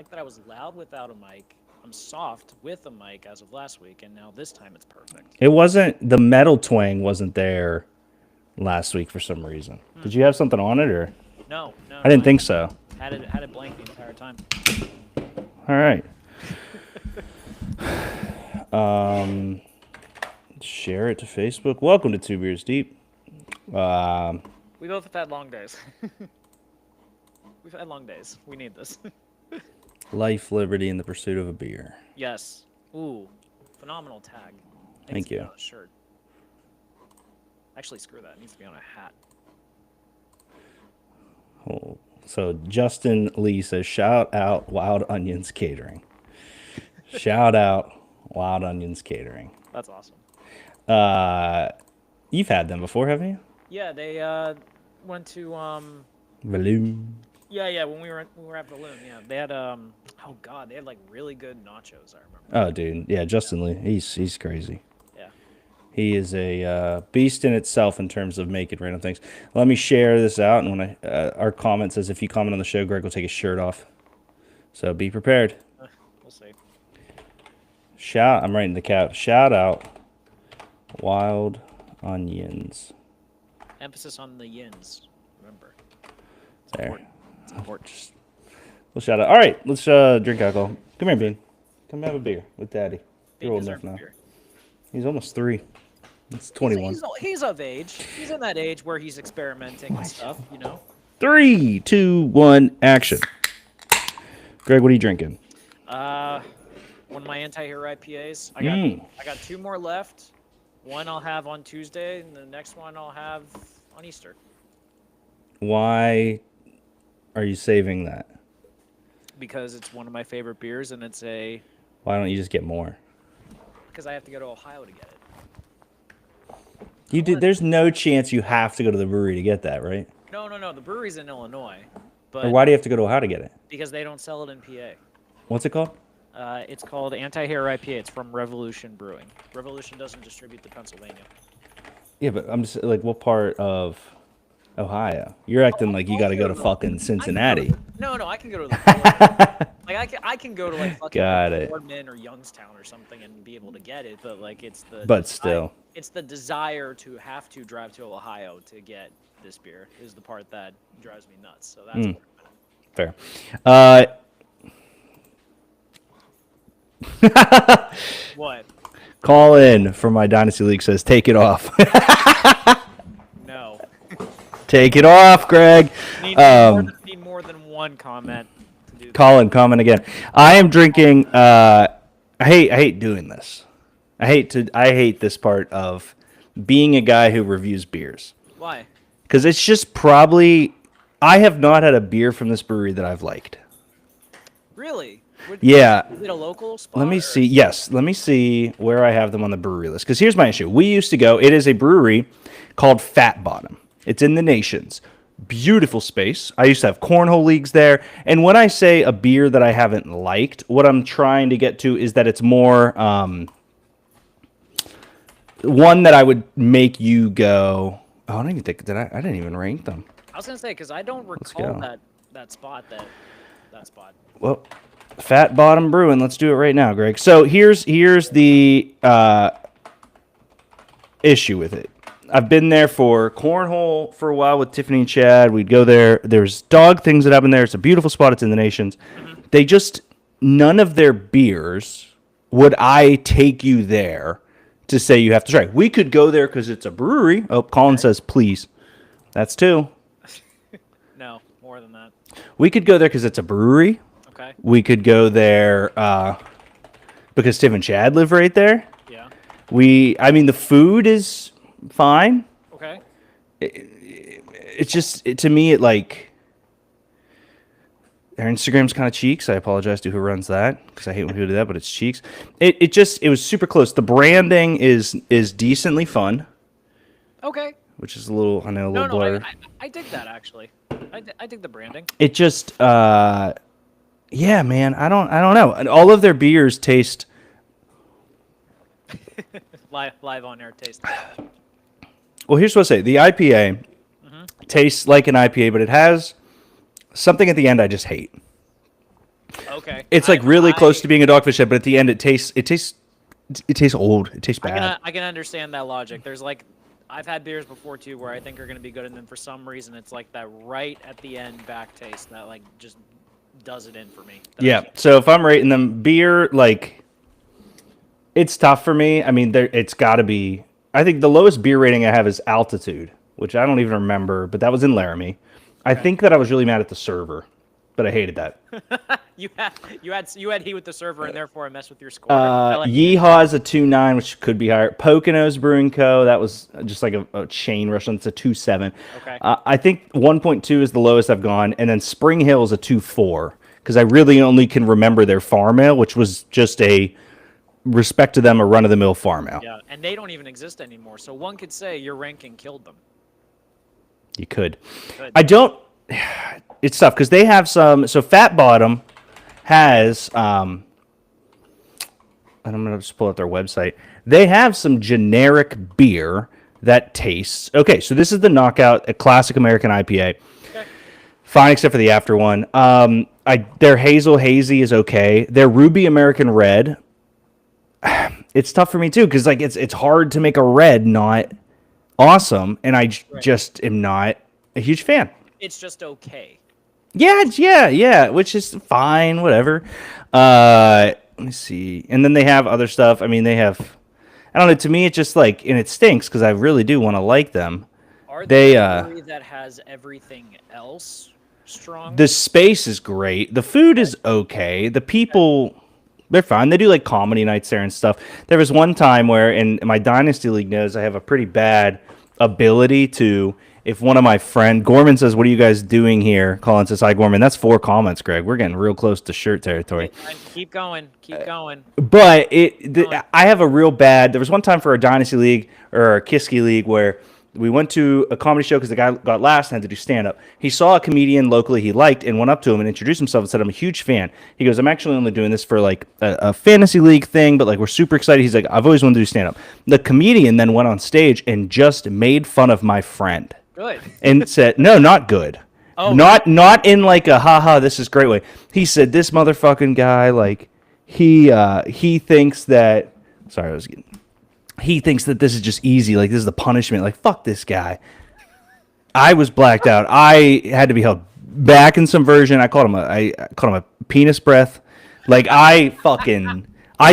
like that I was loud without a mic. I'm soft with a mic as of last week, and now this time it's perfect. It wasn't the metal twang wasn't there last week for some reason. Hmm. Did you have something on it or? No, no, I no. didn't I think so. had it blank the entire time. All right. Share it to Facebook. Welcome to Two Beers Deep. We both have had long days. We've had long days. We need this. Life, liberty, and the pursuit of a beer. Yes. Ooh, phenomenal tag. It needs Thank to be you. on a shirt. Actually, screw that. It needs to be on a hat. Oh, so Justin Lee says, shout out Wild Onions Catering. Shout out Wild Onions Catering. That's awesome. You've had them before, haven't you? Yeah, they went to Valoom. yeah, when we were at Balloon, yeah. They had oh god, they had like really good nachos, I remember. Oh, dude. Yeah, Justin Lee. He's crazy. Yeah. He is a beast in itself in terms of making random things. Let me share this out, and when our comment says, if you comment on the show, Greg will take his shirt off. So be prepared. We'll see. I'm writing the cap. Shout out Wild Onions. Emphasis on the yins, remember. It's There. important. It's important. We'll shout out. All right, let's drink alcohol. Come here, Bean. Come have a beer with Daddy. You're old enough now. Beer. He's almost 3. It's 21. He's of age. He's in that age where he's experimenting and stuff, you know. 3, 2, 1, action. Greg, what are you drinking? One of my anti-hero IPAs. I got 2 more left. One I'll have on Tuesday, and the next one I'll have on Easter. Why are you saving that? Because it's one of my favorite beers, and it's Why don't you just get more? because I have to go to Ohio to get it. You did. There's no chance you have to go to the brewery to get that, right? No. The brewery's in Illinois, Or but why do you have to go to Ohio to get it? because they don't sell it in PA. What's it called? It's called Anti-Hair IPA. It's from Revolution Brewing. Revolution doesn't distribute to Pennsylvania. Yeah, but I'm just like, what part of Ohio? You're acting like you got to go to fucking Cincinnati. No, I can go to the like I can go to like fucking Got it. Boardman or Youngstown or something and be able to get it, but like it's the But still. it's the desire to have to drive to Ohio to get this beer is the part that drives me nuts. So that's Fair. what? Call in for my Dynasty League says, take it off. No. Take it off, Greg. Need more than one comment to do that. Colin, comment again. I am drinking. I hate doing this. I hate this part of being a guy who reviews beers Why? because it's just probably I have not had a beer from this brewery that I've liked. Really? Yeah. Is it a local spot? Let me or- see. Yes, let me see where I have them on the brewery list. Because here's my issue. We used to go. It is a brewery called Fat Bottom. It's in the Nations. Beautiful space. I used to have cornhole leagues there. And when I say a beer that I haven't liked, what I'm trying to get to is that it's more one that I would make you go. Oh, I don't even think I didn't even rank them. I was gonna say because I don't recall go. that spot. That spot. Well, Fat Bottom Brewing. Let's do it right now, Greg. So here's the issue with it. I've been there for cornhole for a while with Tiffany and Chad. We'd go there. There's dog things that happen there. It's a beautiful spot. It's in the Nations. They just none of their beers would I take you there to say you have to try. We could go there because it's a brewery. Oh, Colin says please. That's 2. No, more than that. We could go there because it's a brewery. Okay. We could go there because Tiff and Chad live right there. Yeah. I mean, the food is fine. Okay. It's just, to me, it like, their Instagram's kind of cheeks. I apologize to who runs that because I hate when people do that, but it's cheeks. It was super close. The branding is decently fun, Okay. which is a little No, blur. I dig that actually. I dig the branding. It just, yeah, man, I don't know. And all of their beers taste. Live on air taste. Well, here's what I say. The IPA tastes like an IPA, but it has something at the end I just hate. Okay. It's like really close to being a Dogfish Head, but at the end it tastes old. It tastes bad. I can understand that logic. There's like, I've had beers before too where I think are going to be good, and then for some reason it's like that right at the end back taste that like just does it in for me. Yeah. So if I'm rating them, beer, like, it's tough for me. I mean, it's got to be. I think the lowest beer rating I have is Altitude, which I don't even remember, but that was in Laramie. I think that I was really mad at the server, but I hated that. you had heat with the server, and therefore I messed with your score. Yeehaw's a 2.9, which could be higher. Poconos Brewing Co. That was just like a chain restaurant. It's a 2.7. Okay. I think 1.2 is the lowest I've gone, and then Spring Hill is a 2.4 because I really only can remember their farm ale, which was just a respect to them, a run of the mill farm ale. Yeah, and they don't even exist anymore. So one could say your ranking killed them. You could. I don't. It's tough because they have some. So Fat Bottom has. And I'm going to just pull out their website. They have some generic beer that tastes. Okay, so this is the Knockout, a classic American IPA. Okay. Fine, except for the after one. Their Hazel Hazy is okay. Their Ruby American Red. It's tough for me too because like it's hard to make a red not awesome, and I just am not a huge fan. It's just okay. Yeah, which is fine, whatever. Let me see. And then they have other stuff. I mean, they have, I don't know, to me it's just like, and it stinks because I really do want to like them. Are they a brewery that has everything else strong? The space is great. The food is okay. The people, they're fine. They do like comedy nights there and stuff. There was one time where, in my Dynasty League knows I have a pretty bad ability to, if one of my friend Gorman says, "What are you guys doing here?" Colin says, "Hi, Gorman." That's 4 comments, Greg. We're getting real close to shirt territory. Keep going. But I have a real bad. There was one time for our Dynasty League or our Kiski League where we went to a comedy show because the guy got last and had to do stand-up. He saw a comedian locally he liked and went up to him and introduced himself and said, "I'm a huge fan." He goes, "I'm actually only doing this for like a fantasy league thing, but like we're super excited." He's like, "I've always wanted to do stand-up." The comedian then went on stage and just made fun of my friend. Good. And said, "No, not good. Oh. Not in like a haha, this is great way." He said, "This motherfucking guy, like he thinks that he thinks that this is just easy, like this is the punishment, like fuck this guy." I was blacked out. I had to be held back in some version. I called him a penis breath. Like I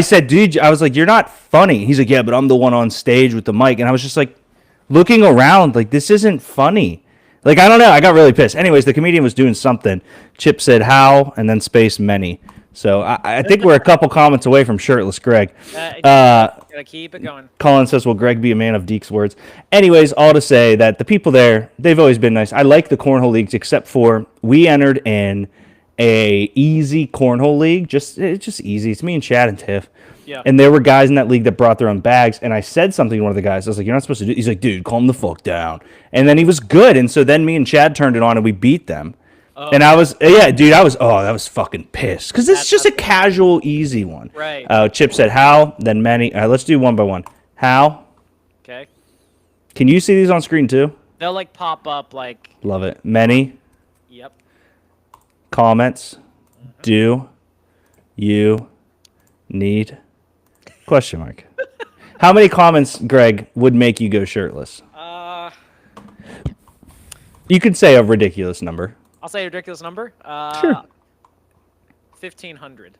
said, "Dude," I was like, "You're not funny." He's like, "Yeah, but I'm the one on stage with the mic." And I was just like looking around like this isn't funny. Like I don't know. I got really pissed. Anyways, the comedian was doing something. Chip said how and then space many. So I think we're a couple comments away from shirtless Greg. Gotta keep it going. Colin says, "Will Greg be a man of Deke's words?" Anyways, all to say that the people there, they've always been nice. I like the cornhole leagues, except for we entered in a easy cornhole league. It's just easy. It's me and Chad and Tiff. Yeah. And there were guys in that league that brought their own bags. And I said something to one of the guys. I was like, "You're not supposed to do." He's like, "Dude, calm the fuck down." And then he was good. And so then me and Chad turned it on and we beat them. Oh, and I was, that was fucking pissed. Because it's just a casual, easy one. Right. Chip said how, then many. All right, let's do one by one. How? Okay. Can you see these on screen too? They'll like pop up like. Love it. Many. Yep. Comments. Mm-hmm. Do you need? Question mark. How many comments, Greg, would make you go shirtless? You could say a ridiculous number. I'll say a ridiculous number. Sure. 1,500.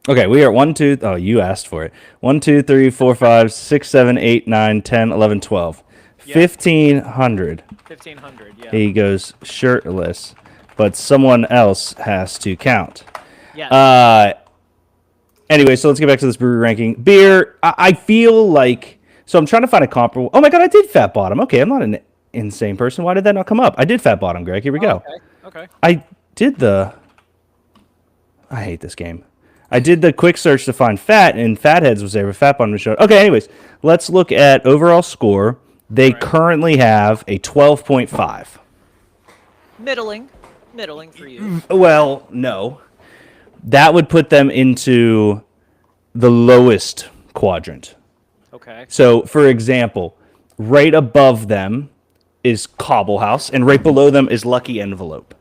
Okay, we are 1, 2. Oh, you asked for it. 1, 2, 3, 4, 5, 6, 7, 8, 9, 10, 11, 12. Yeah. 1,500. 1,500. Yeah. He goes shirtless, but someone else has to count. Yeah. Anyway, so let's get back to this brewery ranking. Beer, I feel like... So I'm trying to find a comparable... Oh my god, I did Fat Bottom. Okay, I'm not an insane person. Why did that not come up? I did Fat Bottom, Greg. Here we go. Okay. I did the... I hate this game. I did the quick search to find Fat, and Fatheads was there, but Fat Bottom was showed. Okay, anyways, let's look at overall score. They currently have a 12.5. Middling for you. Well, no. That would put them into the lowest quadrant. Okay. So, for example, right above them is Cobble House, and right below them is Lucky Envelope.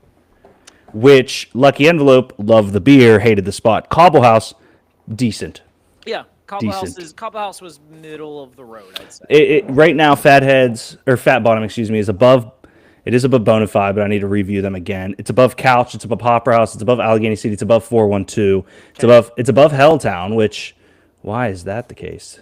which Lucky Envelope, loved the beer, hated the spot. Cobblehouse, decent. Yeah, Decent. Cobblehouse was middle of the road, I'd say. Right now, Fat Bottom, excuse me, is above. It is above Bonafide, but I need to review them again. It's above Couch. It's above Opera House. It's above Allegheny City. It's above 412. It's above Helltown. Which, why is that the case?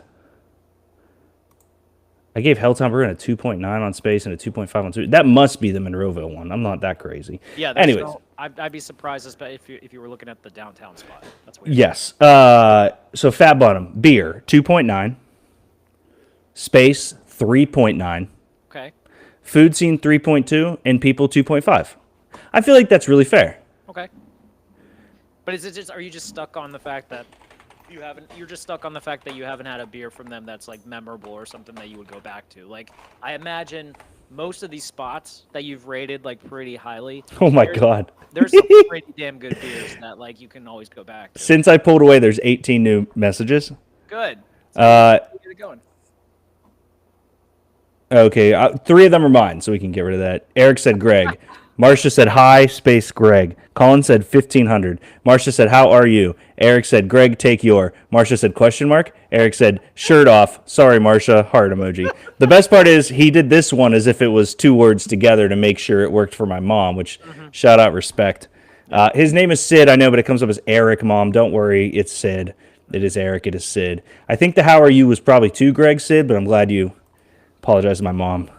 I gave Helltown Brewing a 2.9 on Space and a 2.5 on 2. That must be the Monroeville one. I'm not that crazy. Yeah. Anyways, I'd be surprised if you were looking at the downtown spot. That's weird. yes. So Fat Bottom beer 2.9, Space 3.9. Okay. Food Scene 3.2, and People 2.5. I feel like that's really fair. Okay. But are you just stuck on the fact that you're just stuck on the fact that you haven't had a beer from them that's like memorable or something that you would go back to? Like, I imagine most of these spots that you've rated like pretty highly. Oh my God. There's some pretty damn good beers that like you can always go back to. Since I pulled away, there's 18 new messages. Good. So get it going. Okay, 3 of them are mine, so we can get rid of that. Eric said Greg. Marcia said hi, space Greg. Colin said 1500. Marcia said how are you? Eric said Greg, take your. Marcia said question mark. Eric said shirt off. Sorry, Marcia. Heart emoji. The best part is he did this one as if it was 2 words together to make sure it worked for my mom, which shout out respect. His name is Sid, I know, but it comes up as Eric, Mom. Don't worry, it's Sid. It is Eric. It is Sid. I think the how are you was probably 2 Greg, Sid, but I'm glad you apologize to my mom.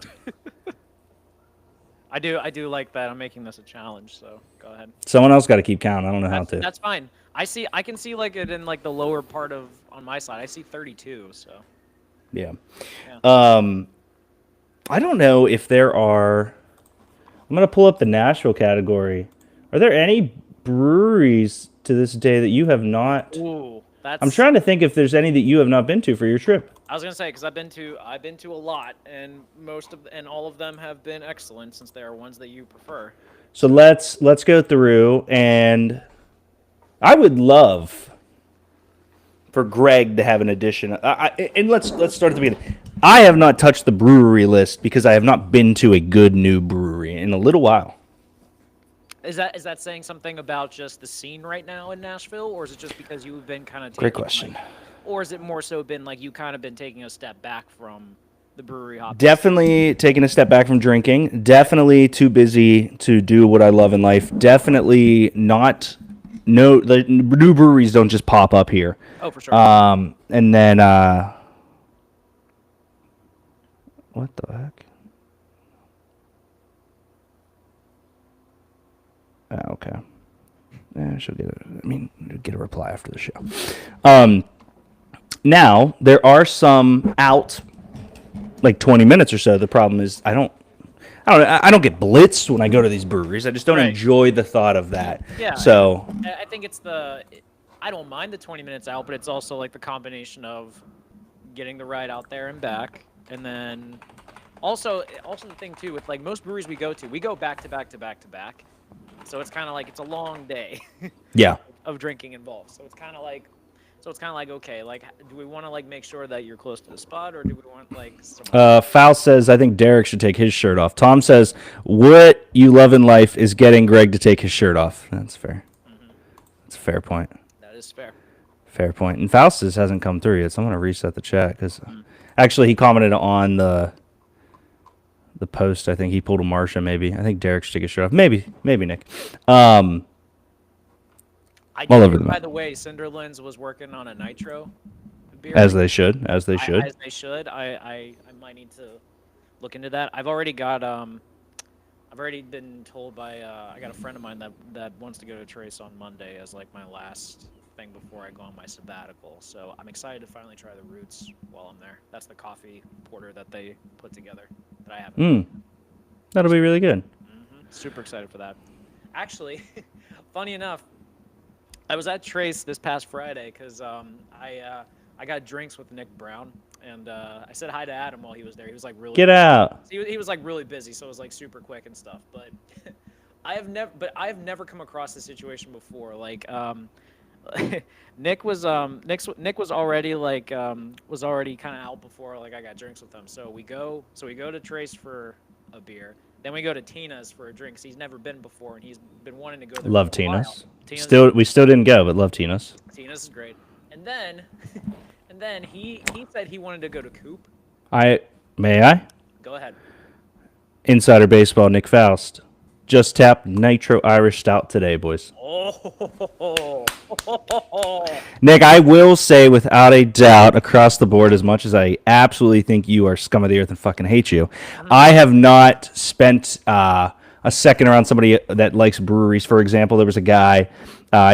I do like that. I'm making this a challenge, so go ahead. Someone else got to keep count. I don't know how to. That's fine. I can see like it in like the lower part of on my side. I see 32, so. Yeah. I don't know if there are. I'm gonna pull up the Nashville category. Are there any breweries to this day that you have not? Ooh, I'm trying to think if there's any that you have not been to for your trip. I was gonna say because I've been to a lot, and all of them have been excellent since they are ones that you prefer. So let's go through, and I would love for Greg to have an addition. And let's start at the beginning. I have not touched the brewery list because I have not been to a good new brewery in a little while. Is that saying something about just the scene right now in Nashville, or is it just because you've been kind of Great question. Or is it more so been like you kind of been taking a step back from the brewery hop? Definitely taking a step back from drinking. Definitely too busy to do what I love in life. Definitely not. No, the new breweries don't just pop up here. Oh, for sure. And then what the heck? Okay. Yeah, she'll get a reply after the show. Now there are some out, like 20 minutes or so. The problem is I don't get blitzed when I go to these breweries. I just don't enjoy the thought of that. Yeah. So I think I don't mind the 20 minutes out, but it's also like the combination of getting the ride out there and back, and then also the thing too with like most breweries we go back to back to back to back. So it's kind of like it's a long day. Yeah. Of drinking involved. So it's kind of like okay, like do we want to like make sure that you're close to the spot, or do we want like some Foul says I think Derek should take his shirt off. Tom says what you love in life is getting Greg to take his shirt off. That's fair. That's a fair point. That is fair. Fair point. And Faustus hasn't come through yet, so I'm going to reset the chat because actually he commented on the post. I think he pulled a Marcia maybe. I think Derek should take his shirt off. Maybe Nick. All over the map. By the way, Cinderlands was working on a nitro beer. As they should. As they should. I might need to look into that. I've already been told by I got a friend of mine that wants to go to Trace on Monday as like my last thing before I go on my sabbatical. So I'm excited to finally try the Roots while I'm there. That's the coffee porter that they put together that I haven't. That'll be really good. Super excited for that. Actually, funny enough, I was at Trace this past Friday because I got drinks with Nick Brown, and I said hi to Adam while he was there. He was like really get out. He was like really busy, so it was like super quick and stuff. But I have never come across this situation before. Like Nick was already like was already kind of out before like I got drinks with him. So we go to Trace for a beer. Then we go to Tina's for a drink. 'Cause he's never been before, and he's been wanting to go there. Love for a while. Tina's. Tina's We still didn't go, but love Tina's. Tina's is great. And then, and then he said he wanted to go to Coop. May I? Go ahead. Insider Baseball, Nick Faust. Just tapped Nitro Irish Stout today, boys. Oh. Nick, I will say without a doubt, across the board, as much as I absolutely think you are scum of the earth and fucking hate you, I have not spent a second around somebody that likes breweries. For example, there was a guy.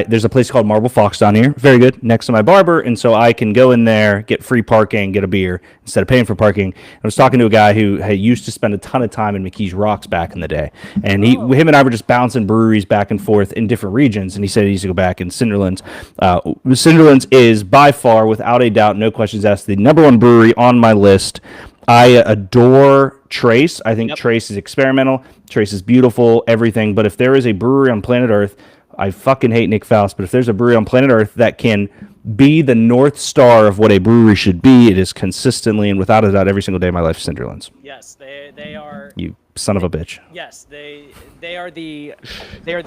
There's a place called Marble Fox down here, very good, next to my barber, and so I can go in there, get free parking, get a beer instead of paying for parking. I was talking to a guy who used to spend a ton of time in McKee's Rocks back in the day, and him and I were just bouncing breweries back and forth in different regions, and he said he used to go back in Cinderlands. Cinderlands is by far, without a doubt, no questions asked, the number one brewery on my list. I adore Trace. I think Trace is experimental. Trace is beautiful, everything. But if there is a brewery on planet Earth, I fucking hate Nick Faust, but if there's a brewery on planet Earth that can be the North Star of what a brewery should be, it is consistently and without a doubt every single day of my life Cinderlands. Yes, they are. You son of a bitch. Yes, they are the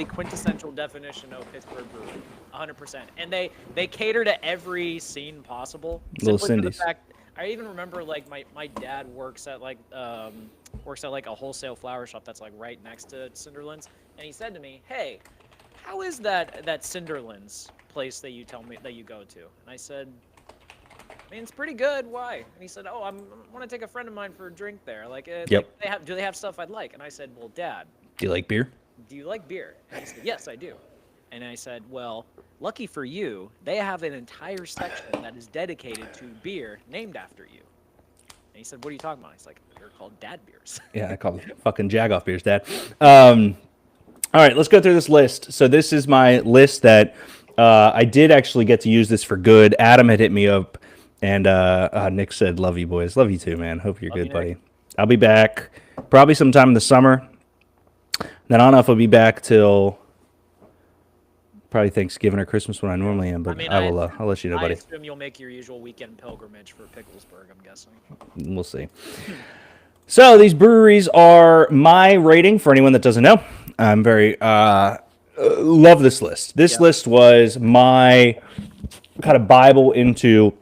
quintessential definition of Pittsburgh brewery, 100%. And they cater to every scene possible. Little Simply for the Cindy's. fact, I even remember like my dad works at like a wholesale flower shop that's like right next to Cinderlands, and he said to me, "Hey, how is that Cinderlands place that you tell me that you go to?" And I said, "I mean, it's pretty good. Why?" And he said, "Oh, I want to take a friend of mine for a drink there. Like, do they have stuff I'd like?" And I said, "Well, Dad, Do you like beer? do you like beer?" And he said, "Yes, I do." And I said, "Well, lucky for you, they have an entire section that is dedicated to beer named after you." And he said, "What are you talking about?" He's like, "They're called Dad beers." Yeah, I call them fucking Jagoff beers, Dad. All right, let's go through this list. So this is my list that I did actually get to use this for good. Adam had hit me up, and Nick said, "Love you, boys. Love you too, man. Hope you're Love good, you, buddy." Nick. I'll be back probably sometime in the summer. Then I don't know if I'll be back till probably Thanksgiving or Christmas when I normally am, but I mean, I'll let you know, I buddy. assume you'll make your usual weekend pilgrimage for Picklesburg, I'm guessing. We'll see. So these breweries are my rating for anyone that doesn't know. I'm very love this list. This list was my kind of Bible into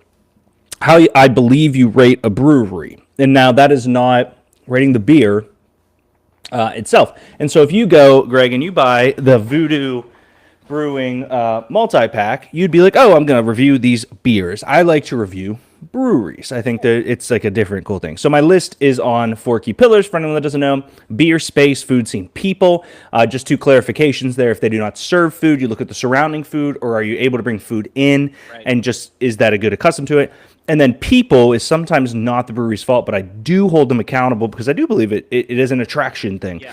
how I believe you rate a brewery. And now that is not rating the beer itself. And so if you go, Greg, and you buy the Voodoo Brewing multi-pack, you'd be like, "Oh, I'm going to review these beers." I like to review breweries. I think that it's like a different cool thing. So my list is on 4 key pillars for anyone that doesn't know: beer, space, food scene, people. Just 2 clarifications there. If they do not serve food, you look at the surrounding food, or are you able to bring food in, and just is that a good accustomed to it? And then people is sometimes not the brewery's fault, but I do hold them accountable because I do believe it is an attraction thing. Yeah.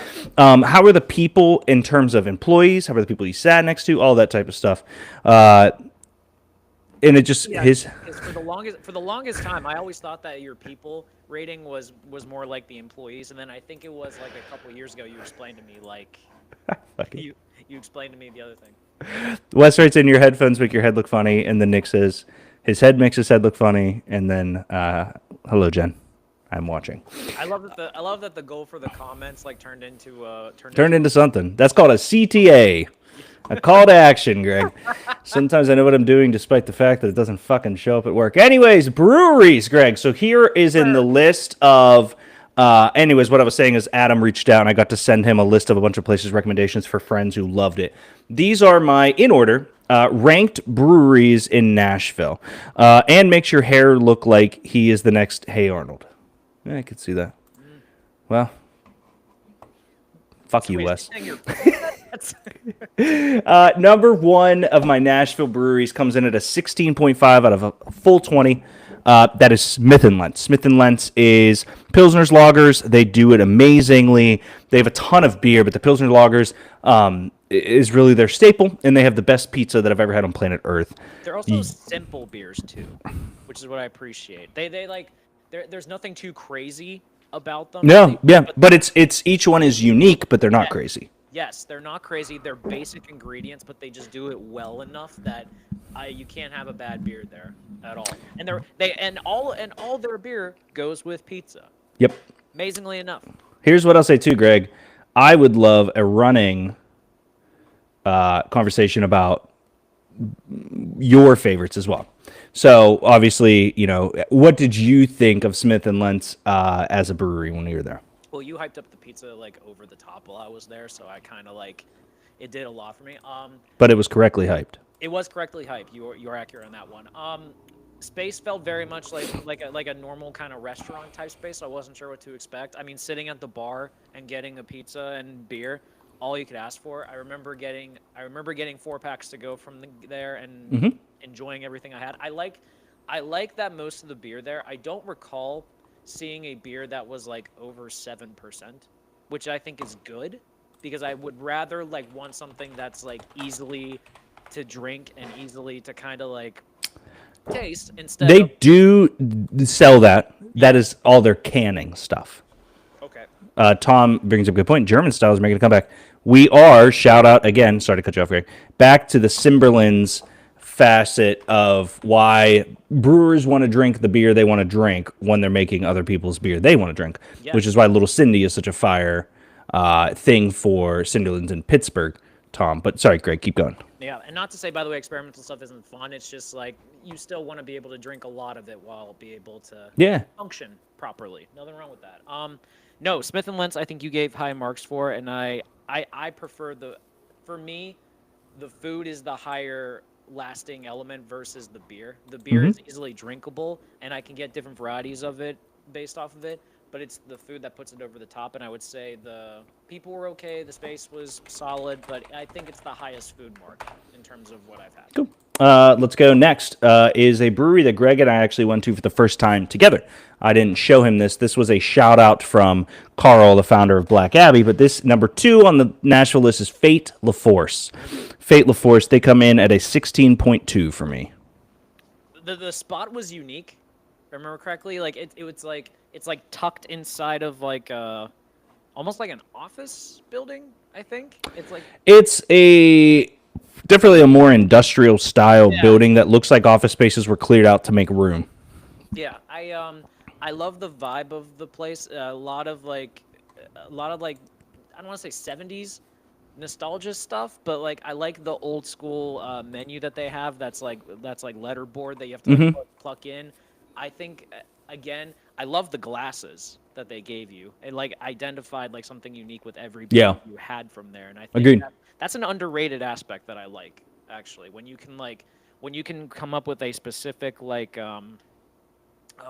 How are the people in terms of employees? How are the people you sat next to? All that type of stuff. And it just Because for the longest time, I always thought that your people rating was more like the employees, and then I think it was like a couple years ago you explained to me like you explained to me the other thing. Wes writes in, "Your headphones make your head look funny," and then Nick says his head makes his head look funny, and then hello, Jen. I'm watching. I love that the goal for the comments like turned into something. That's called a CTA. A call to action, Greg. Sometimes I know what I'm doing despite the fact that it doesn't fucking show up at work. Anyways, breweries, Greg. So here is in the list of... anyways, what I was saying is Adam reached out and I got to send him a list of a bunch of places, recommendations for friends who loved it. These are my, in order, ranked breweries in Nashville. And makes your hair look like he is the next Hey Arnold. Yeah, I could see that. Well, fuck you, Wes. Number 1 of my Nashville breweries comes in at a 16.5 out of a full 20. That is Smith & Lentz. Smith & Lentz is Pilsner's lagers. They do it amazingly. They have a ton of beer, but the Pilsner lagers is really their staple, and they have the best pizza that I've ever had on planet Earth. They're also simple beers too, which is what I appreciate. They like there's nothing too crazy about them. No, but it's each one is unique, but they're not crazy. Yes, they're not crazy. They're basic ingredients, but they just do it well enough that you can't have a bad beer there at all. And all their beer goes with pizza. Yep. Amazingly enough. Here's what I'll say too, Greg. I would love a running conversation about your favorites as well. So obviously, what did you think of Smith and Lentz as a brewery when you were there? Well, you hyped up the pizza like over the top while I was there, so I kind of like it did a lot for me. But it was correctly hyped. It was correctly hyped. You're accurate on that one. Space felt very much like a normal kind of restaurant type space. So I wasn't sure what to expect. I mean, sitting at the bar and getting a pizza and beer, all you could ask for. I remember getting 4 packs to go from there and enjoying everything I had. I like that most of the beer there. I don't recall seeing a beer that was like over 7%, which I think is good because I would rather like want something that's like easily to drink and easily to kind of like taste instead They of do sell that. That is all their canning stuff. okay. Tom brings up a good point. German style is making a comeback. We are, shout out again, sorry to cut you off, Greg, back to the Simberlands facet of why brewers want to drink the beer they want to drink when they're making other people's beer they want to drink, Yes. which is why Little Cindy is such a fire thing for Cinderlands in Pittsburgh, Tom. But sorry, Greg, keep going. Yeah, and not to say by the way experimental stuff isn't fun. It's just like you still want to be able to drink a lot of it while be able to Yeah. function properly. Nothing wrong with that. No, Smith and Lentz I think you gave high marks for, and I prefer for me, the food is the higher lasting element versus the beer. The beer is easily drinkable, and I can get different varieties of it based off of it. But it's the food that puts it over the top, and I would say the people were okay, the space was solid, but I think it's the highest food mark in terms of what I've had. Cool. Let's go next. Is a brewery that Greg and I actually went to for the first time together. I didn't show him this. This was a shout out from Carl, the founder of Black Abbey. But this number 2 on the Nashville list is Fate La Force. Fate La Force. They come in at a 16.2 for me. The spot was unique. If I remember correctly, like it was like it's like tucked inside of like almost like an office building. I think it's like It's definitely a more industrial style Yeah. building that looks like office spaces were cleared out to make room. yeah. I love the vibe of the place. A lot of like I don't want to say 70s nostalgia stuff, but like I like the old school menu that they have. That's like letterboard that you have to like, pluck in. I think again, I love the glasses that they gave you. It like identified like something unique with every beer Yeah. you had from there, and I think Agreed. that's an underrated aspect that I like actually. When you can come up with a specific like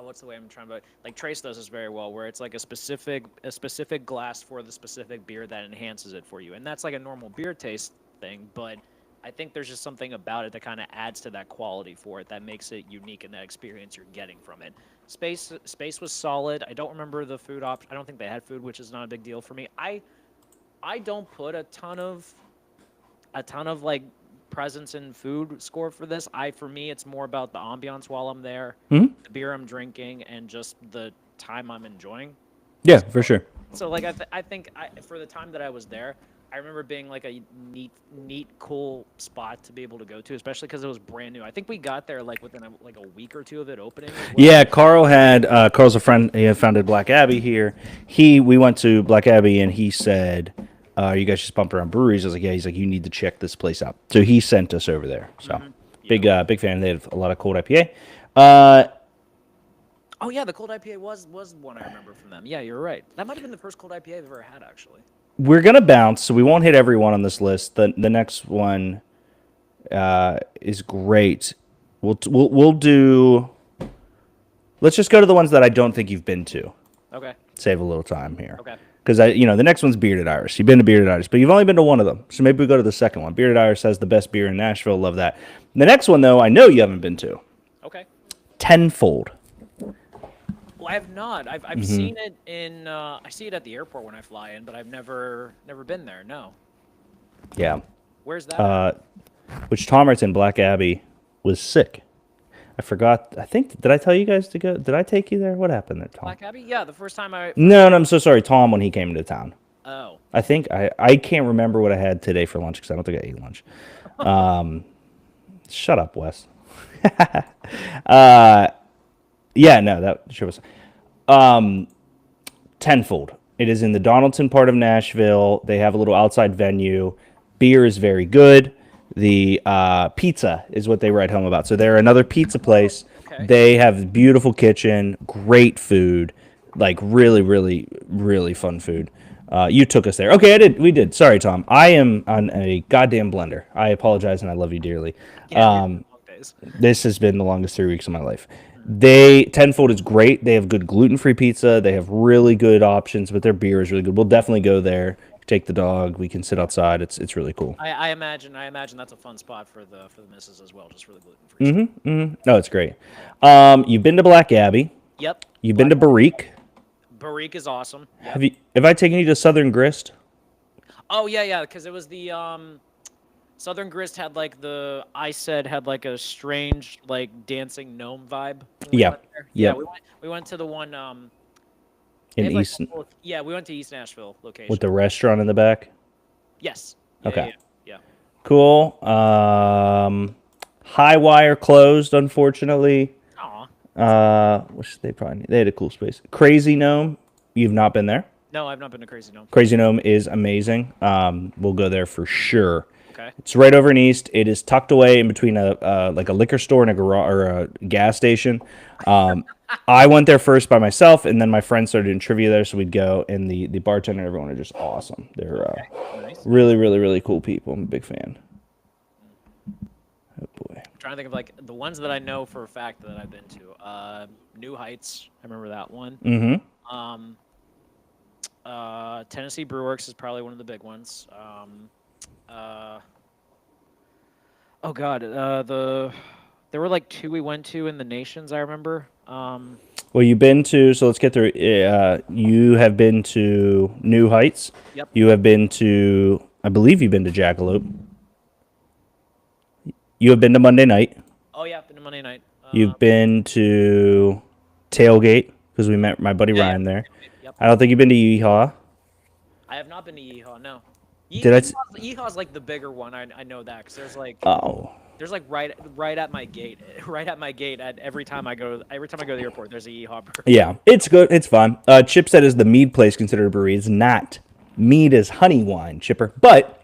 what's the way I'm trying to like Trace does this very well, where it's like a specific glass for the specific beer that enhances it for you, and that's like a normal beer taste thing, but I think there's just something about it that kind of adds to that quality for it that makes it unique in that experience you're getting from it. Space was solid. I don't remember the food option. I don't think they had food, which is not a big deal for me. I don't put a ton of like presence in food score for this. For me it's more about the ambiance while I'm there, the beer I'm drinking, and just the time I'm enjoying. Yeah, for sure. So like I think for the time that I was there, I remember being like a neat, cool spot to be able to go to, especially because it was brand new. I think we got there like within a week or two of it opening. As well. Yeah, Carl's a friend. He had founded Black Abbey here. We went to Black Abbey and he said, "You guys just bump around breweries?" I was like, "Yeah." He's like, "You need to check this place out." So he sent us over there. So big fan. They have a lot of cold IPA. Oh yeah, the cold IPA was one I remember from them. Yeah, you're right. That might have been the first cold IPA I've ever had actually. We're gonna bounce, so we won't hit everyone on this list. The next one is great. We'll do. Let's just go to the ones that I don't think you've been to. Okay. Save a little time here. Okay. Because the next one's Bearded Iris. You've been to Bearded Iris, but you've only been to one of them. So maybe we go to the second one. Bearded Iris has the best beer in Nashville. Love that. The next one, though, I know you haven't been to. Okay. Tenfold. Well, I have not. I've seen it in. I see it at the airport when I fly in, but I've never been there. No. Yeah. Where's that? Which Tomerton Black Abbey was sick. I forgot. Did I tell you guys to go? Did I take you there? What happened there, Tom? Black Abbey? Yeah, the first time I. No, I'm so sorry, Tom. When he came into town, Oh. I think I can't remember what I had today for lunch because I don't think I ate lunch. Shut up, Wes. Yeah, no, that sure was. Tenfold. It is in the Donaldson part of Nashville. They have a little outside venue. Beer is very good. The pizza is what they write home about. So they're another pizza place. Okay. They have beautiful kitchen, great food, like really, really, really fun food. You took us there. Okay, I did. We did. Sorry, Tom. I am on a goddamn blender. I apologize, and I love you dearly. Yeah, long days. This has been the longest 3 weeks of my life. They Tenfold is great. They have good gluten-free pizza. They have really good options, but their beer is really good. We'll definitely go there. Take the dog. We can sit outside. It's really cool. I imagine that's a fun spot for the missus as well, just for the gluten free. No, it's great. You've been to Black Abbey. Yep. You've been to Barrique. Barrique is awesome. Yep. Have I taken you to Southern Grist? Oh yeah, because it was the Southern Grist had like had like a strange like dancing gnome vibe. when we Yeah. went there. Yeah. We went to the one In they have, like, East, yeah, we went to East Nashville location. with the restaurant in the back. Yes. Yeah, Okay. Yeah. Cool. High Wire closed, unfortunately. Aw. Which they had a cool space. Crazy Gnome, you've not been there. No, I've not been to Crazy Gnome. Crazy Gnome is amazing. We'll go there for sure. Okay. It's right over in East. It is tucked away in between a like a liquor store and a garage or a gas station. I went there first by myself, and then my friends started doing trivia there, so we'd go. And the bartender and everyone are just awesome. They're Nice. really, really, really cool people. I'm a big fan. Oh boy. I'm trying to think of like the ones that I know for a fact that I've been to. New Heights, I remember that one. Mm-hmm. Tennessee Brewworks is probably one of the big ones. Oh God, there were like two we went to in the Nations. I remember. Well, you've been to, so let's get through. You have been to New Heights. Yep. You have been to, I believe you've been to Jackalope. You have been to Monday Night. Oh yeah, been to Monday night. You've been to Tailgate, because we met my buddy Yeah, Ryan there. Yep. I don't think you've been to Yeehaw. I have not been to Yeehaw. No. Did I s- Yeehaw's like the bigger one. I know that because Oh. there's like right at my gate, right at my gate at every time I go to the airport. There's a Yeehaw brewery. Yeah, it's good. It's fun. Chip said is the mead place considered a brewery. It's not. Mead is honey wine, Chipper. But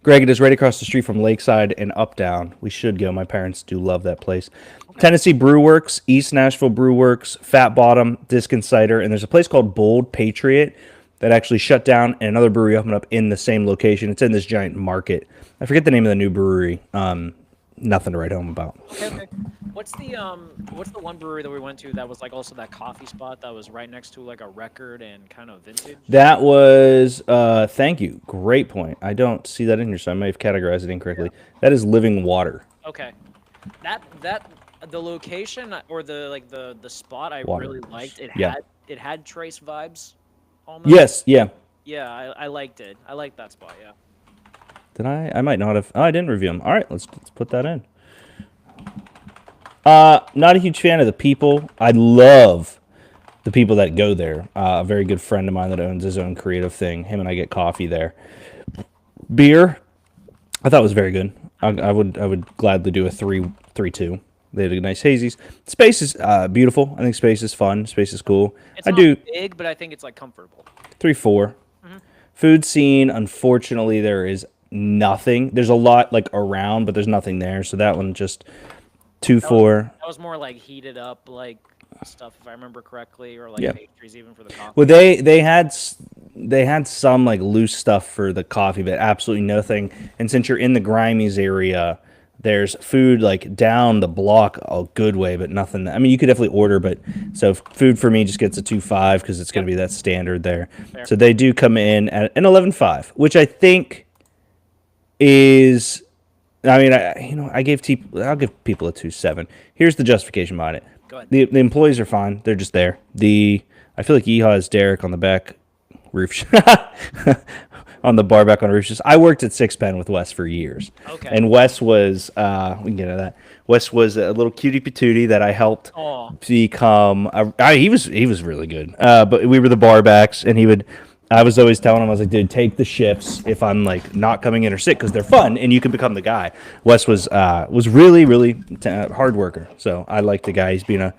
Greg, it is right across the street from Lakeside and Uptown. We should go. My parents do love that place. Tennessee Brew Works, East Nashville Brew Works, Fat Bottom, Disc and Cider, and there's a place called Bold Patriot that actually shut down, and another brewery opened up in the same location. It's in this giant market. I forget the name of the new brewery. Nothing to write home about. Okay. What's the one brewery that we went to that was like also that coffee spot that was right next to like a record and kind of vintage? That was, thank you. Great point. I don't see that in here, so I may have categorized it incorrectly. That is Living Water. Okay. That the location or the spot I Water. really liked. Yeah. It had Trace vibes. Almost. Yes, yeah. Yeah, I liked it. I liked that spot. Yeah. Did I? I might not have. Oh, I didn't review them. All right, let's put that in. Not a huge fan of the people. I love the people that go there. A very good friend of mine that owns his own creative thing. Him and I get coffee there. Beer, I thought was very good. I would gladly do a 3-2. They had a nice hazies. Space is beautiful. I think space is fun. Space is cool. It's I not do big, but I think it's like comfortable. 3-4. Food scene, unfortunately, there is nothing. There's a lot like around, but there's nothing there. So that one just 2-4. That was more like heated up like stuff, if I remember correctly, or like Yeah. pastries even for the coffee. Well, they had some like loose stuff for the coffee, but absolutely nothing. And since you're in the Grimies area, there's food like down the block a good way, but nothing. I mean, you could definitely order, but so food for me just gets a 2.5 because it's going to be that standard there. Fair. So they do come in at an 11.5, which I think is. I mean, I'll give people a 2.7. Here's the justification behind it. Go ahead. The employees are fine; they're just there. I feel like Yeehaw has Derek on the back roof, on the bar back on the roof. I worked at Six Pen with Wes for years, Okay. and Wes was we can get into that. Wes was a little cutie patootie that I helped Aw. become. He was really good, but we were the bar backs, and I was always telling him, I was like, dude, take the shifts if I'm like not coming in or sick because they're fun and you can become the guy. Wes was really, really hard worker. So I like the guy. He's being a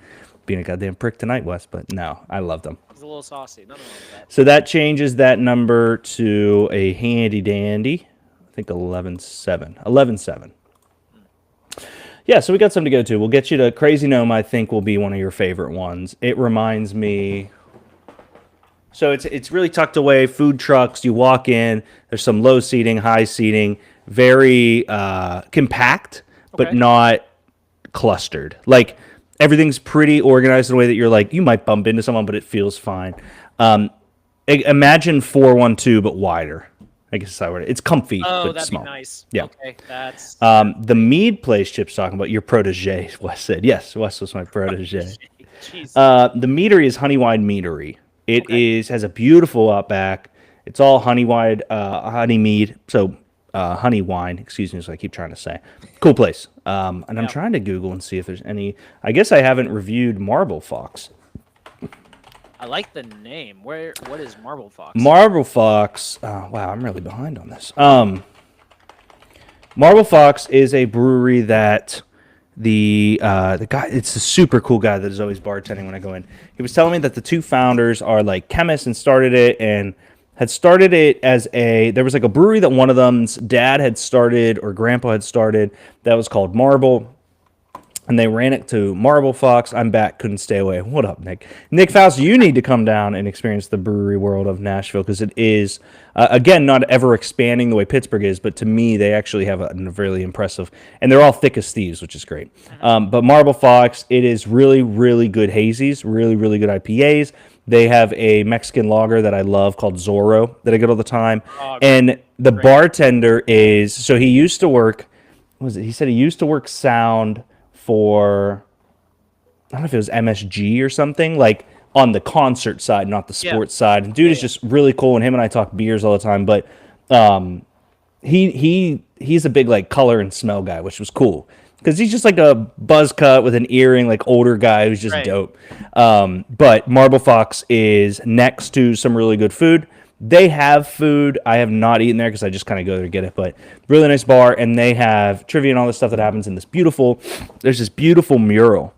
goddamn prick tonight, Wes, but no, I loved him. He's a little saucy. Nothing wrong with that. So that changes that number to a handy dandy. I think 11-7. 11-7. Yeah, so we got something to go to. We'll get you to Crazy Gnome. I think will be one of your favorite ones. It reminds me. So it's really tucked away. Food trucks. You walk in. There's some low seating, high seating. Very compact, but Okay. not clustered. Like everything's pretty organized in a way that you're like you might bump into someone, but it feels fine. Imagine 412, but wider. I guess that's how it's comfy, Oh, but that'd small. be nice. Yeah. Okay, that's The mead place Chip's talking about, your protege, Wes said. Yes, Wes was my protege. Jeez. The meadery is Honeywide Meadery. It Okay. has a beautiful outback. It's all Honeywide, honey mead. So, honey wine, excuse me, so I keep trying to say. Cool place. And I'm Yeah. trying to Google and see if there's any. I guess I haven't reviewed Marble Fox. I like the name. What is Marble Fox? Marble Fox. Wow, I'm really behind on this. Marble Fox is a brewery that the guy. It's a super cool guy that is always bartending when I go in. He was telling me that the two founders are like chemists and started it and had started it as a. There was like a brewery that one of them's dad had started or grandpa had started that was called Marble. And they ran it to Marble Fox. I'm back. Couldn't stay away. What up, Nick? Nick Faust, you need to come down and experience the brewery world of Nashville because it is, again, not ever expanding the way Pittsburgh is, but to me, they actually have a really impressive, and they're all thick as thieves, which is great. But Marble Fox, it is really, really good hazies, really, really good IPAs. They have a Mexican lager that I love called Zorro that I get all the time. Oh, And the bartender is, so he used to work, what was it? He said he used to work sound for I don't know if it was MSG or something, like on the concert side, not the Yeah. sports side. And dude is just really cool, and him and I talk beers all the time. But he's a big like color and smell guy, which was cool because he's just like a buzz cut with an earring, like older guy who's just Right. dope. But Marble Fox is next to some really good food. They have food. I have not eaten there because I just kind of go there to get it. But really nice bar, and they have trivia and all this stuff that happens in this beautiful. There's this beautiful mural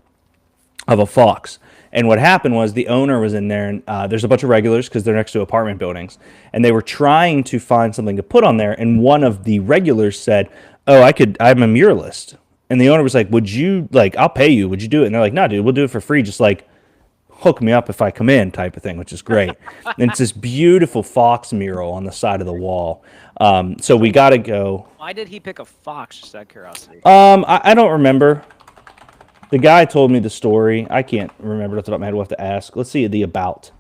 of a fox. And what happened was the owner was in there, and there's a bunch of regulars because they're next to apartment buildings, and they were trying to find something to put on there. And one of the regulars said, "Oh, I'm a muralist." And the owner was like, "Would you like? I'll pay you. Would you do it?" And they're like, "No, dude, we'll do it for free. Just like hook me up if I come in," type of thing, which is great. And it's this beautiful fox mural on the side of the wall. So we got to go. Why did he pick a fox? Just out of curiosity. I don't remember. The guy told me the story. I can't remember off the top of my head. We'll have to ask. Let's see the about.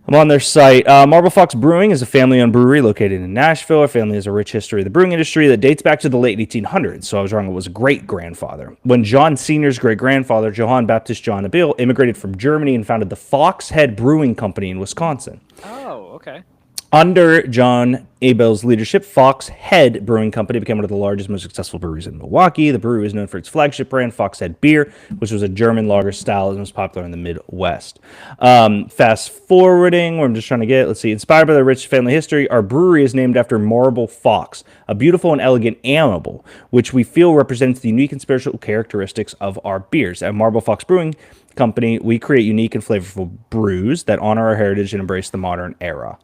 I'm on their site. Marble Fox Brewing is a family-owned brewery located in Nashville. Our family has a rich history of the brewing industry that dates back to the late 1800s. So I was wrong. It was a great-grandfather. When John Sr.'s great-grandfather, Johann Baptist John Abel, immigrated from Germany and founded the Fox Head Brewing Company in Wisconsin. Oh, okay. Under John Abel's leadership, Fox Head Brewing Company became one of the largest, most successful breweries in Milwaukee. The brewery was known for its flagship brand, Fox Head Beer, which was a German lager style that was popular in the Midwest. Fast forwarding, where I'm just trying to get, let's see, inspired by their rich family history, our brewery is named after Marble Fox, a beautiful and elegant animal, which we feel represents the unique and spiritual characteristics of our beers. At Marble Fox Brewing Company, we create unique and flavorful brews that honor our heritage and embrace the modern era.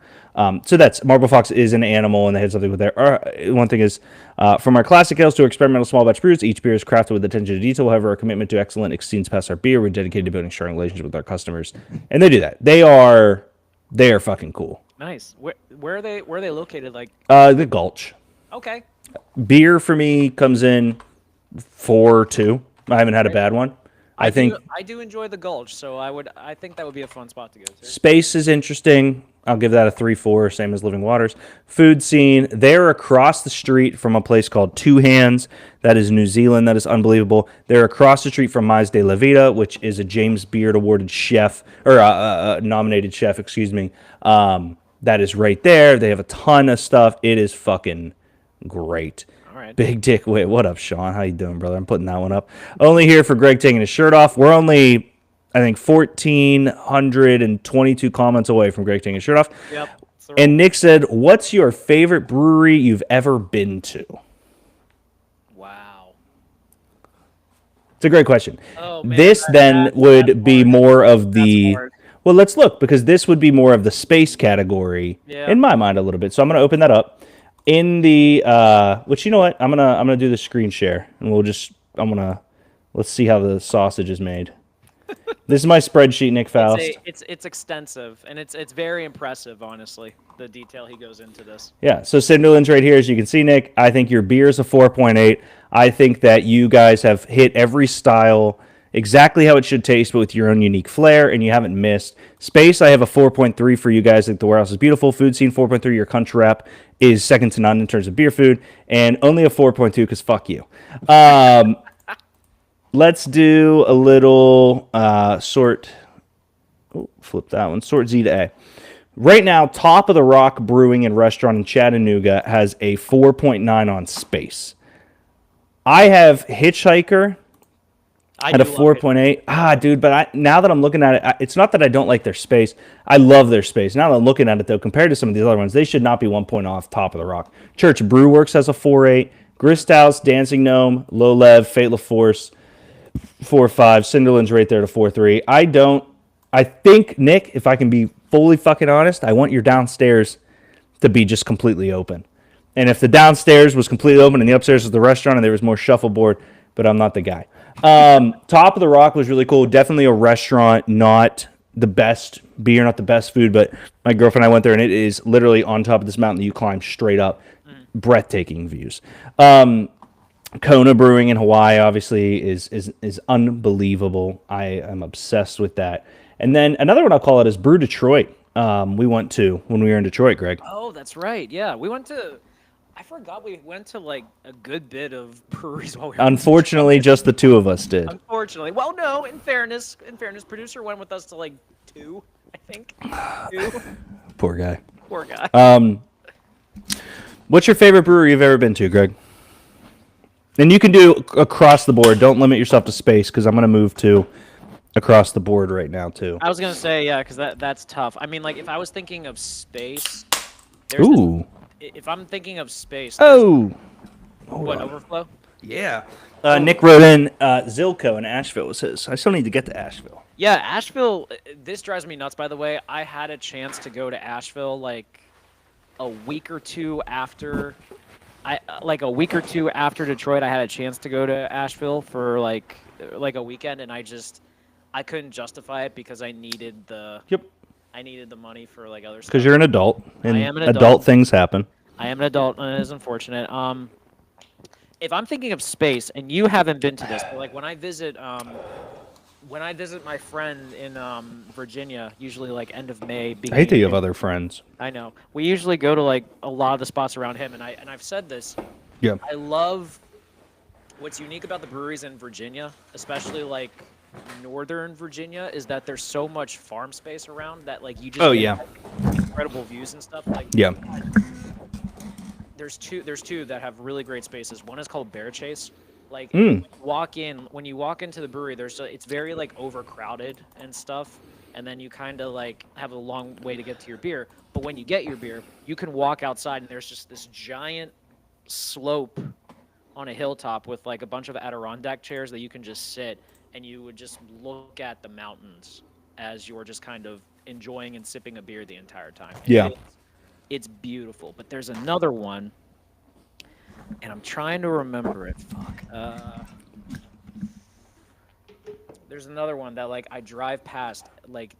So that's Marble Fox is an animal, and they had something with their. One thing is, from our classic ales to our experimental small batch brews, each beer is crafted with attention to detail. However, our commitment to excellence extends past our beer. We're dedicated to building strong relationships with our customers, and they do that. They are fucking cool. Nice. Where are they? Where are they located? Like, The Gulch okay. beer for me comes in 4-2. I haven't had a bad one. I think I do enjoy the Gulch, so I think that would be a fun spot to go to. space is interesting. I'll give that a 3-4, same as Living Waters. Food scene, they're across the street from a place called Two Hands. That is New Zealand. That is unbelievable. They're across the street from Mais de la Vida, which is a James Beard awarded chef, or nominated chef, excuse me. That is right there. They have a ton of stuff. It is fucking great. All right. Big Dick Wit. What up, Sean? How you doing, brother? I'm putting that one up. Only here for Greg taking his shirt off. We're only, I think, 1,422 comments away from Greg taking his shirt off. Yep. And Nick said, "What's your favorite brewery you've ever been to?" Wow. It's a great question. Oh, man, This then that's would be hard. more of the hard. Well, let's look because this would be more of the space category Yeah. in my mind a little bit. So I'm gonna open that up in the which you know what I'm gonna do the screen share and let's see how the sausage is made. This is my spreadsheet, Nick Faust. It's extensive and it's very impressive, honestly. The detail he goes into this. Yeah, so Cinderlands right here, as you can see, Nick. I think your beer is a 4.8. I think that you guys have hit every style exactly how it should taste, but with your own unique flair, and you haven't missed. Space, I have a 4.3 for you guys. I think the warehouse is beautiful. Food scene, 4.3. Your country wrap is second to none in terms of beer food, and only a 4.2 because fuck you. Let's do a little sort. Oh, flip that one. Sort Z to A. Right now, Top of the Rock Brewing and Restaurant in Chattanooga has a 4.9 on space. I have Hitchhiker at a 4.8. Dude, but now that I'm looking at it, it's not that I don't like their space. I love their space. Now that I'm looking at it, though, compared to some of these other ones, they should not be 1 point off Top of the Rock. Church Brew Works has a 4.8. Grist House, Dancing Gnome, Low Lev, Fate La Force, 4.5. Cinderlands right there to 4.3. I think, Nick, if I can be fully fucking honest, I want your downstairs to be just completely open. And if the downstairs was completely open and the upstairs was the restaurant and there was more shuffleboard, but I'm not the guy. Top of the Rock was really cool. Definitely a restaurant, not the best beer, not the best food, but my girlfriend and I went there and it is literally on top of this mountain that you climb straight up. Breathtaking views. Kona Brewing in Hawaii obviously is unbelievable. I am obsessed with that. And then another one I'll call it is Brew Detroit. We went to when we were in Detroit, Greg. Oh, that's right. Yeah, we went to. I forgot we went to like a good bit of breweries while we were. Unfortunately, just the two of us did. Unfortunately, well, no. In fairness, producer went with us to like 2, I think. 2. Poor guy. Poor guy. What's your favorite brewery you've ever been to, Greg? And you can do across the board. Don't limit yourself to space because I'm going to move to across the board right now too. I was gonna say because that's tough. I mean, like if I was thinking of space, there's Ooh. if I'm thinking of space, Oh. what overflow? Yeah. Nick wrote in Zilko in Asheville was his. I still need to get to Asheville. Yeah, Asheville. This drives me nuts. By the way, I had a chance to go to Asheville like a week or two after. A week or two after Detroit, I had a chance to go to Asheville for like a weekend, and I couldn't justify it because I needed the money for like other stuff. Because you're an adult, and I am an adult. adult things happen. I am an adult, and it is unfortunate. If I'm thinking of space, and you haven't been to this, but like when I visit my friend in Virginia, usually like end of May. I hate that you have other friends. I know. We usually go to like a lot of the spots around him, and I've said this. Yeah. I love what's unique about the breweries in Virginia, especially like northern Virginia, is that there's so much farm space around that like you just get incredible views and stuff. Like there's two that have really great spaces. One is called Bear Chase. Like when you walk into the brewery, it's very like overcrowded and stuff, and then you kind of like have a long way to get to your beer. But when you get your beer, you can walk outside and there's just this giant slope on a hilltop with like a bunch of Adirondack chairs that you can just sit and you would just look at the mountains as you're just kind of enjoying and sipping a beer the entire time. And it's beautiful. But there's another one, and I'm trying to remember it. Fuck. There's another one that like I drive past like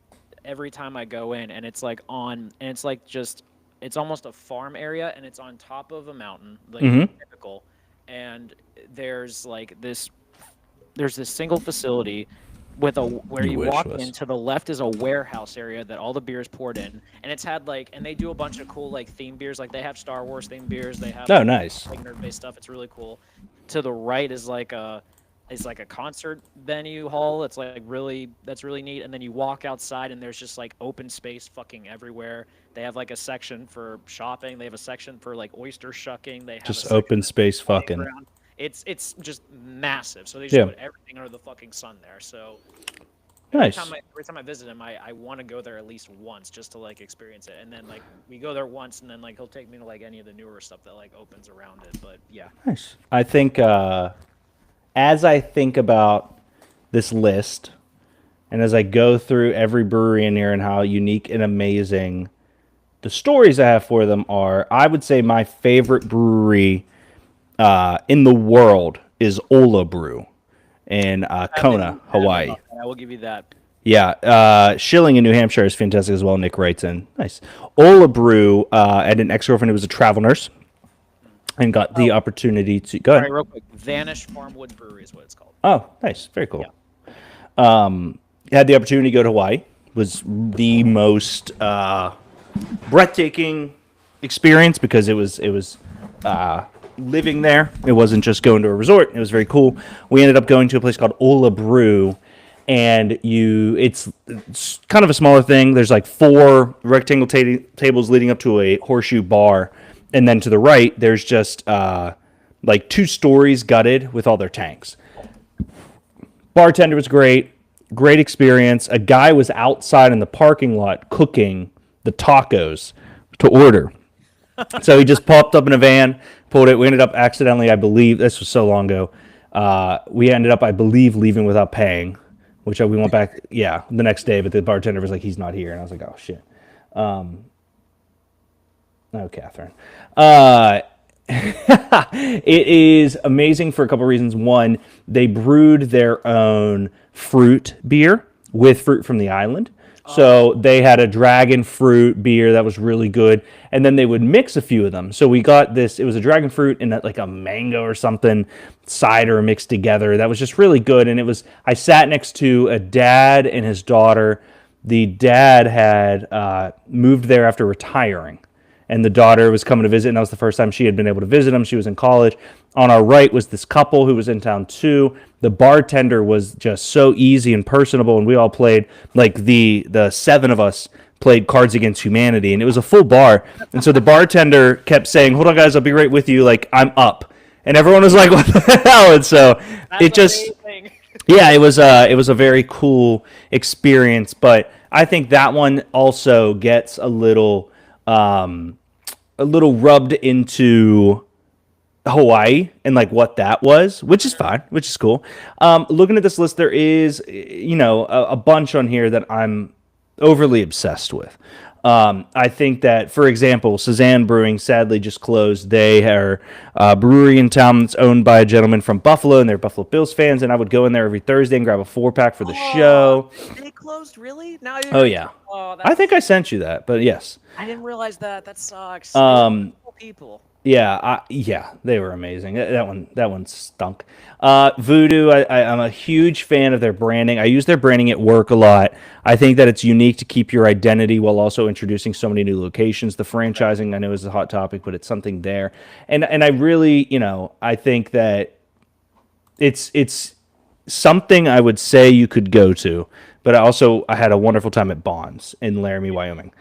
every time I go in, and it's like it's like just it's almost a farm area, and it's on top of a mountain, like typical. And there's this single facility with where you walk in. To the left is a warehouse area that all the beers poured in, and it's had and they do a bunch of cool like theme beers. Like they have Star Wars themed beers. They have nice like nerd-based stuff. It's really cool. To the right is like a concert venue hall. That's really neat. And then you walk outside and there's just like open space fucking everywhere. They have like a section for shopping. They have a section for like oyster shucking. They have just open space fucking. It's just massive. So they just put everything under the fucking sun there. So nice. Every time I visit him, I want to go there at least once just to like experience it. And then like we go there once, and then like he'll take me to like any of the newer stuff that like opens around it. But yeah. Nice. I think as I think about this list, And as I go through every brewery in here and how unique and amazing the stories I have for them are, I would say my favorite brewery in the world is Ola Brew in Kona, Hawaii. I will give you that. Yeah, Schilling in New Hampshire is fantastic as well. Nick writes in. Nice. Ola Brew had an ex-girlfriend who was a travel nurse and got the opportunity to... Go ahead. All right, real quick. Vanish Farmwood Brewery is what it's called. Oh, nice. Very cool. Yeah. Had the opportunity to go to Hawaii. Was the most breathtaking experience because it was living there. It wasn't just going to a resort. It was very cool. We ended up going to a place called Ola Brew, and it's kind of a smaller thing. There's like 4 rectangle tables leading up to a horseshoe bar, and then to the right there's just like 2 stories gutted with all their tanks. Bartender was great experience. A guy was outside in the parking lot cooking the tacos to order. So he just popped up in a van, pulled it. We ended up accidentally, I believe, this was so long ago, we ended up, I believe, leaving without paying, which we went back, the next day, but the bartender was like, he's not here. And I was like, oh, shit. No, Catherine. It is amazing for a couple reasons. One, they brewed their own fruit beer with fruit from the island. So they had a dragon fruit beer that was really good. And then they would mix a few of them. So we got this, it was a dragon fruit and like a mango or something, cider mixed together. That was just really good. And I sat next to a dad and his daughter. The dad had moved there after retiring. And the daughter was coming to visit, and that was the first time she had been able to visit him. She was in college. On our right was this couple who was in town too. The bartender was just so easy and personable, and we all played, like the 7 of us played Cards Against Humanity, and it was a full bar. And so the bartender kept saying, "Hold on, guys, I'll be right with you. Like, I'm up." And everyone was like, "What the hell?" And so it just, yeah, it was a very cool experience. But I think that one also gets a little rubbed into Hawaii and like what that was, which is fine, which is cool. Looking at this list, there is, a bunch on here that I'm overly obsessed with. I think that, for example, Suzanne Brewing sadly just closed. They are a brewery in town that's owned by a gentleman from Buffalo, and they're Buffalo Bills fans, and I would go in there every Thursday and grab a 4-pack for the show. They closed, really? Now Oh, yeah. I think I sent you that, but yes. I didn't realize that. That sucks. People. Yeah, they were amazing. That one stunk. Voodoo, I'm a huge fan of their branding. I use their branding at work a lot. I think that it's unique to keep your identity while also introducing so many new locations. The franchising, I know, is a hot topic, but it's something there. And I really, I think that it's something I would say you could go to. But I had a wonderful time at Bonds in Laramie, Wyoming.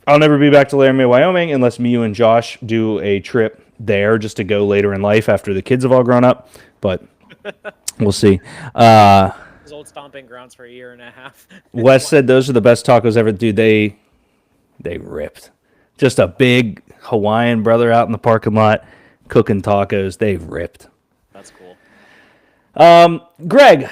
I'll never be back to Laramie, Wyoming unless you and Josh do a trip there just to go later in life after the kids have all grown up. But we'll see. His old stomping grounds for a year and a half. Wes said those are the best tacos ever. Dude, they ripped. Just a big Hawaiian brother out in the parking lot cooking tacos. They ripped. That's cool. Greg,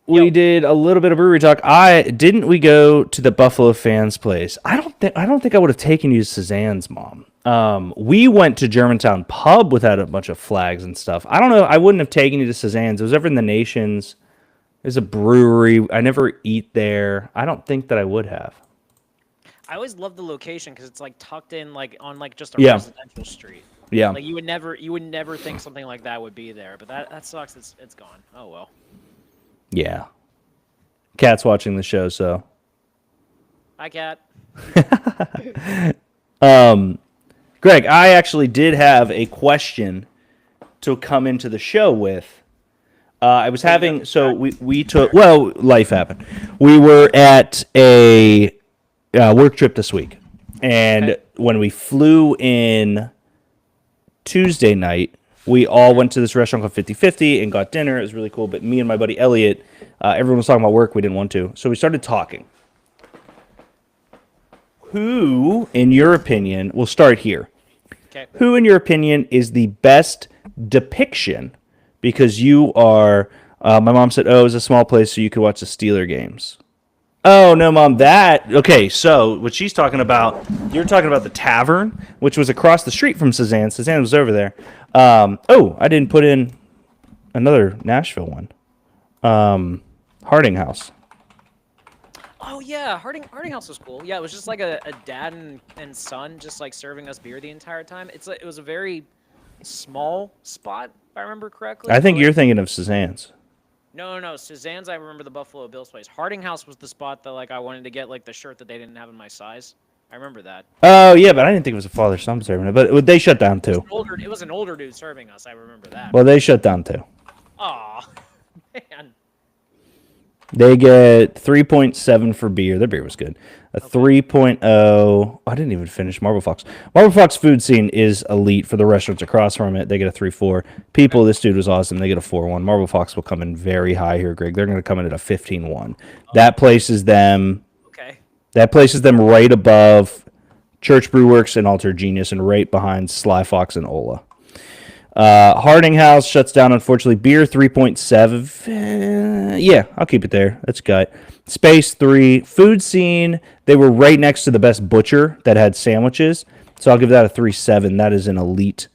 we did a little bit of brewery talk. We go to the Buffalo Fans place. I don't think I would have taken you to Suzanne's, Mom. We went to Germantown Pub without a bunch of flags and stuff. I don't know. I wouldn't have taken you to Suzanne's. It was ever in the Nations. There's a brewery. I never eat there. I don't think that I would have. I always love the location because it's like tucked in like on like just a residential street. Yeah. Like you would never think something like that would be there, but that sucks. It's gone. Oh well. Yeah. Cat's watching the show, so. Hi, Cat. Greg, I actually did have a question to come into the show with. I was having, so we took, well, life happened. We were at a work trip this week. And when we flew in Tuesday night, we all went to this restaurant called 50/50 and got dinner. It was really cool. But me and my buddy Elliot, everyone was talking about work. We didn't want to. So we started talking. Who, in your opinion, we'll start here. Okay. Who, in your opinion, is the best depiction, because you are My mom said, "Oh, it was a small place, so you could watch the Steeler games." Oh no, Mom. That okay. So what she's talking about, you're talking about the tavern, which was across the street from Suzanne. Suzanne was over there. Oh, I didn't put in another Nashville one. Harding House. Oh yeah, Harding House was cool. Yeah, it was just like a dad and son just like serving us beer the entire time. It was a very small spot, if I remember correctly. I think but, you're like, thinking of Suzanne's. No. Suzanne's, I remember the Buffalo Bills place. Harding House was the spot that like I wanted to get like the shirt that they didn't have in my size. I remember that. Oh yeah, but I didn't think it was a father-son serving it. But they shut down too. It was an older dude serving us. I remember that. Well, they shut down too. Aw, man. They get 3.7 for beer. Their beer was good. A 3.0. I didn't even finish Marble Fox. Marble Fox food scene is elite for the restaurants across from it. They get a 3.4. People, this dude was awesome. They get a 4.1. Marble Fox will come in very high here, Greg. They're going to come in at a 15.1. That places them. Okay. That places them right above Church Brew Works and Alter Genius, and right behind Sly Fox and Ola. Harding House shuts down, unfortunately. Beer 3.7. Yeah, I'll keep it there. That's gut. Space 3. Food scene. They were right next to the best butcher that had sandwiches. So I'll give that a 3.7. That is an elite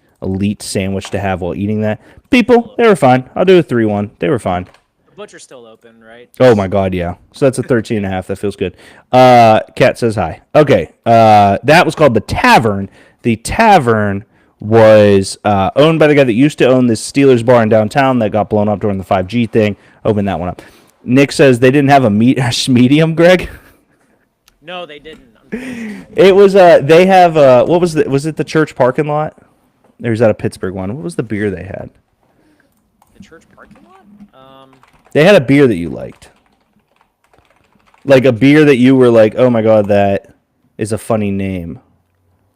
sandwich to have while eating that. People, they were fine. I'll do a 3.1. They were fine. The butcher's still open, right? Oh my God, yeah. So that's a 13.5. That feels good. Kat says hi. Okay. That was called the Tavern. The Tavern was owned by the guy that used to own this Steelers bar in downtown that got blown up during the 5G thing. Opened that one up. Nick says they didn't have a medium, Greg. No, they didn't. It was they have what was it the church parking lot? Or is that a Pittsburgh one? What was the beer they had? The church parking lot? They had a beer that you liked. Like a beer that you were like, "Oh my God, that is a funny name."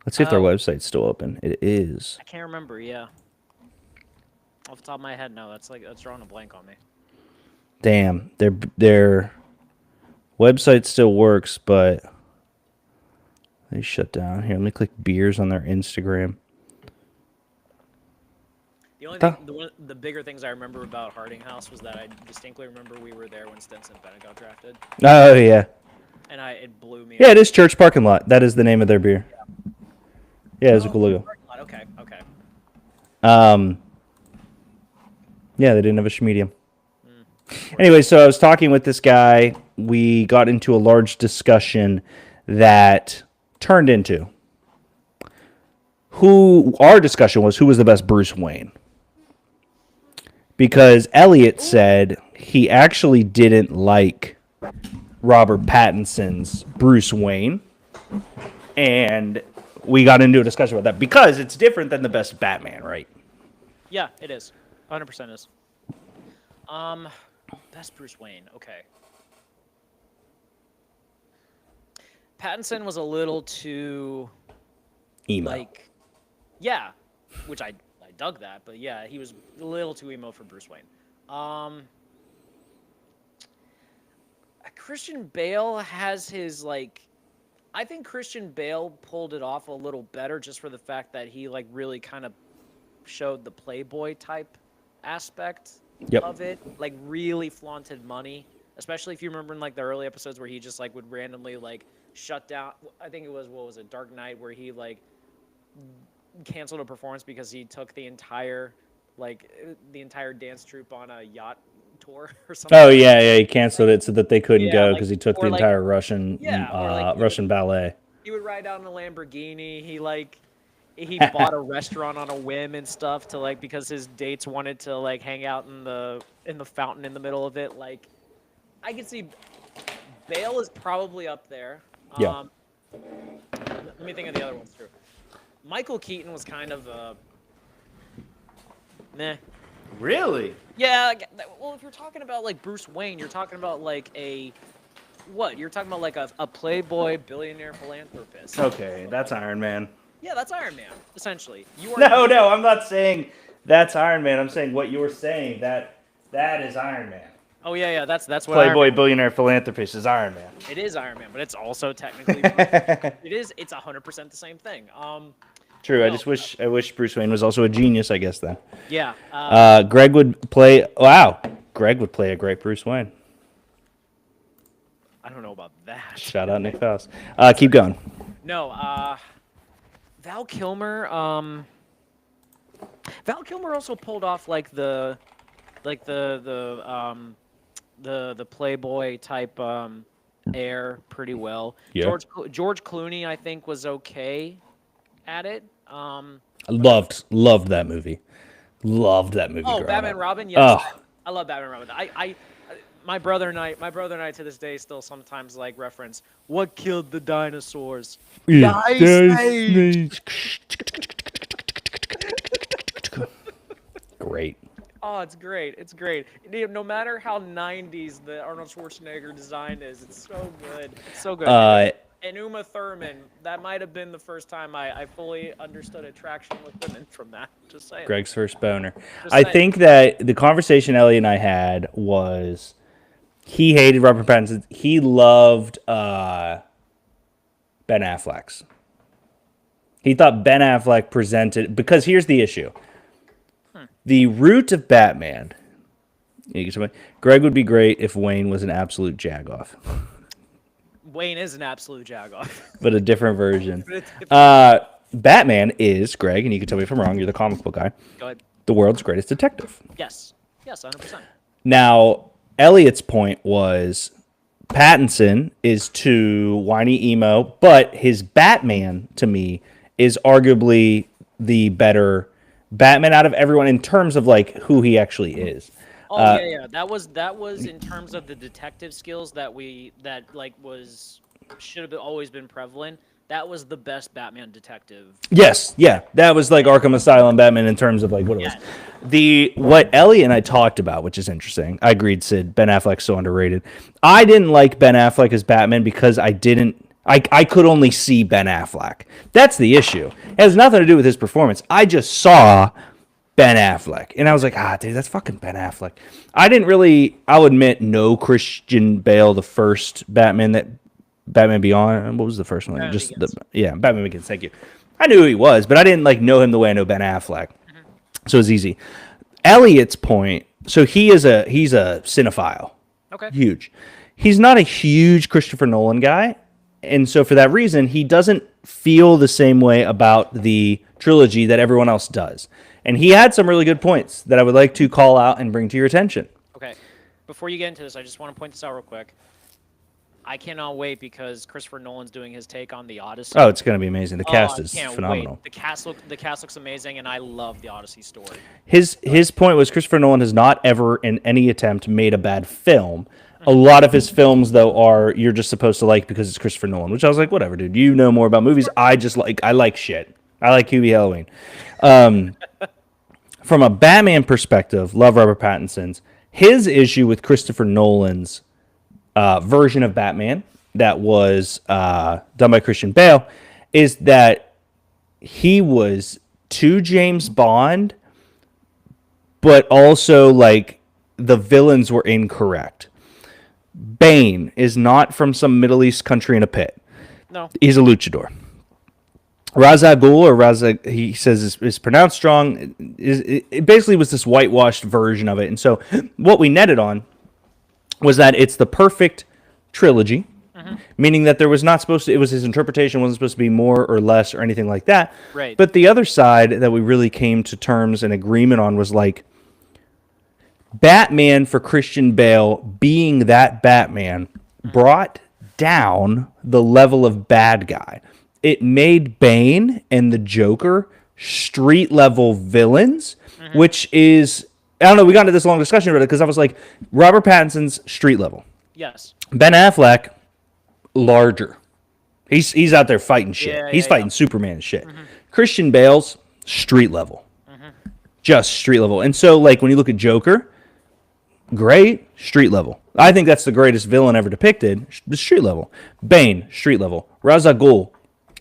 Let's see if their website's still open. It is. I can't remember. Yeah. Off the top of my head, no. That's drawing a blank on me. Damn, their website still works, but they shut down. Here, let me click beers on their Instagram. The only thing, the bigger things I remember about Harding House was that I distinctly remember we were there when Stinson Bennett got drafted, Oh yeah, and it blew me. yeah. It is Church Parking Lot. That is the name of their beer. Yeah, it's a cool logo. Okay. Yeah, they didn't have a medium. Anyway, so I was talking with this guy. We got into a large discussion that turned into our discussion was who was the best Bruce Wayne. Because Elliot said he actually didn't like Robert Pattinson's Bruce Wayne. And we got into a discussion about that because it's different than the best Batman, right? Yeah, it is. 100% is. Best Bruce Wayne. Okay. Pattinson was a little too Emo. Yeah, which I dug that, but yeah, he was a little too emo for Bruce Wayne. Christian Bale has his I think Christian Bale pulled it off a little better just for the fact that he really kind of showed the playboy type aspect of it, really flaunted money, especially if you remember in the early episodes where he just would randomly shut down. I think it was Dark Knight, where he canceled a performance because he took the entire dance troupe on a yacht tour or something. Oh yeah, he canceled it so that they couldn't go because he took the or entire Russian Russian ballet. He would ride out in a Lamborghini. He bought a restaurant on a whim and stuff because his dates wanted to hang out in the fountain in the middle of it. I could see Bale is probably up there. Yeah. Let me think of the other ones too. Michael Keaton was kind of meh. Really? Yeah. Well, if you're talking about Bruce Wayne, you're talking about You're talking about a playboy billionaire philanthropist. Okay, that's Iron Man. Yeah, that's Iron Man, essentially. No, I'm not saying that's Iron Man. I'm saying what you're saying, that is Iron Man. Oh, yeah, that's what Playboy billionaire philanthropist is Iron Man. It is Iron Man, but it's also technically it's 100% the same thing. True. I wish Bruce Wayne was also a genius, I guess then. Yeah. Greg would play. Wow. Greg would play a great Bruce Wayne. I don't know about that. Shout out Nick Faust. Keep going. No, Val Kilmer. Val Kilmer also pulled off like the Playboy type air pretty well. Yeah. George Clooney, I think, was okay at it. I loved that movie. Loved that movie. Oh, growing Batman up. Robin. Yes, Oh. I love Batman Robin. My brother and I to this day still sometimes like reference what killed the dinosaurs. Great. Oh, it's great. It's great. No matter how 90s the Arnold Schwarzenegger design is, it's so good. It's so good. And Uma Thurman, that might have been the first time I fully understood attraction with women from that. Just saying. Greg's first boner. Just I saying. think that the conversation Ellie and I had was he hated Robert Pattinson. He loved Ben Affleck's. He thought Ben Affleck presented, because here's the issue. The root of Batman. Greg would be great if Wayne was an absolute jagoff, Wayne is an absolute jagoff. but a different version. Go Batman is, Greg, and you can tell me if I'm wrong, you're the comic book guy, ahead. the world's greatest detective. Yes. Yes, 100%. Now, Elliot's point was Pattinson is too whiny emo, but his Batman, to me, is arguably the better Batman out of everyone in terms of like who he actually is. Oh yeah. That was in terms of the detective skills that should have always been prevalent. That was the best Batman detective. Yes, yeah, that was like Arkham Asylum Batman in terms of like what it was. What Ellie and I talked about, which is interesting. I agreed, Sid. Ben Affleck's so underrated. I didn't like Ben Affleck as Batman because I could only see Ben Affleck. That's the issue. It has nothing to do with his performance. I just saw Ben Affleck, and I was like, dude, that's fucking Ben Affleck. I'll admit, no Christian Bale, the first Batman Beyond. What was the first one? Batman Begins. Thank you. I knew who he was, but I didn't like know him the way I know Ben Affleck. So it's easy. Elliot's point. So he's a cinephile. Okay. Huge. He's not a huge Christopher Nolan guy, and so for that reason, he doesn't feel the same way about the trilogy that everyone else does. And he had some really good points that I would like to call out and bring to your attention. Okay. Before you get into this, I just want to point this out real quick. I cannot wait because Christopher Nolan's doing his take on the Odyssey. Oh, it's going to be amazing. The cast is can't phenomenal. Wait. The cast looks amazing, and I love the Odyssey story. His point was Christopher Nolan has not ever, in any attempt, made a bad film. A lot of his films, though, you're just supposed to like because it's Christopher Nolan, which I was like, whatever, dude. You know more about movies. I like shit. I like Hubie Halloween. From a Batman perspective, love Robert Pattinson's. His issue with Christopher Nolan's version of Batman that was done by Christian Bale is that he was too James Bond, but also like the villains were incorrect. Bane is not from some Middle East country in a pit. No. He's a luchador. Ra's al Ghul, or Raza, he says is pronounced strong. It basically was this whitewashed version of it. And so what we netted on was that it's the perfect trilogy, meaning that there was not supposed to, it was his interpretation, wasn't supposed to be more or less or anything like that. Right. But the other side that we really came to terms and agreement on was like, Batman for Christian Bale being that Batman brought down the level of bad guy. It made Bane and the Joker street level villains, which is, I don't know, we got into this long discussion about it because I was like, Robert Pattinson's street level. Yes. Ben Affleck, larger. He's out there fighting shit. He's fighting Superman and shit. Christian Bale's street level. Just street level. And so, like, when you look at Joker, great, street level. I think that's the greatest villain ever depicted, the street level. Bane, street level. Ra's al Ghul,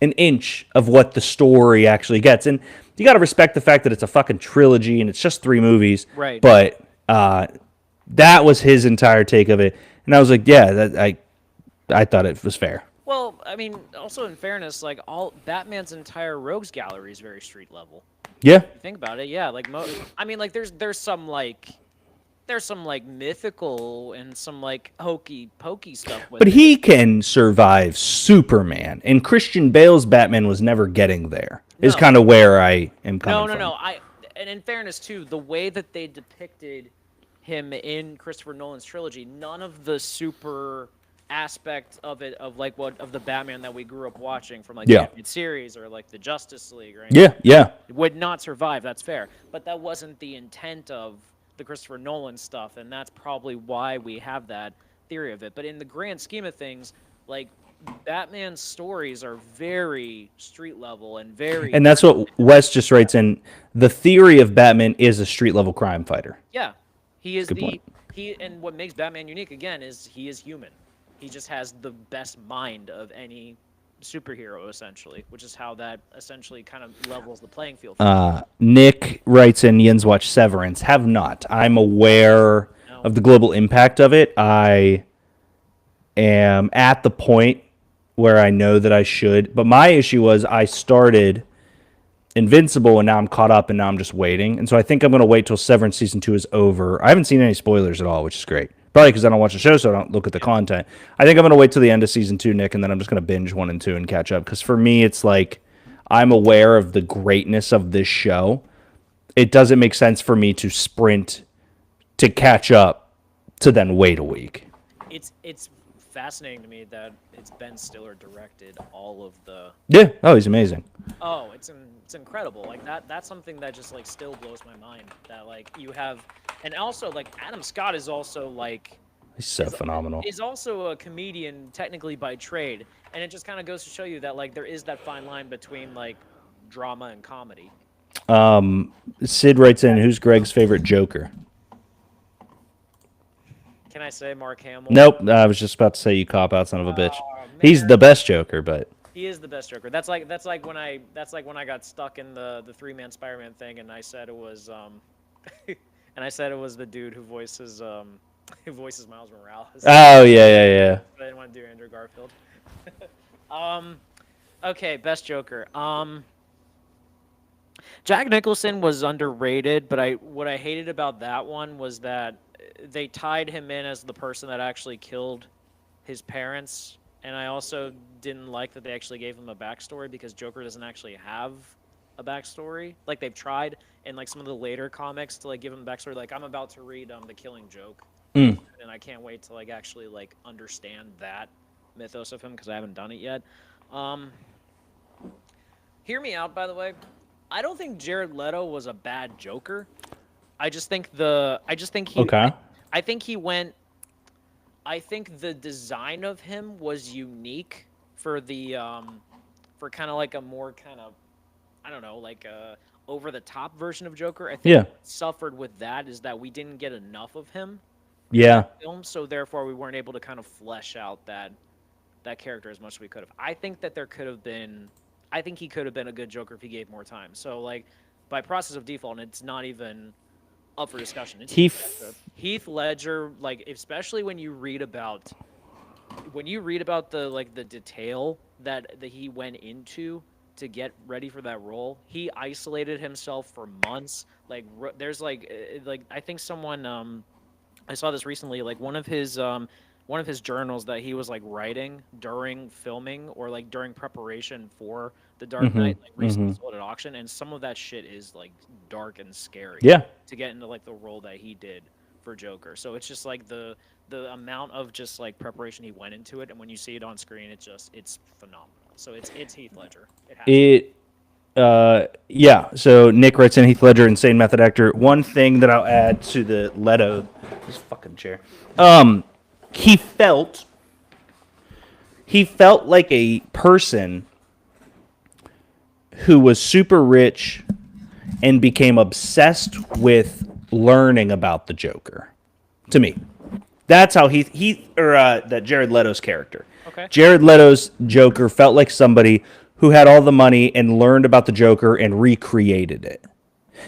an inch of what the story actually gets. And you got to respect the fact that it's a fucking trilogy and it's just 3 movies. Right. But that was his entire take of it. And I was like, yeah, I thought it was fair. Well, I mean, also in fairness, like all Batman's entire rogues gallery is very street level. Yeah. Think about it, yeah. Like, I mean, like there's some like there's some like mythical and some like hokey pokey stuff with But it. he can survive Superman, and Christian Bale's Batman was never getting there. Is No. kind of where I am coming No, no, from. no. And in fairness too, the way that they depicted him in Christopher Nolan's trilogy, none of the super aspect of it of like what of the Batman that we grew up watching from like the Yeah. animated series or like the Justice League or anything Yeah, yeah. would not survive. That's fair, but that wasn't the intent of the Christopher Nolan stuff, and that's probably why we have that theory of it. But in the grand scheme of things, like Batman's stories are very street level and very And that's what Wes just writes in. The theory of Batman is a street level crime fighter. yeah. He is Good the point. he and what makes Batman unique again is he is human. He just has the best mind of any superhero essentially, which is how that essentially kind of levels the playing field. Nick writes in Yin's watch Severance. Have not. I'm aware No. of the global impact of it. I am at the point where I know that I should. But my issue was I started Invincible and now I'm caught up and now I'm just waiting. And so I think I'm going to wait till Severance season 2 is over. I haven't seen any spoilers at all, which is great. Probably because I don't watch the show, so I don't look at the content. I think I'm going to wait till the end of season 2, Nick, and then I'm just going to binge 1 and 2 and catch up. Because for me, it's like I'm aware of the greatness of this show. It doesn't make sense for me to sprint to catch up to then wait a week. It's fascinating to me that it's Ben Stiller directed all of the Yeah. Oh, he's amazing. oh it's incredible like that's something that just like still blows my mind that like you have and also like Adam Scott is also like He's so phenomenal. is also a comedian technically by trade, and it just kind of goes to show you that like there is that fine line between like drama and comedy. Sid writes in, who's Greg's favorite Joker? Can I say Mark Hamill? Nope. I was just about to say you cop out, son of a bitch. Oh, He's man. the best Joker, but He is the best Joker. That's like when I got stuck in the 3-man Spider-Man thing, and I said it was and I said it was the dude who voices who voices Miles Morales. oh yeah. I didn't want to do Andrew Garfield. Okay, best Joker. Jack Nicholson was underrated, but what I hated about that one was that they tied him in as the person that actually killed his parents, and I also didn't like that they actually gave him a backstory because Joker doesn't actually have a backstory. Like they've tried in like some of the later comics to like give him a backstory. Like I'm about to read The Killing Joke, and I can't wait to like actually like understand that mythos of him because I haven't done it yet. Hear me out, by the way. I don't think Jared Leto was a bad Joker. I just think he. Okay. I think he went. I think the design of him was unique for the for kind of like a more kind of, I don't know, like a over the top version of Joker. I think Yeah. what suffered with that is that we didn't get enough of him Yeah. film, so therefore we weren't able to kind of flesh out that character as much as we could have. I think that there could have been. I think he could have been a good Joker if he gave more time. So like, by process of default, and it's not even up for discussion. It's Heath Ledger, like especially when you read about the like the detail that he went into to get ready for that role. He isolated himself for months. Like there's like I think someone I saw this recently, like one of his journals that he was like writing during filming or like during preparation for The Dark Knight, like recently sold at auction, and some of that shit is like dark and scary. Yeah. To get into like the role that he did for Joker, so it's just like the amount of just like preparation he went into it, and when you see it on screen, it's phenomenal. So it's Heath Ledger. It has to be. Yeah. So Nick writes in, Heath Ledger, insane method actor. One thing that I'll add to the Leto, this fucking chair. He felt like a person who was super rich and became obsessed with learning about the Joker. To me, that's how that Jared Leto's character. Okay. Jared Leto's Joker felt like somebody who had all the money and learned about the Joker and recreated it.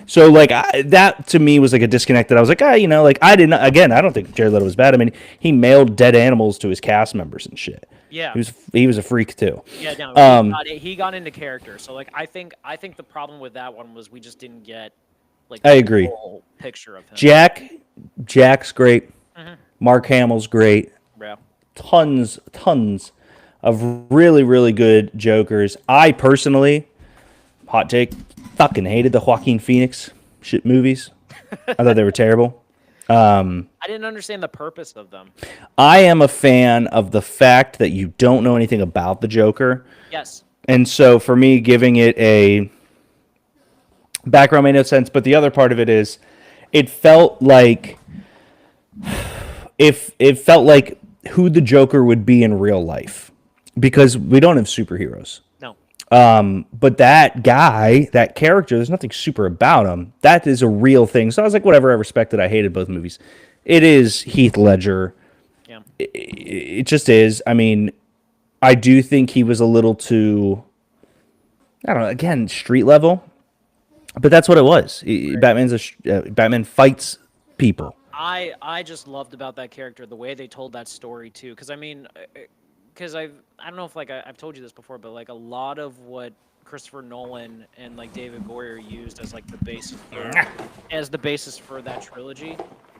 So, like, that to me was like a disconnect that I was like, like, I don't think Jared Leto was bad. I mean, he mailed dead animals to his cast members and shit. Yeah. He was a freak, too. Yeah, no, he got into character. So, like, I think the problem with that one was we just didn't get like I the agree. whole picture of him. Jack's great. Mhm. Mark Hamill's great. Yeah. Tons of really, really good Jokers. I personally, hot take, fucking hated the Joaquin Phoenix shit movies. I thought they were terrible. I didn't understand the purpose of them. I am a fan of the fact that you don't know anything about the Joker. Yes. And so for me, giving it a background made no sense. But the other part of it is, it felt like if it felt like who the Joker would be in real life, because we don't have superheroes. No. But that guy, that character, there's nothing super about him. That is a real thing. So I was like, whatever. I respected. I hated both movies. It is Heath Ledger. Yeah. It just is. I mean, I do think he was a little too, I don't know, again, street level. But that's what it was. Batman fights people. I just loved about that character the way they told that story too. Because I mean, because I don't know if like I've told you this before, but like a lot of what Christopher Nolan and like David Goyer used as like the basis for that trilogy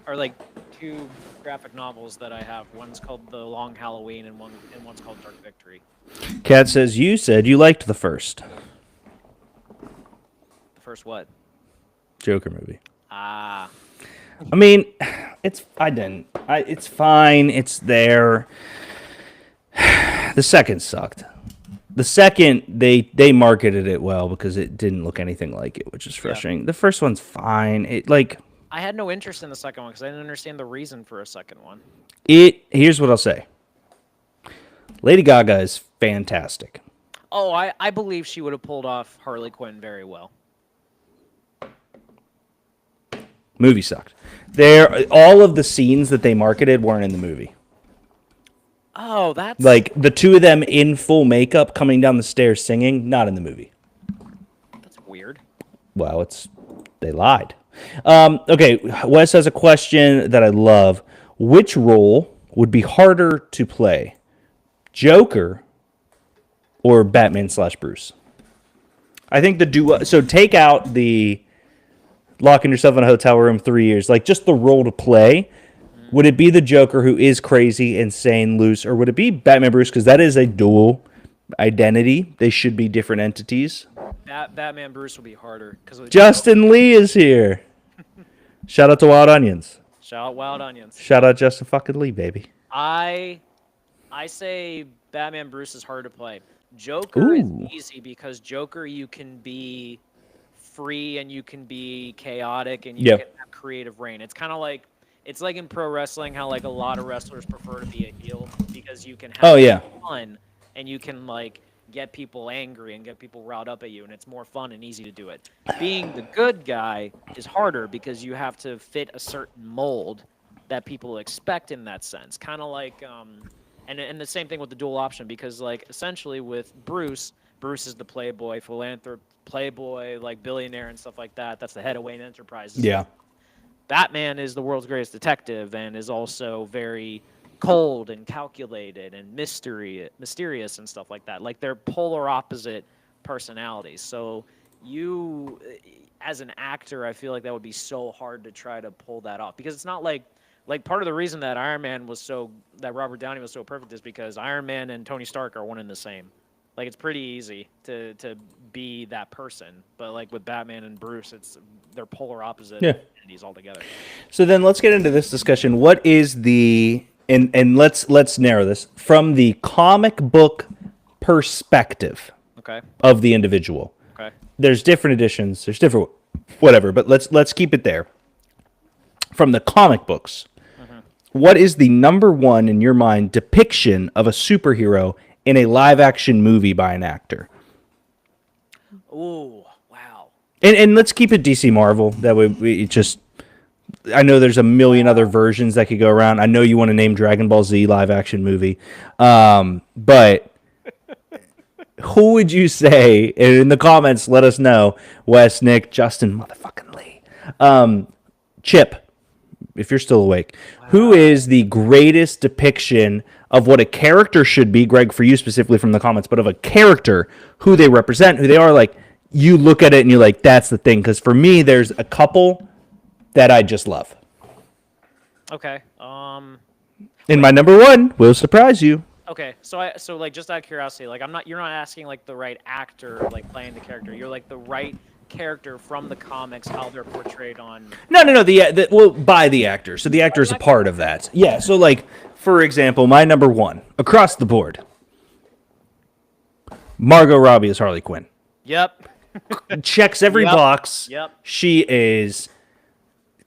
are like two graphic novels that I have. One's called The Long Halloween and one's called Dark Victory. Kat says, you said you liked the first The first what? Joker movie. Ah. I mean, it's fine. It's there. The second sucked. The second they marketed it well because it didn't look anything like it, which is frustrating. Yeah. The first one's fine. I had no interest in the second one because I didn't understand the reason for a second one. Here's what I'll say. Lady Gaga is fantastic. Oh, I believe she would have pulled off Harley Quinn very well. Movie sucked. All of the scenes that they marketed weren't in the movie. Oh, that's like the two of them in full makeup coming down the stairs singing, not in the movie. That's weird. Well, they lied. Okay, Wes has a question that I love. Which role would be harder to play, Joker or Batman/Bruce? I think the duo. So take out the locking yourself in a hotel room 3 years, like just the role to play. Would it be the Joker who is crazy, insane, loose, or would it be Batman/Bruce? Because that is a dual identity. They should be different entities. Batman/Bruce will be harder. Justin Lee is here. Shout out to Wild Onions. Shout out Wild Onions. Shout out Justin fucking Lee, baby. I say Batman/Bruce is hard to play. Joker is easy because Joker you can be free and you can be chaotic and you can have creative reign. It's kind of like in pro wrestling how like a lot of wrestlers prefer to be a heel because you can have fun and you can like get people angry and get people riled up at you and it's more fun and easy to do it. Being the good guy is harder because you have to fit a certain mold that people expect in that sense. Kind of like and the same thing with the dual option because like essentially with Bruce is the playboy, philanthropist, playboy, like billionaire and stuff like that. That's the head of Wayne Enterprises. Yeah. Batman is the world's greatest detective and is also very cold and calculated and mysterious and stuff like that. Like they're polar opposite personalities. So you, as an actor, I feel like that would be so hard to try to pull that off because it's not like part of the reason that that Robert Downey was so perfect is because Iron Man and Tony Stark are one and the same. Like it's pretty easy to be that person, but like with Batman and Bruce, they're polar opposite entities altogether. So then let's get into this discussion. What is and let's narrow this from the comic book perspective of the individual. Okay. There's different editions. There's different whatever, but let's keep it there. From the comic books, what is the number one in your mind depiction of a superhero in a live-action movie by an actor? Ooh, wow. And let's keep it DC Marvel. That way I know there's a million other versions that could go around. I know you want to name Dragon Ball Z live-action movie. But who would you say, and in the comments, let us know, Wes, Nick, Justin, motherfucking Lee, Chip, if you're still awake, who is the greatest depiction of what a character should be, Greg, for you specifically from the comments, but of a character, who they represent, who they are, like, you look at it and you're like, that's the thing. Because for me, there's a couple that I just love. Okay. And my number one will surprise you. Okay. So like just out of curiosity, like you're not asking like the right actor like playing the character. You're like the right character from the comics, how they're portrayed on. No. Well, by the actor. So the actor is a part of that. Yeah. So like, for example, my number one across the board, Margot Robbie is Harley Quinn. Yep. Checks every Yep. box. Yep. She is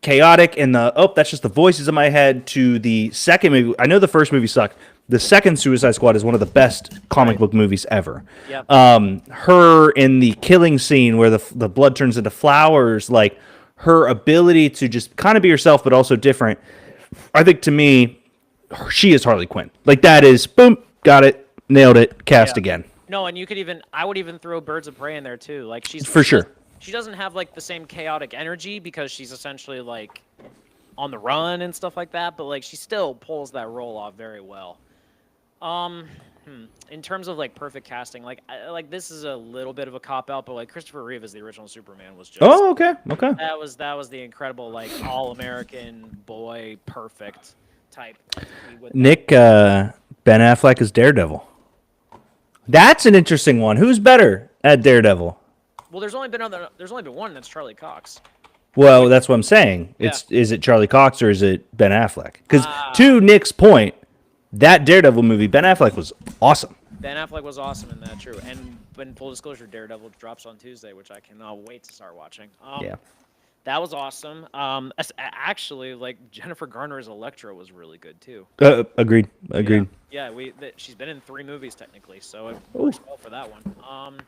chaotic in that's just the voices in my head. To the second movie, I know the first movie sucked. The second Suicide Squad is one of the best comic book movies ever. Yep. Her in the killing scene where the blood turns into flowers, like her ability to just kind of be herself but also different. I think to me, she is Harley Quinn. Like that is boom, got it, nailed it, cast Yeah. again. No, and I would even throw Birds of Prey in there too. Like For sure. She doesn't have like the same chaotic energy because she's essentially like on the run and stuff like that, but like she still pulls that role off very well. In terms of like perfect casting, like this is a little bit of a cop out, but like Christopher Reeve as the original Superman was just Oh, okay. that was the incredible like all American boy perfect type. Nick Ben Affleck is Daredevil. That's an interesting one. Who's better at Daredevil? Well, there's only been one, that's Charlie Cox. Well, that's what I'm saying. Yeah. Is it Charlie Cox or is it Ben Affleck? Because to Nick's point, that Daredevil movie, Ben Affleck was awesome. Ben Affleck was awesome in that, true. And in full disclosure, Daredevil drops on Tuesday, which I cannot wait to start watching. Yeah. That was awesome. Actually, like Jennifer Garner as Elektra was really good too. Agreed. Yeah, she's been in 3 movies technically, so it works well for that one.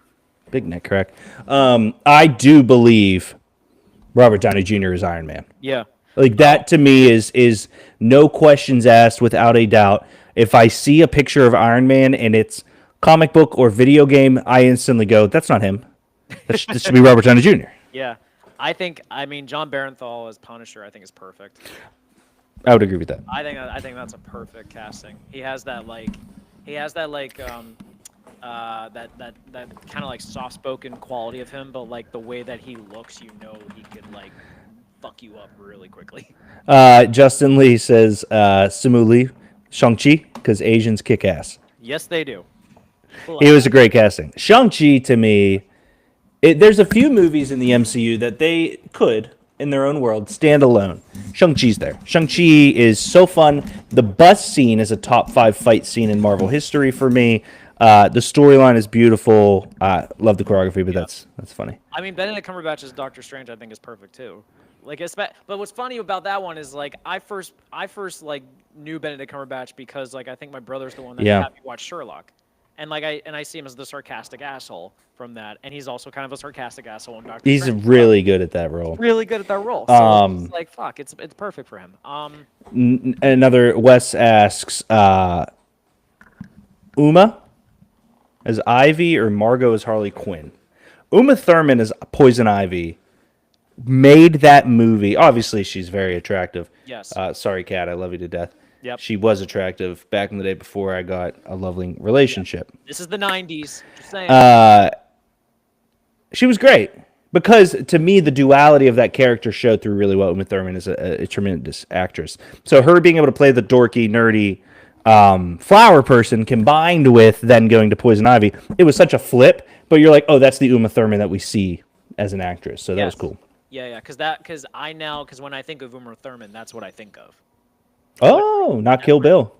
Big neck crack. I do believe Robert Downey Jr. is Iron Man. Yeah. Like that to me is no questions asked, without a doubt. If I see a picture of Iron Man and it's comic book or video game, I instantly go, "That's not him. This should be Robert Downey Jr." Yeah. I mean, John Barenthal as Punisher, I think is perfect. I would agree with that. I think that's a perfect casting. He has that kind of like soft-spoken quality of him, but like the way that he looks, he could like fuck you up really quickly. Justin Lee says Simu Lee, Shang-Chi, because Asians kick ass. Yes, they do. He was a great casting. Shang-Chi, to me, there's a few movies in the MCU that they could, in their own world, stand alone. Shang-Chi's there. Shang-Chi is so fun. The bus scene is a top 5 fight scene in Marvel history for me. The storyline is beautiful. Love the choreography, but that's funny. I mean, Benedict Cumberbatch as Doctor Strange, I think, is perfect too. Like, but what's funny about that one is like I first like knew Benedict Cumberbatch because like I think my brother's the one that had me watch Sherlock, and like I see him as the sarcastic asshole from that, and he's also kind of a sarcastic asshole in Doctor Strange. He's really good at that role. Really good at that role. So it's like fuck, it's perfect for him. Another Wes asks, Uma as Ivy or Margot as Harley Quinn? Uma Thurman as Poison Ivy made that movie. Obviously, she's very attractive. Yes. Sorry, Kat, I love you to death. Yep. She was attractive back in the day before I got a lovely relationship. This is the 90s. Just saying. She was great because, to me, the duality of that character showed through really well. Uma Thurman is a tremendous actress. So her being able to play the dorky, nerdy flower person combined with then going to Poison Ivy, it was such a flip. But you're like, oh, that's the Uma Thurman that we see as an actress. So that was cool. Yeah, because when I think of Uma Thurman, that's what I think of. Oh, not Kill Bill.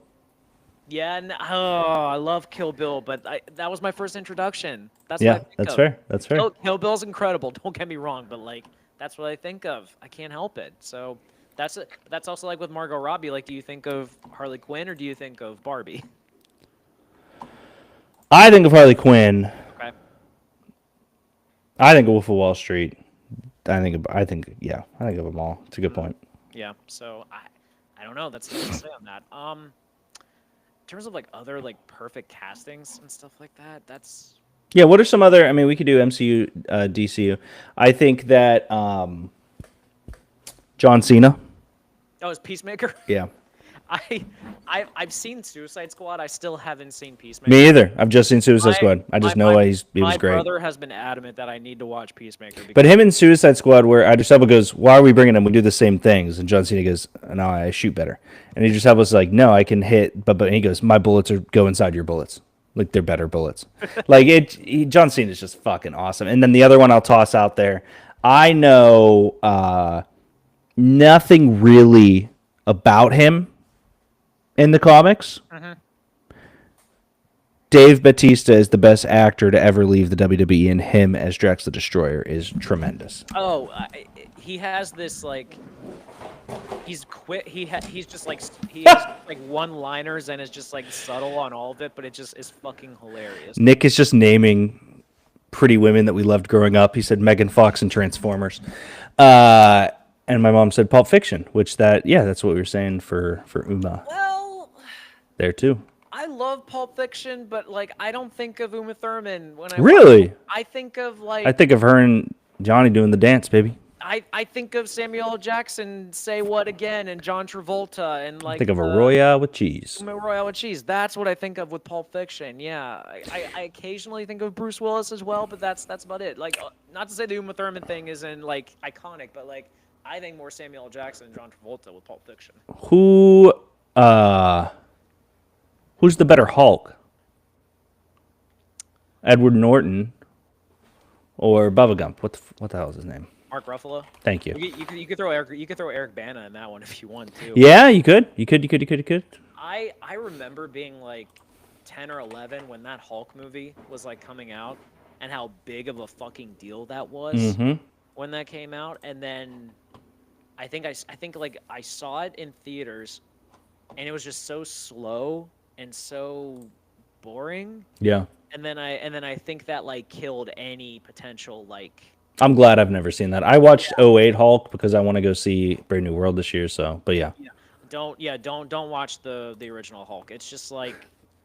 Yeah, I love Kill Bill, but that was my first introduction. That's what I think that's of. fair. That's fair. Kill Bill's incredible. Don't get me wrong, but like that's what I think of. I can't help it. So that's it. But that's also like with Margot Robbie. Like, do you think of Harley Quinn or do you think of Barbie? I think of Harley Quinn. Okay. I think of Wolf of Wall Street. I think of them all. It's a good point. Yeah. So I don't know. That's what to say on that. In terms of like other like perfect castings and stuff like that, that's yeah. What are some other? I mean, we could do MCU, DCU. I think that John Cena. Oh, is Peacemaker? Yeah. I've seen Suicide Squad. I still haven't seen Peacemaker. Me either. I've just seen Suicide Squad. I just know my, he was great. My brother has been adamant that I need to watch Peacemaker. But him in Suicide Squad, where Idris Elba goes, "Why are we bringing him? We do the same things." And John Cena goes, "No, I shoot better." And Idris Elba's like, "No, I can hit," but he goes, "My bullets go inside your bullets. Like they're better bullets." Like John Cena is just fucking awesome. And then the other one I'll toss out there. I know nothing really about him in the comics. Dave Bautista is the best actor to ever leave the WWE, and him as Drax the Destroyer is tremendous. Oh, he has this like, he's quick. He's just like he has like one-liners and is just like subtle on all of it, but it just is fucking hilarious. Nick is just naming pretty women that we loved growing up. He said Megan Fox and Transformers, and my mom said Pulp Fiction, which that's what we were saying for Uma. Well, There too. I love Pulp Fiction, but like I don't think of Uma Thurman when I Really? I think of like I think of her and Johnny doing the dance, baby. I think of Samuel L. Jackson, Say What Again, and John Travolta, and like Think of a Royale with cheese. Royale with cheese. That's what I think of with Pulp Fiction. Yeah, I occasionally think of Bruce Willis as well, but that's about it. Like, not to say the Uma Thurman thing isn't like iconic, but like I think more Samuel L. Jackson and John Travolta with Pulp Fiction. Who's the better Hulk? Edward Norton or Bubba Gump? What the hell is his name? Mark Ruffalo. Thank you. You could throw Eric Bana in that one if you want to. Yeah, you could. You could. I remember being like 10 or 11 when that Hulk movie was like coming out, and how big of a fucking deal that was when that came out. And then I think like I saw it in theaters, and it was just so slow and so boring. Yeah. And then I think that like killed any potential like. I'm glad I've never seen that. I watched 08 Hulk because I want to go see Brave New World this year. So, but yeah. Don't watch the original Hulk. It's just like.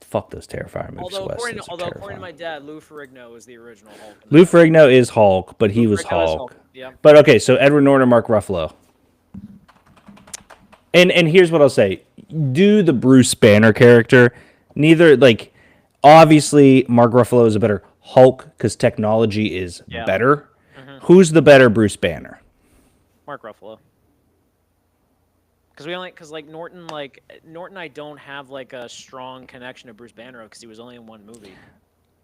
Fuck those Terrifier movies. Although according to my dad, Lou Ferrigno is the original Hulk. Lou Ferrigno is Hulk, but he was Hulk. Yeah. But okay, so Edward Norton or Mark Ruffalo. And here's what I'll say. Do the Bruce Banner character. Neither, like, obviously Mark Ruffalo is a better Hulk because technology is better. Who's the better Bruce Banner? Mark Ruffalo. Because Norton, I don't have like a strong connection to Bruce Banner because he was only in one movie.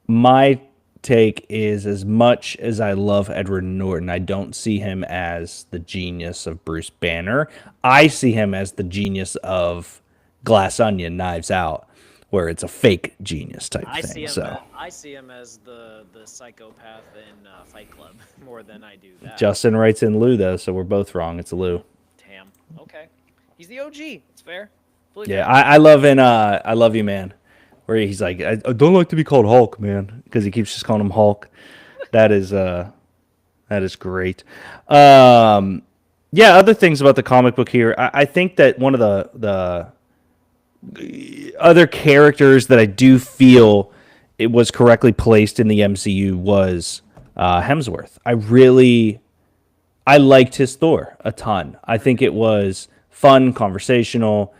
My take is, as much as I love Edward Norton, I don't see him as the genius of Bruce Banner. I see him as the genius of Glass Onion, Knives Out, where it's a fake genius type thing. I see him as the psychopath in Fight Club more than I do that. Justin writes in Lou though, so we're both wrong. It's Lou. Damn. Okay. He's the OG. It's fair. Yeah, I love in I Love You Man, where he's like, I don't like to be called Hulk, man, because he keeps just calling him Hulk. That is great. Yeah, other things about the comic book here. I think that one of the other characters that I do feel it was correctly placed in the MCU was Hemsworth. I liked his Thor a ton. I think it was fun, conversational.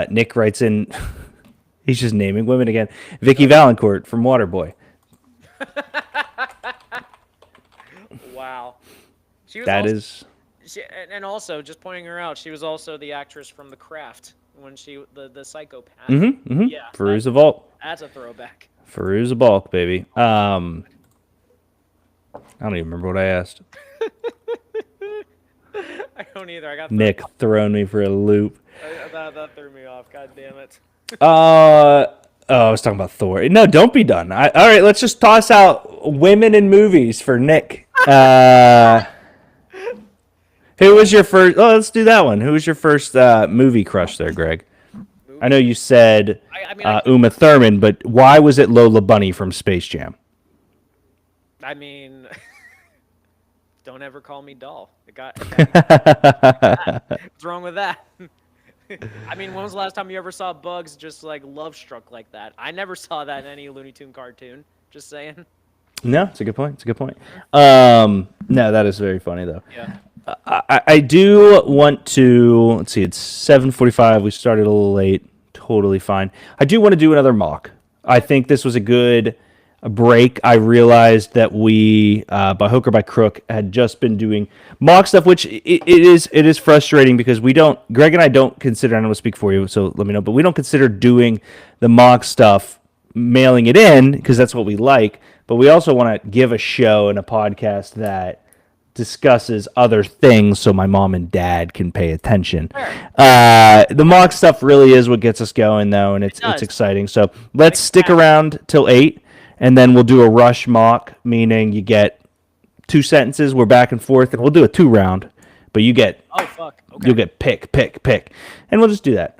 Nick writes in, he's just naming women again. Vicky Valancourt from Waterboy. Wow. And also, just pointing her out, she was also the actress from The Craft when the psychopath. Yeah. Fairuza Balk. That's a throwback. Fairuza Balk, baby. I don't even remember what I asked. I don't either. I got Nick throwing me for a loop. That threw me off. God damn it. I was talking about Thor. No, don't be done. All right, let's just toss out women in movies for Nick. Who was your first? Oh, let's do that one. Who was your first movie crush there, Greg? I know you said Uma Thurman, but why was it Lola Bunny from Space Jam? I mean, don't ever call me doll. What's wrong with that? I mean, when was the last time you ever saw Bugs just like love struck like that? I never saw that in any Looney Tune cartoon. Just saying. No, it's a good point. No, that is very funny though. Yeah. I do want to. Let's see. It's 7:45. We started a little late. Totally fine. I do want to do another mock. I think this was a good break. I realized that we, by hook or by crook, had just been doing mock stuff, which it is frustrating because we don't. Greg and I don't consider. I don't want to speak for you, so let me know. But we don't consider doing the mock stuff, mailing it in because that's what we like. But we also want to give a show and a podcast that discusses other things so my mom and dad can pay attention. The mock stuff really is what gets us going, though, and it's exciting. So let's stick around till 8, and then we'll do a rush mock, meaning you get 2 sentences, we're back and forth, and we'll do a 2-round, but you get you'll get pick, and we'll just do that.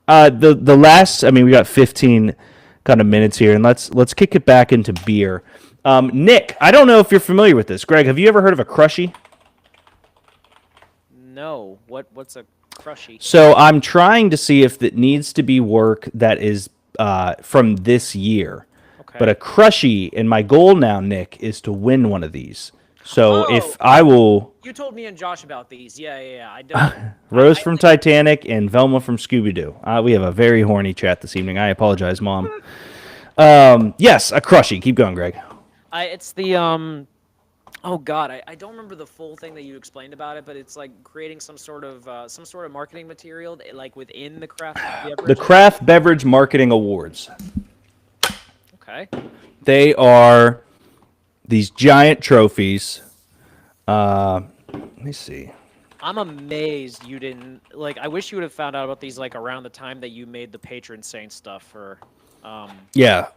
The last, I mean, we got 15 kind of minutes here, and let's kick it back into beer. Nick, I don't know if you're familiar with this. Greg, have you ever heard of a crushie? No. What's a crushie? So I'm trying to see if it needs to be work that is from this year. Okay. But a crushie, and my goal now, Nick, is to win one of these. So if I will... You told me and Josh about these. Yeah. I don't. Rose from Titanic and Velma from Scooby-Doo. We have a very horny chat this evening. I apologize, Mom. Yes, a crushie. Keep going, Greg. It's the oh god, I don't remember the full thing that you explained about it, but it's like creating some sort of marketing material like within the craft beverage. The Craft Beverage Marketing Awards. Okay. They are these giant trophies. Let me see. I'm amazed you didn't like. I wish you would have found out about these like around the time that you made the patron saint stuff for. Yeah.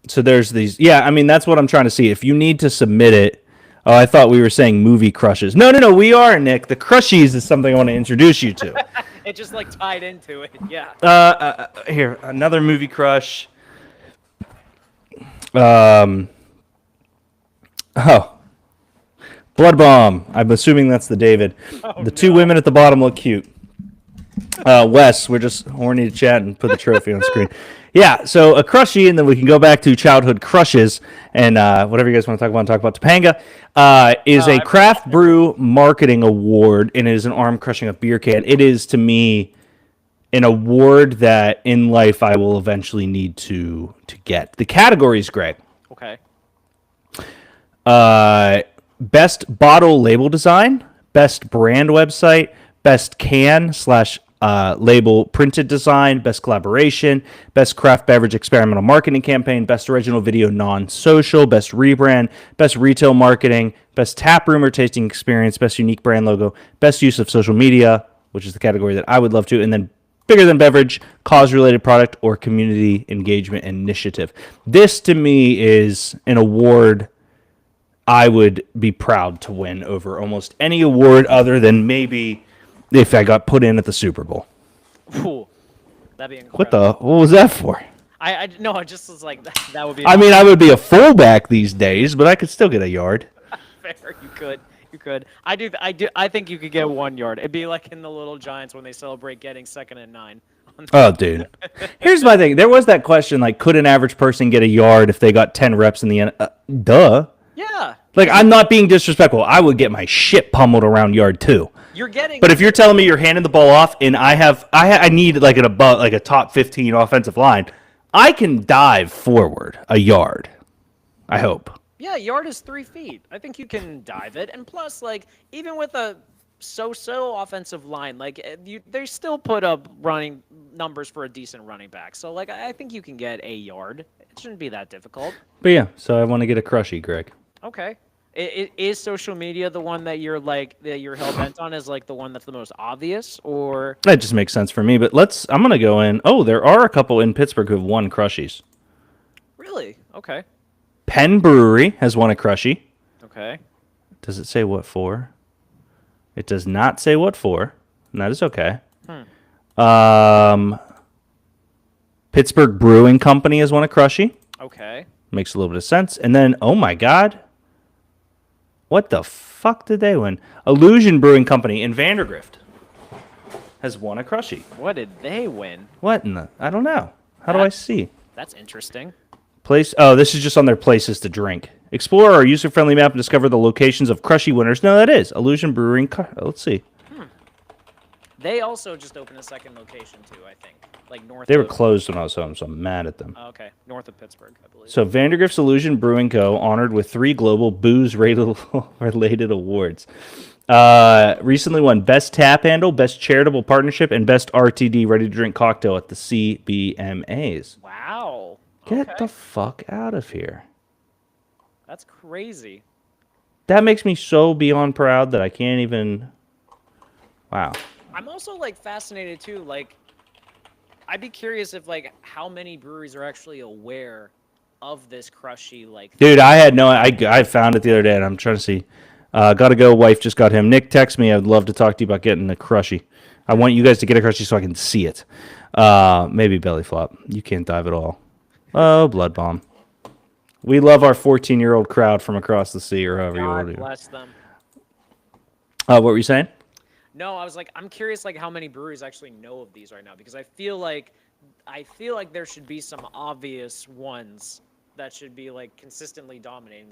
So there's these. Yeah, I mean that's what I'm trying to see. If you need to submit it. Oh, I thought we were saying movie crushes. No. We are, Nick. The crushies is something I want to introduce you to. It just like tied into it. Yeah. Here, another movie crush. Oh, Blood Bomb. I'm assuming that's the David. The 2 women at the bottom look cute. Wes, we're just horny to chat and put the trophy on screen. Yeah, so a crushie, and then we can go back to childhood crushes, and whatever you guys want to talk about Topanga, is a craft brew marketing award, and it is an arm crushing a beer can. It is, to me, an award that in life I will eventually need to get. The categories, Greg. Okay. Best bottle label design, best brand website, best can / label printed design, best collaboration, best craft beverage experimental marketing campaign, best original video non-social, best rebrand, best retail marketing, best tap room or tasting experience, best unique brand logo, best use of social media, which is the category that I would love to, and then bigger than beverage, cause-related product, or community engagement initiative. This, to me, is an award I would be proud to win over almost any award other than maybe if I got put in at the Super Bowl. Ooh, that'd be incredible. What was that for? I no, I just was like that would be. I mean, I would be a fullback these days, but I could still get a yard. Fair, you could. I think you could get 1 yard. It'd be like in the Little Giants when they celebrate getting 2nd and 9. Oh, dude. Here's my thing. There was that question, like, could an average person get a yard if they got 10 reps in the end? Duh. Yeah. Like, I'm not being disrespectful. I would get my shit pummeled around yard 2. You're getting. But if you're telling me you're handing the ball off and I need like a top 15 offensive line, I can dive forward a yard. I hope. Yeah, yard is 3 feet. I think you can dive it, and plus, like even with a so-so offensive line, like they still put up running numbers for a decent running back. So like I think you can get a yard. It shouldn't be that difficult. But yeah, so I want to get a crushie, Greg. Okay. Is social media the one that you're hell bent on as like the one that's the most obvious, or that just makes sense for me? But I'm gonna go in. Oh, there are a couple in Pittsburgh who have won crushies. Really? Okay. Penn Brewery has won a crushie. Okay. Does it say what for? It does not say what for, and that is okay. Pittsburgh Brewing Company has won a crushie. Okay. Makes a little bit of sense. And then, oh my God. What the fuck did they win? Illusion Brewing Company in Vandergrift has won a crushie. What did they win? What in the... I don't know. How do I see? That's interesting. Place. Oh, this is just on their places to drink. Explore our user-friendly map and discover the locations of Crushy winners. No, that is Illusion Brewing. Let's see. They also just opened a second location too, I think. Like north They were of... closed when I was home, so I'm mad at them. Oh, okay, north of Pittsburgh, I believe. So Vandergrift's Illusion Brewing Co. honored with 3 global booze-related awards. Recently won Best Tap Handle, Best Charitable Partnership, and Best RTD Ready-to-Drink Cocktail at the CBMAs. Wow. Get Okay. the fuck out of here. That's crazy. That makes me so beyond proud that I can't even... Wow. I'm also like fascinated too. Like, I'd be curious if like how many breweries are actually aware of this Crushy like. Dude, I had no... I found it the other day, and I'm trying to see. Gotta go. Wife just got him. Nick, text me. I'd love to talk to you about getting a Crushy. I want you guys to get a Crushy so I can see it. Maybe Belly Flop. You can't dive at all. Oh, Blood Bomb. We love our 14-year-old crowd from across the sea, or however you want God to do. bless them. What were you saying? No, I was like, I'm curious like how many breweries actually know of these right now because I feel like there should be some obvious ones that should be like consistently dominating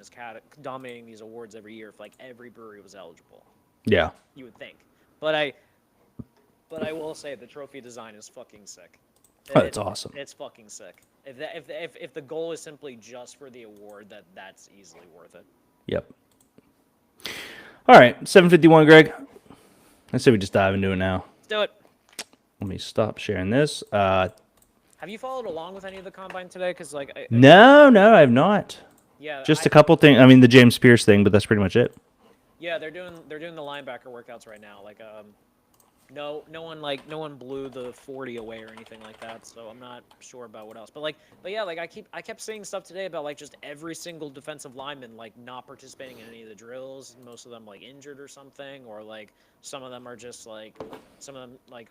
dominating these awards every year if like every brewery was eligible. Yeah. You would think, but I will say the trophy design is fucking sick. Oh, that's awesome. It's fucking sick. If the goal is simply just for the award, that's easily worth it. Yep. All right, 7:51, Greg. I say we just dive into it now. Let's do it. Let me stop sharing this. Have you followed along with any of the combine today? Because like, No, I have not. yeah, Just a couple things. I mean, the James Pierce thing, but that's pretty much it. yeah, they're doing the linebacker workouts right now. Like, no one blew the 40 away or anything like that. So I'm not sure about what else. But yeah, like I kept seeing stuff today about like just every single defensive lineman like not participating in any of the drills. Most of them like injured or something, or like some of them are just like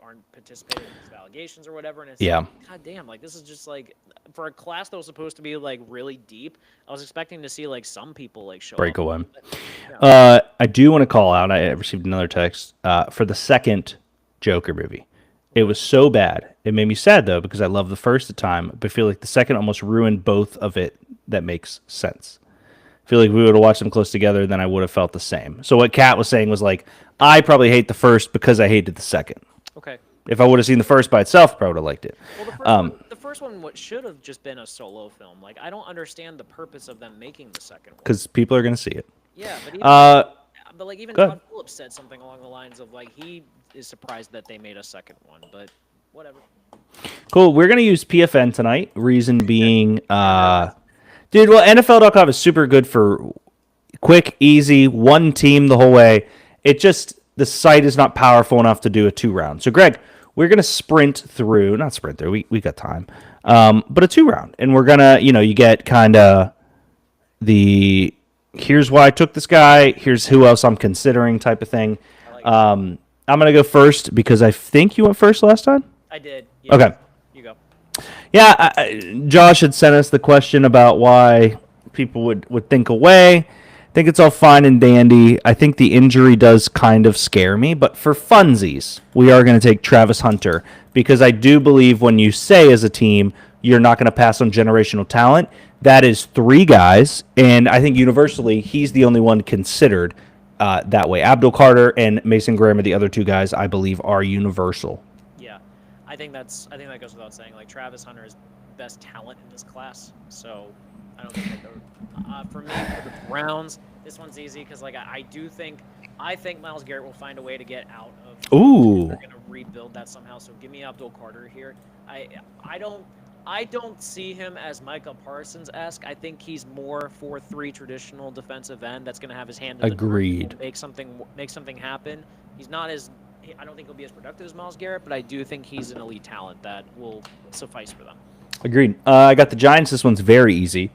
aren't participating in these allegations or whatever. And it's Yeah. like, God damn, like this is just like for a class that was supposed to be like really deep. I was expecting to see like some people like show Break up. away. Yeah. I do want to call out. I received another text for the second Joker movie. It was so bad. It made me sad though because I love the first time, but I feel like the second almost ruined both of it. That makes sense. I feel like if we would have watched them close together, then I would have felt the same. So what Kat was saying was like, I probably hate the first because I hated the second. Okay. If I would have seen the first by itself, I probably would have liked it. Well, the first one what should have just been a solo film. Like, I don't understand the purpose of them making the second one. Because people are going to see it. Yeah, but like even go ahead. Todd Phillips said something along the lines of like he is surprised that they made a second one, but whatever. Cool. We're going to use PFN tonight. Reason being, dude, well, NFL.com is super good for quick, easy, one team the whole way. It just, the site is not powerful enough to do a 2-round. So, Greg, we're going to not sprint through, we got time, but a 2-round. And we're going to, you get kind of the, here's why I took this guy, here's who else I'm considering type of thing. I'm going to go first because I think you went first last time. I did. Yeah. Okay. You go. Yeah, Josh had sent us the question about why people would think away. I think it's all fine and dandy. I think the injury does kind of scare me, but for funsies, we are going to take Travis Hunter because I do believe when you say as a team you're not going to pass on generational talent, that is 3 guys, and I think universally he's the only one considered that way. Abdul Carter and Mason Graham are the other 2 guys I believe are universal. Yeah, I think that goes without saying. Like Travis Hunter is best talent in this class, so I don't think that for me for the Browns, this one's easy because like I think Myles Garrett will find a way to get out of. Ooh. They're gonna rebuild that somehow. So give me Abdul Carter here. I don't see him as Micah Parsons-esque. I think he's more 4-3 traditional defensive end that's going to have his hand in the Agreed. dirt, make something happen. He's not as I don't think he'll be as productive as Myles Garrett, but I do think he's an elite talent that will suffice for them. Agreed. I got the Giants. This one's very easy.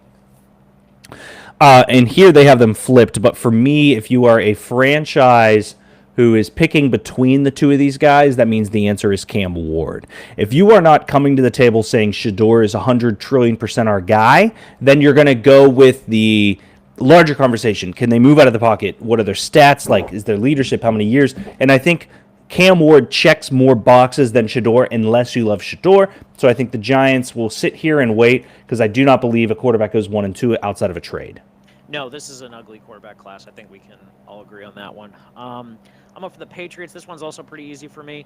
And here they have them flipped. But for me, if you are a franchise who is picking between the 2 of these guys, that means the answer is Cam Ward. If you are not coming to the table saying Shador is 100 trillion% our guy, then you're going to go with the larger conversation. Can they move out of the pocket? What are their stats like? Is their leadership? How many years? And I think Cam Ward checks more boxes than Shador unless you love Shador. So I think the Giants will sit here and wait because I do not believe a quarterback goes 1 and 2 outside of a trade. No, this is an ugly quarterback class. I think we can all agree on that one. I'm up for the Patriots. This one's also pretty easy for me.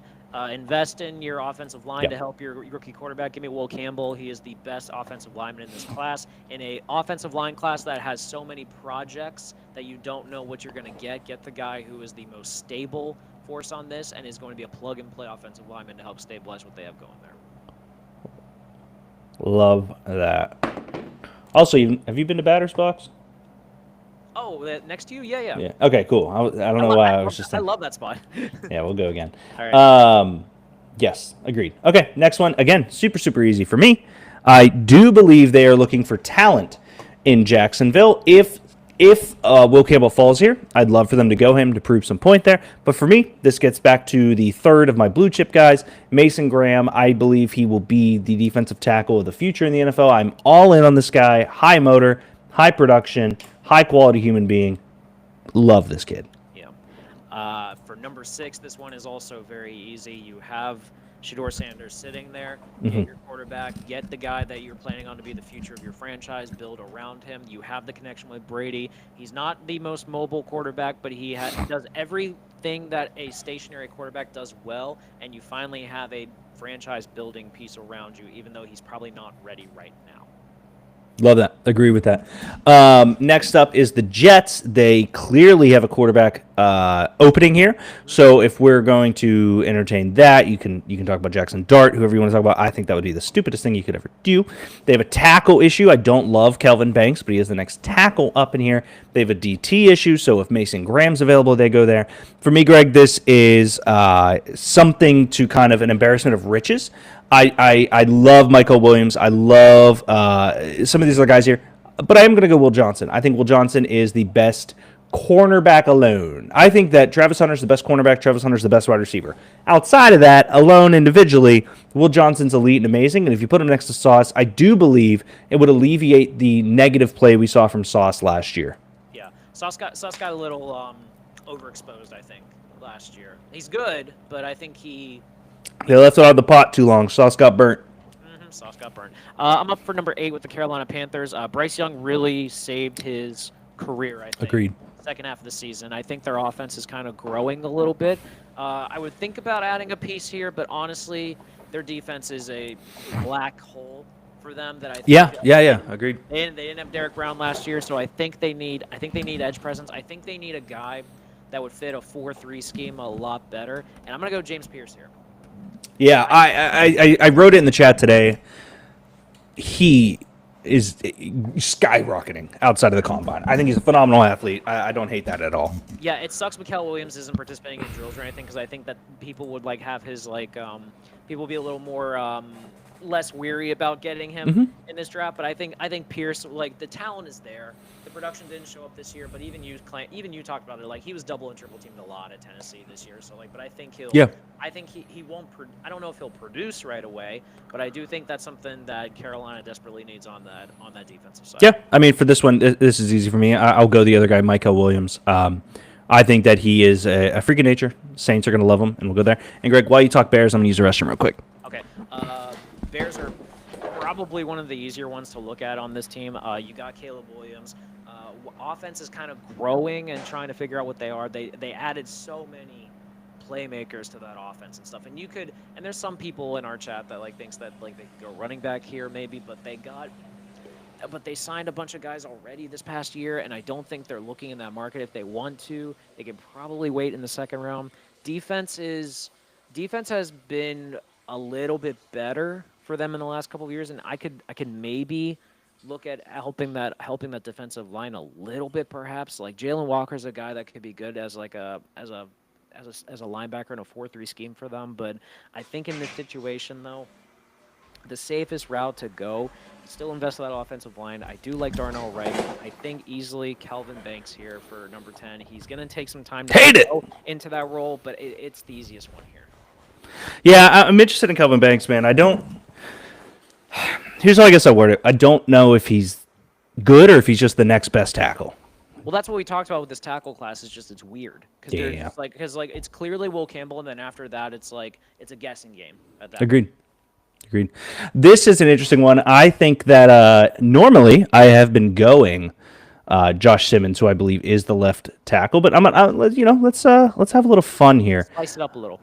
Invest in your offensive line to help your rookie quarterback. Give me Will Campbell. He is the best offensive lineman in this class. In a offensive line class that has so many projects that you don't know what you're going to get the guy who is the most stable force on this and is going to be a plug-and-play offensive lineman to help stabilize what they have going there. Love that. Also, have you been to Batter's Box? Oh, next to you? Yeah. Okay, cool. I don't know why I was just. I love that spot. Yeah, we'll go again. All right. Yes, agreed. Okay, next one. Again, super easy for me. I do believe they are looking for talent in Jacksonville. If Will Campbell falls here, I'd love for them to go him to prove some point there. But for me, this gets back to the third of my blue chip guys, Mason Graham. I believe he will be the defensive tackle of the future in the NFL. I'm all in on this guy. High motor, high production, high quality human being. Love this kid. Yeah. For number 6, this one is also very easy. You have Shador Sanders sitting there. Get your quarterback. Get the guy that you're planning on to be the future of your franchise. Build around him. You have the connection with Brady. He's not the most mobile quarterback, but he does everything that a stationary quarterback does well, and you finally have a franchise-building piece around you, even though he's probably not ready right now. Love that. Agree with that. Next up is the Jets. They clearly have a quarterback opening here. So if we're going to entertain that, you can talk about Jackson Dart, whoever you want to talk about. I think that would be the stupidest thing you could ever do. They have a tackle issue. I don't love Kelvin Banks, but he is the next tackle up in here. They have a DT issue, so if Mason Graham's available, they go there. For me, Greg, this is something to kind of an embarrassment of riches. I love Michael Williams. I love some of these other guys here. But I am going to go Will Johnson. I think Will Johnson is the best cornerback alone. I think that Travis Hunter's the best cornerback. Travis Hunter's the best wide receiver. Outside of that, alone individually, Will Johnson's elite and amazing. And if you put him next to Sauce, I do believe it would alleviate the negative play we saw from Sauce last year. Yeah. Sauce got a little overexposed, I think, last year. He's good, but I think they left it out of the pot too long. Sauce got burnt. Sauce got burnt. I'm up for number 8 with the Carolina Panthers. Bryce Young really saved his career, I think. Agreed. Second half of the season. I think their offense is kind of growing a little bit. I would think about adding a piece here, but honestly, their defense is a black hole for them that I think Yeah. Agreed. They didn't have Derek Brown last year, so I think they need edge presence. I think they need a guy that would fit a 4-3 scheme a lot better. And I'm going to go James Pierce here. Yeah, I wrote it in the chat today. He is skyrocketing outside of the combine. I think he's a phenomenal athlete. I don't hate that at all. Yeah, it sucks Mikael Williams isn't participating in drills or anything because I think that people would have his people would be a little more less weary about getting him in this draft. But I think Pierce, the talent is there. The production didn't show up this year, but even you talked about it. He was double and triple teamed a lot at Tennessee this year. So but I think he'll. Yeah. I think he won't. I don't know if he'll produce right away, but I do think that's something that Carolina desperately needs on that defensive side. Yeah, I mean for this one, this is easy for me. I'll go the other guy, Michael Williams. I think that he is a freak of nature. Saints are going to love him, and we'll go there. And Greg, while you talk Bears, I'm going to use the restroom real quick. Okay. Bears are probably one of the easier ones to look at on this team. You got Caleb Williams. Offense is kind of growing and trying to figure out what they are. They added so many playmakers to that offense and stuff. And there's some people in our chat that thinks that they could go running back here maybe, but they signed a bunch of guys already this past year, and I don't think they're looking in that market. If they want to, they could probably wait in the second round. Defense has been a little bit better for them in the last couple of years, and I could maybe look at helping that defensive line a little bit, perhaps. Jalen Walker's a guy that could be good as a linebacker in a 4-3 scheme for them. But I think in this situation, though, the safest route to go, still invest in that offensive line. I do like Darnell Wright. I think easily Kelvin Banks here for number 10. He's going to take some time to go into that role, but it's the easiest one here. Yeah, I'm interested in Kelvin Banks, man. Here's how I guess I word it. I don't know if he's good or if he's just the next best tackle. Well, that's what we talked about with this tackle class. Is just it's weird because Yeah, they're yeah. just like because like it's clearly Will Campbell, and then after that, it's like it's a guessing game at that. Agreed. Agreed. This is an interesting one. I think that normally I have been going Josh Simmons, who I believe is the left tackle, but let's have a little fun here. Spice it up a little.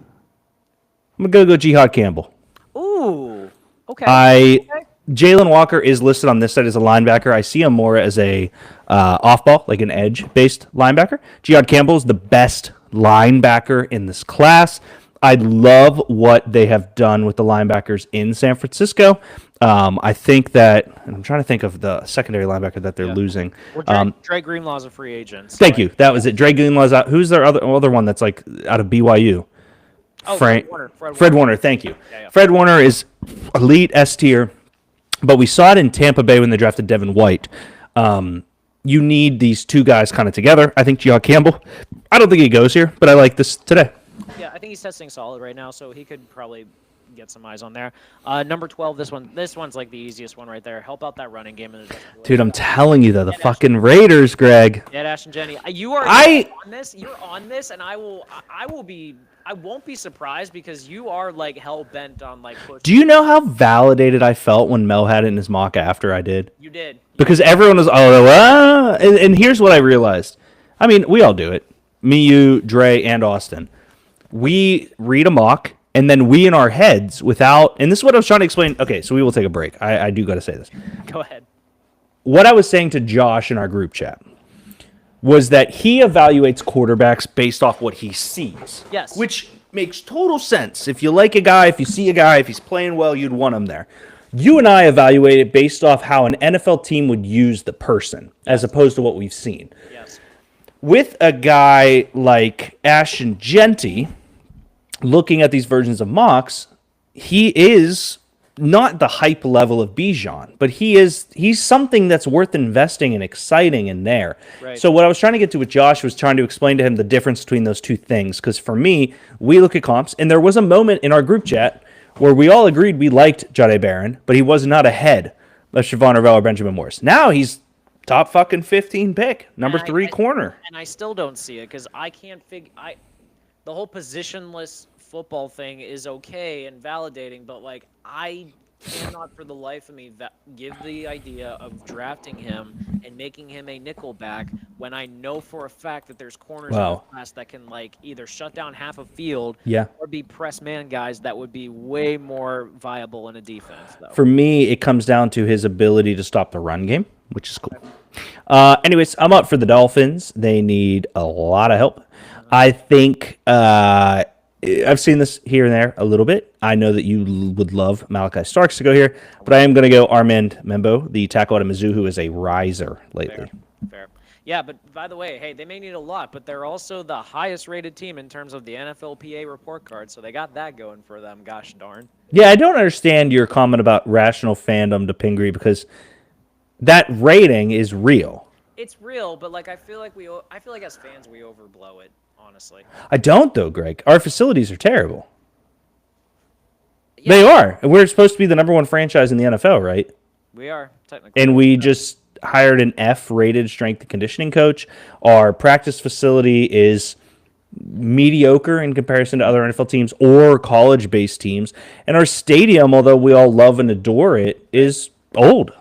I'm gonna go Jihad Campbell. Ooh. Okay. Okay. Jalen Walker is listed on this side as a linebacker. I see him more as a off ball, like an edge based linebacker. Jihad Campbell is the best linebacker in this class. I love what they have done with the linebackers in San Francisco. I think that, and I'm trying to think of the secondary linebacker that they're losing. Well, Dre Greenlaw's a free agent. So Thank you. That was it. Dre Greenlaw's out. Who's their other one that's like out of BYU? Oh, Frank, Fred Warner. Fred Warner. Thank you. Yeah. Fred Warner is elite S tier, but we saw it in Tampa Bay when they drafted Devin White. You need these two guys kind of together. I think Jihad Campbell. I don't think he goes here, but I like this today. Yeah, I think he's testing solid right now, so he could probably get some eyes on there. Number 12, this one's like the easiest one right there. Help out that running game. Dude, I'm telling you though, the fucking Raiders, Greg. Yeah, Ashton Jenny, you are I- on this. You're on this, and I won't be surprised because you are like hell bent on like pushing. Do you know how validated I felt when Mel had it in his mock after I did? You did. Because everyone was, and here's what I realized. I mean, we all do it. Me, you, Dre, and Austin. We read a mock, and then we in our heads, without, and this is what I was trying to explain. Okay, so we will take a break. I do got to say this. Go ahead. What I was saying to Josh in our group chat was that he evaluates quarterbacks based off what he sees. Yes. Which makes total sense. If you like a guy, if you see a guy, if he's playing well, you'd want him there. You and I evaluate it based off how an NFL team would use the person, as opposed to what we've seen. Yes. With a guy like Ashton Genty, looking at these versions of mocks, he is not the hype level of Bijan, but he's something that's worth investing and exciting in there. Right. So what I was trying to get to with Josh was trying to explain to him the difference between those two things. Because for me, we look at comps, and there was a moment in our group chat where we all agreed we liked Jahdae Barron, but he was not ahead of Siobhan Ravel or Benjamin Morris. Now he's top fucking 15 pick, number 3 corner. And I still don't see it because I can't figure. The whole positionless football thing is okay and validating, but like I cannot for the life of me give the idea of drafting him and making him a nickelback when I know for a fact that there's corners in the class that can like either shut down half a field or be press man guys that would be way more viable in a defense. Though. For me, it comes down to his ability to stop the run game, which is cool. Anyways, I'm up for the Dolphins. They need a lot of help. I think I've seen this here and there a little bit. I know that you would love Malachi Starks to go here, but I am going to go Armand Membo, the tackle out of Mizzou, who is a riser lately. Fair. Yeah, but by the way, hey, they may need a lot, but they're also the highest rated team in terms of the NFLPA report card, so they got that going for them, gosh darn. Yeah, I don't understand your comment about rational fandom to Pingree because that rating is real. It's real, but like I feel like as fans we overblow it, honestly. I don't though, Greg. Our facilities are terrible. Yeah, they are. We're supposed to be the number 1 franchise in the NFL, right? We are technically. And we just hired an F-rated strength and conditioning coach. Our practice facility is mediocre in comparison to other NFL teams or college-based teams. And our stadium, although we all love and adore it, is old.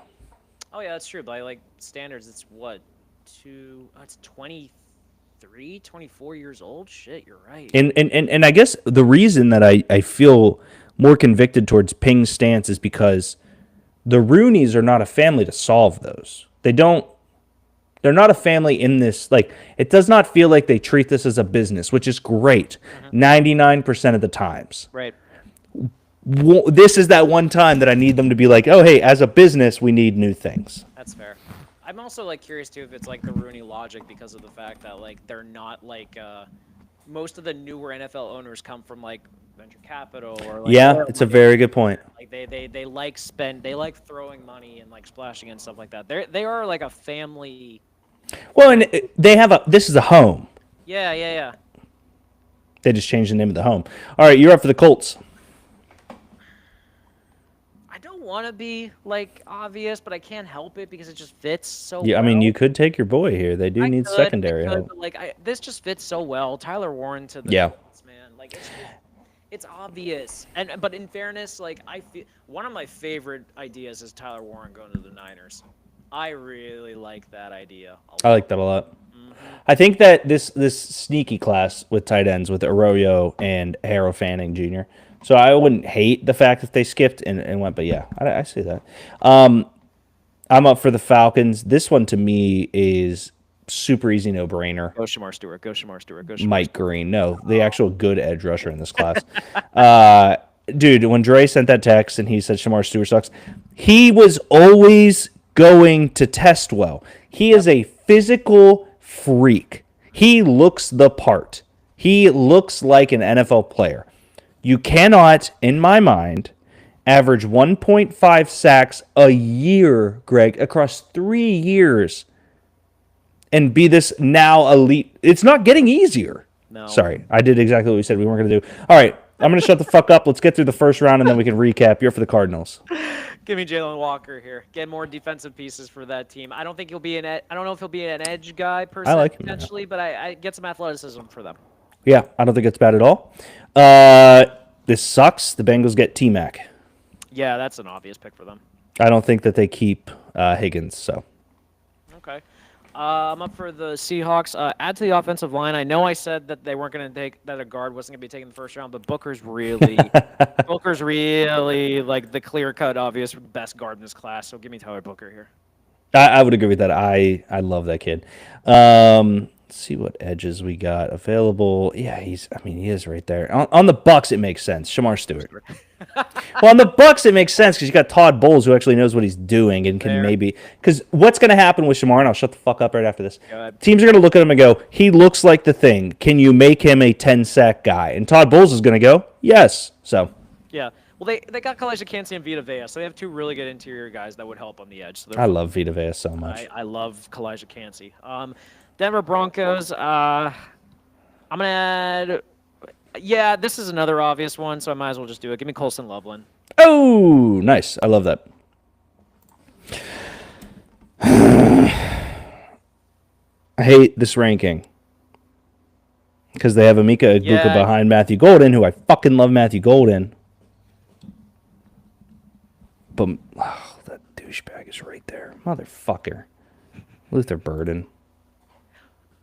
Oh yeah, that's true. By like standards, it's what it's 23, 24 years old. Shit, you're right. And I guess the reason that I feel more convicted towards Ping's stance is because the Rooneys are not a family to solve those. They're not a family in this. Like, it does not feel like they treat this as a business, which is great 99% of the times. Right. This is that one time that I need them to be like, oh, hey, as a business, we need new things. That's fair. I'm also like curious too if it's like the Rooney logic because of the fact that like they're not like most of the newer NFL owners come from like venture capital or like it's a very good point. Like they like throwing money and like splashing and stuff like that. They are like a family. Well, and this is a home. Yeah. They just changed the name of the home. All right, you're up for the Colts. I don't want to be like obvious, but I can't help it because it just fits so Yeah, I well. mean, you could take your boy here. They do I need could, I secondary could, help. but like this just fits so well. Tyler Warren to the Yeah. Colts, man. Like it's obvious. And but in fairness, like I feel one of my favorite ideas is Tyler Warren going to the Niners. I really like that idea a I lot. like that a lot. I think that this sneaky class with tight ends with Arroyo and Harrow Fanning Jr. So I wouldn't hate the fact that they skipped and went, but yeah, I see that. I'm up for the Falcons. This one to me is super easy, no brainer. Go Shamar Stewart. Go Shamar Stewart. Go Shamar Mike Green, no, the actual good edge rusher in this class. Dude, when Dre sent that text and he said Shamar Stewart sucks, he was always going to test well. He is a physical freak. He looks the part. He looks like an NFL player. You cannot, in my mind, average 1.5 sacks a year, Greg, across 3 years and be this now elite. It's not getting easier. No. Sorry, I did exactly what we said we weren't going to do. All right, I'm going to shut the fuck up. Let's get through the first round and then we can recap. You're for the Cardinals. Give me Jalen Walker here. Get more defensive pieces for that team. I don't think he'll be I don't know if he'll be an edge guy per se, like him, potentially, but I get some athleticism for them. Yeah, I don't think it's bad at all. This sucks. The Bengals get T-Mac. Yeah, that's an obvious pick for them. I don't think that they keep Higgins, so. Okay. I'm up for the Seahawks. Add to the offensive line. I know I said that they weren't going to take that a guard wasn't going to be taken in the first round, but Booker's really like the clear-cut, obvious best guard in this class. So give me Tyler Booker here. I would agree with that. I love that kid. Let's see what edges we got available. Yeah, he is right there. On the Bucks, it makes sense. Shamar Stewart. Well, on the Bucks, it makes sense because you got Todd Bowles who actually knows what he's doing and can maybe. Because what's going to happen with Shamar? And I'll shut the fuck up right after this. Teams are going to look at him and go, "He looks like the thing. Can you make him a 10-sack guy?" And Todd Bowles is going to go, "Yes." So. Yeah. Well, they got Kalijah Kancey and Vita Vea, so they have two really good interior guys that would help on the edge. So I love Vita Vea so much. I love Kalijah Kancey. Denver Broncos. I'm gonna add. Yeah, this is another obvious one, so I might as well just do it. Give me Colson Loveland. Oh, nice. I love that. I hate this ranking because they have Emeka Egbuka behind Matthew Golden, who I fucking love Matthew Golden. But that douchebag is right there. Motherfucker. Luther Burden.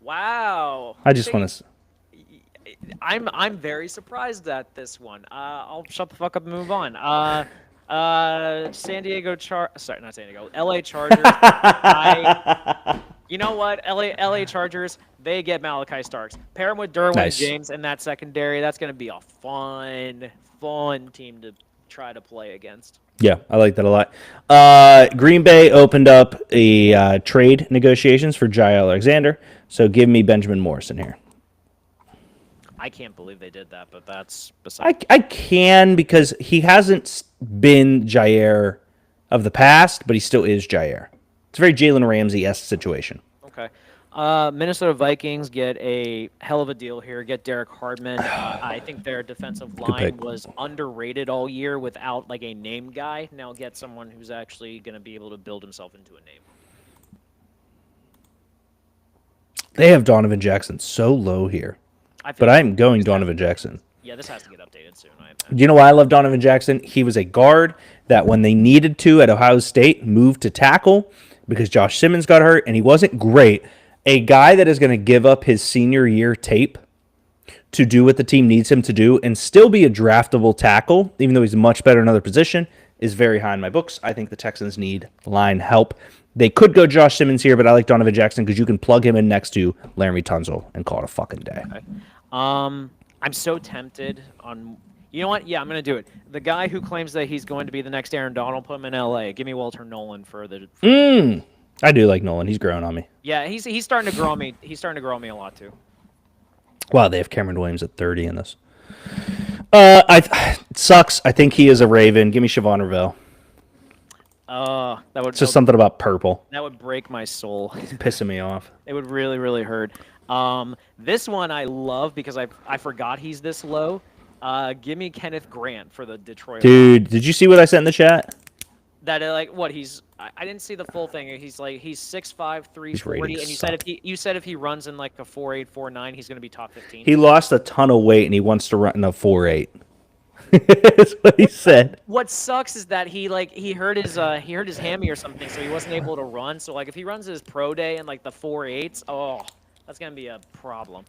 Wow. I just want to... I'm very surprised at this one. I'll shut the fuck up and move on. San Diego sorry, not San Diego. LA Chargers. You know what? LA Chargers, they get Malachi Starks. Pair him with Derwin James in that secondary. That's going to be a fun team to try to play against. Yeah, I like that a lot. Green Bay opened up a trade negotiations for Jair Alexander, so give me Benjamin Morrison here. I can't believe they did that, but that's besides. I can because he hasn't been Jair of the past, but he still is Jair. It's a very Jalen Ramsey-esque situation. Okay. Minnesota Vikings get a hell of a deal here. Get Derek Hardman. I think their defensive line was underrated all year without like a name guy. Now get someone who's actually going to be able to build himself into a name. They have Donovan Jackson so low here. But I'm going Donovan Jackson. Yeah, this has to get updated soon. You know why I love Donovan Jackson? He was a guard that when they needed to at Ohio State moved to tackle because Josh Simmons got hurt and he wasn't great. A guy that is going to give up his senior year tape to do what the team needs him to do and still be a draftable tackle, even though he's much better in another position, is very high in my books. I think the Texans need line help. They could go Josh Simmons here, but I like Donovan Jackson because you can plug him in next to Laremy Tunsil and call it a fucking day. Okay. I'm so tempted on. You know what? Yeah, I'm gonna do it. The guy who claims that he's going to be the next Aaron Donald, put him in L.A. Give me Walter Nolan for the. I do like Nolan. He's growing on me. Yeah, he's starting to grow on me. He's starting to grow on me a lot too. Wow, they have Cameron Williams at 30 in this. It sucks. I think he is a Raven. Give me Siobhan Reveille. That would. It's just something about purple. That would break my soul. It's pissing me off. It would really, really hurt. This one I love because I forgot he's this low. Give me Kenneth Grant for the Detroit. Dude, did you see what I sent in the chat? That like what I didn't see the full thing. He's 6'5", His ratings 340, and suck. you said if he runs in like a 4.8, 4.9, he's gonna be top 15. He lost a ton of weight and he wants to run a 4.8. That's what he said. What sucks is that he hurt his hammy or something, so he wasn't able to run. So like if he runs his pro day in like the 4.8s, oh, that's gonna be a problem.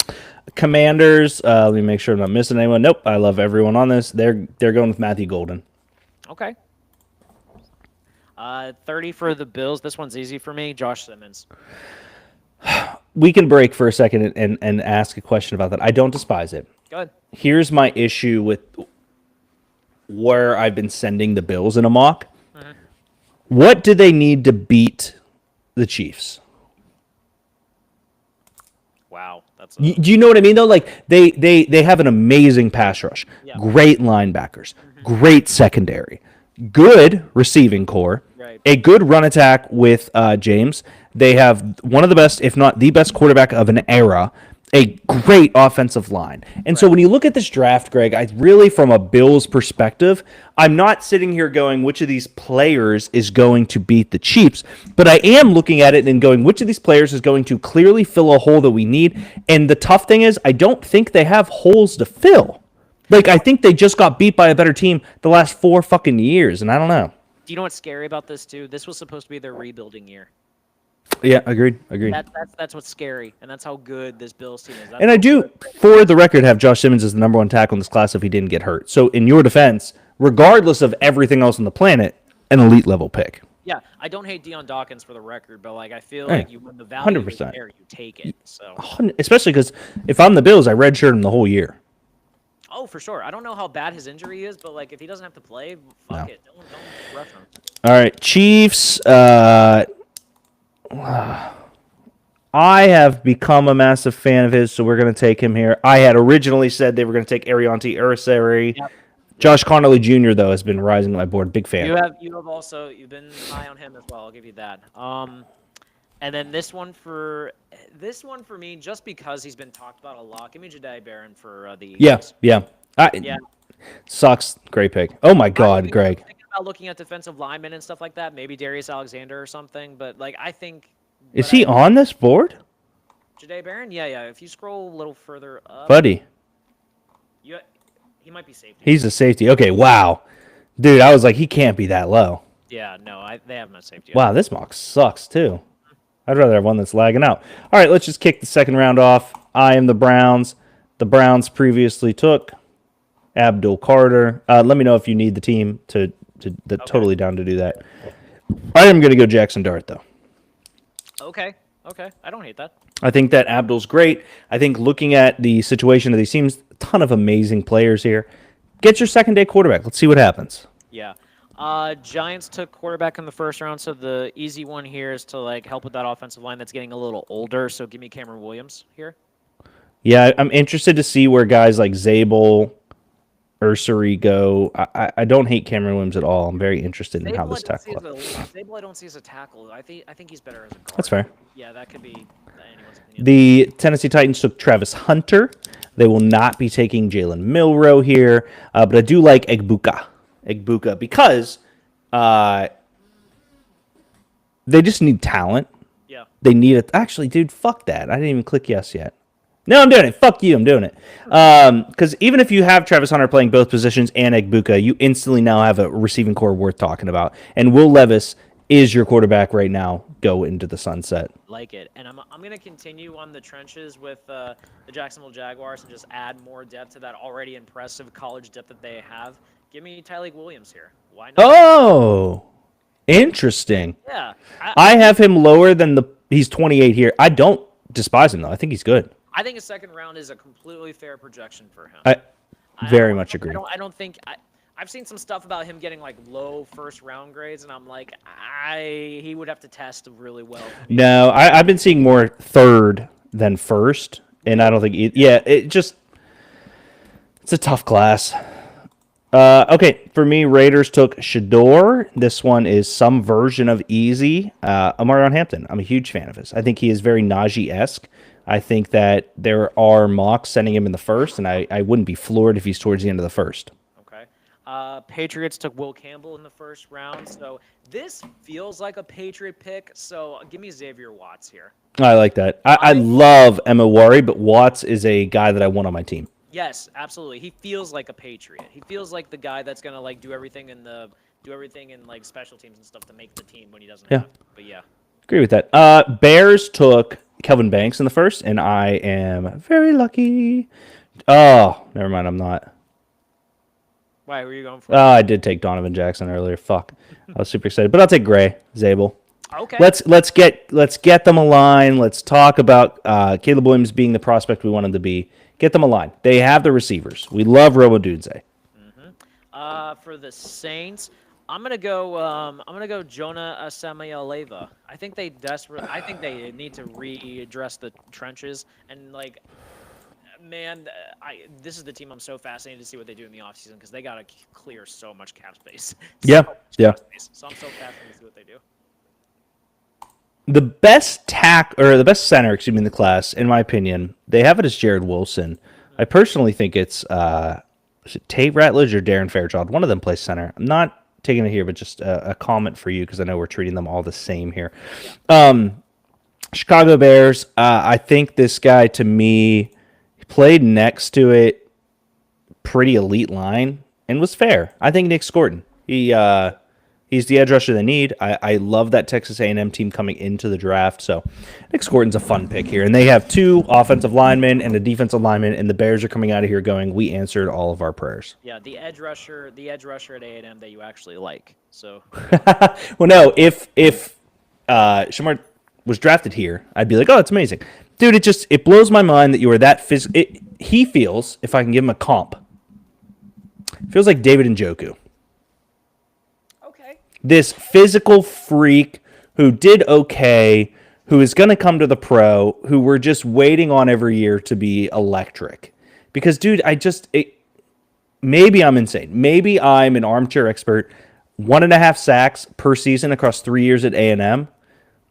Commanders. Let me make sure I'm not missing anyone. Nope. I love everyone on this. They're going with Matthew Golden. Okay. 30 for the Bills. This one's easy for me. Josh Simmons. We can break for a second and ask a question about that. I don't despise it. Go ahead. Here's my issue with where I've been sending the Bills in a mock. What do they need to beat the Chiefs? Wow, that's Do you know what I mean though? Like they have an amazing pass rush, great linebackers, great secondary, good receiving core, right. a good run attack with James. They have one of the best, if not the best, quarterback of an era. A great offensive line. And so when you look at this draft, Greg, I really, from a Bills perspective, I'm not sitting here going, which of these players is going to beat the Chiefs? But I am looking at it and going, which of these players is going to clearly fill a hole that we need? And the tough thing is, I don't think they have holes to fill. Like, I think they just got beat by a better team the last 4 fucking years, and I don't know. Do you know what's scary about this, too? This was supposed to be their rebuilding year. Yeah, agreed. That's what's scary, and that's how good this Bills team is. And I do, for the record, have Josh Simmons as the number 1 tackle in this class if he didn't get hurt. So in your defense, regardless of everything else on the planet, an elite level pick. Yeah, I don't hate Deion Dawkins for the record, but like I feel like when the value is 100%. there, you take it. So Especially because if I'm the Bills, I redshirt him the whole year. oh, for sure. I don't know how bad his injury is, but like if he doesn't have to play, fuck it. Don't ref him. All right, Chiefs. I have become a massive fan of his, so we're going to take him here. I had originally said they were going to take Ariante Ursary. Yep. Josh Connolly Jr., though, has been rising on my board. Big fan. You've been high on him as well. I'll give you that. And then this one for me, just because he's been talked about a lot. Give me Jahdae Barron for the Eagles. Yeah. Yeah. Sucks. Great pick. Oh, my God, Greg. I'm thinking about looking at defensive linemen and stuff like that. Maybe Darius Alexander or something. But like I think. Is he on this board? Jahdae Barron? Yeah. If you scroll a little further up. Buddy. He might be safety. He's a safety. Okay, wow. Dude, I was like, he can't be that low. Yeah, no, they have him at safety. Wow, this mock sucks, too. I'd rather have one that's lagging out. All right, let's just kick the second round off. I am the Browns. The Browns previously took Abdul Carter. Let me know if you need the team to totally down to do that. I am going to go Jackson Dart, though. Okay. I don't hate that. I think that Abdul's great. I think looking at the situation of these teams, a ton of amazing players here. Get your second-day quarterback. Let's see what happens. Yeah. Giants took quarterback in the first round, so the easy one here is to like help with that offensive line that's getting a little older. So give me Cameron Williams here. Yeah, I'm interested to see where guys like Zabel, Ursary go. I don't hate Cameron Williams at all. I'm very interested in how this tackle. Zabel I don't see as a tackle. I think he's better as a guard. That's fair. Yeah, that could be anyone's opinion. The Tennessee Titans took Travis Hunter. They will not be taking Jalen Milroe here, but I do like Egbuka because they just need talent. Yeah. They need it. Actually, dude, fuck that. I didn't even click yes yet. No, I'm doing it. Fuck you, I'm doing it. Because even if you have Travis Hunter playing both positions and Egbuka, you instantly now have a receiving core worth talking about. And Will Levis is your quarterback right now. Go into the sunset. Like it. And I'm going to continue on the trenches with the Jacksonville Jaguars and just add more depth to that already impressive college depth that they have. Give me Tyleik Williams here. Why not? Oh, interesting. Yeah. I have him lower than he's 28 here. I don't despise him, though. I think he's good. I think a second round is a completely fair projection for him. I very much agree. I don't think I've seen some stuff about him getting like low first round grades, and I'm like, he would have to test really well. No, I've been seeing more third than first, and I don't think it's a tough class. Okay, for me, Raiders took Shador. This one is some version of easy. Omarion Hampton. I'm a huge fan of his. I think he is very Najee-esque. I think that there are mocks sending him in the first, and I wouldn't be floored if he's towards the end of the first. Okay. Patriots took Will Campbell in the first round, so this feels like a Patriot pick. So give me Xavier Watts here. I like that. I love Emma Worry, but Watts is a guy that I want on my team. Yes, absolutely. He feels like a Patriot. He feels like the guy that's gonna like do everything in like special teams and stuff to make the team when he doesn't have to. But yeah. Agree with that. Bears took Kelvin Banks in the first, and I am very lucky. Oh, never mind. I'm not. Why were you going for? I did take Donovan Jackson earlier. Fuck. I was super excited, but I'll take Gray Zabel. Okay. Let's get them aligned. Let's talk about Caleb Williams being the prospect we want him to be. Get them aligned. They have the receivers. We love Robo Dudze. For the Saints, I'm gonna go Jonah Asamialeva. I think they need to readdress the trenches and like. Man, this is the team I'm so fascinated to see what they do in the offseason because they got to clear so much cap space. Yeah. So I'm so fascinated to see what they do. The best center, in the class, in my opinion, they have it as Jared Wilson. I personally think it's is it Tate Ratledge or Darren Fairchild? One of them plays center. I'm not taking it here, but just a comment for you because I know we're treating them all the same here. Chicago Bears, I think this guy, to me, played next to it pretty elite line and was fair. I think Nick Scorton. He's the edge rusher they need. I love that Texas A&M team coming into the draft. So Nick Scorton's a fun pick here. And they have 2 offensive linemen and a defensive lineman, and the Bears are coming out of here going, we answered all of our prayers. Yeah, the edge rusher at A&M that you actually like. So well, no, if Shamar was drafted here, I'd be like, oh, it's amazing. Dude, it blows my mind that you are that physical. He feels, if I can give him a comp, feels like David Njoku. Okay. This physical freak who did okay, who is going to come to the pro, who we're just waiting on every year to be electric. Because, dude, maybe I'm insane. Maybe I'm an armchair expert. 1.5 sacks per season across 3 years at A&M.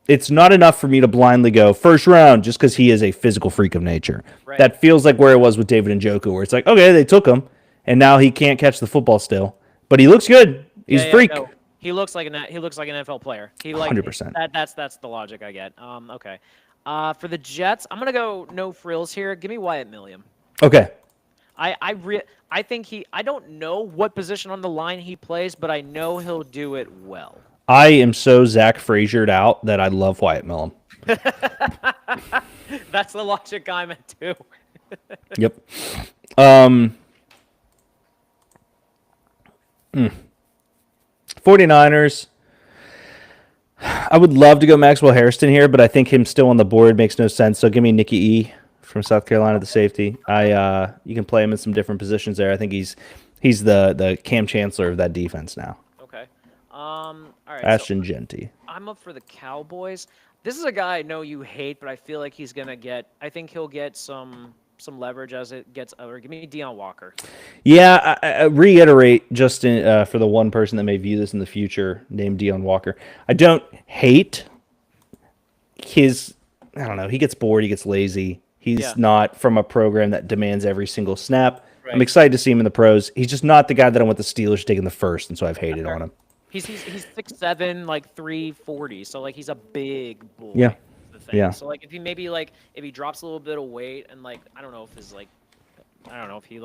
It's not enough for me to blindly go first round just because he is a physical freak of nature. Right. That feels like where it was with David Njoku, where it's like, okay, they took him, and now he can't catch the football still, but he looks good. He's a freak. No. He looks like an NFL player. 100%. That's the logic I get. Okay. For the Jets, I'm gonna go no frills here. Give me Wyatt Milliam. Okay. I think I don't know what position on the line he plays, but I know he'll do it well. I am so Zach Fraziered out that I love Wyatt Millum. That's the logic I'm at too. Yep. 49ers. I would love to go Maxwell Hairston here, but I think him still on the board makes no sense. So give me Nicky E from South Carolina, the safety. You can play him in some different positions there. I think he's the Cam Chancellor of that defense now. Okay. All right. Ashton Genty. I'm up for the Cowboys. This is a guy I know you hate, but I feel like he's gonna get. I think he'll get some leverage as it gets over. Give me Deion Walker. Yeah, I reiterate just for the one person that may view this in the future, named Deion Walker. I don't hate his. I don't know. He gets bored. He gets lazy. He's not from a program that demands every single snap. Right. I'm excited to see him in the pros. He's just not the guy that I want the Steelers taking the first, and so I've hated on him. He's 6'7", like 340, so like he's a big boy. Yeah. Yeah. So like if he drops a little bit of weight and like I don't know if he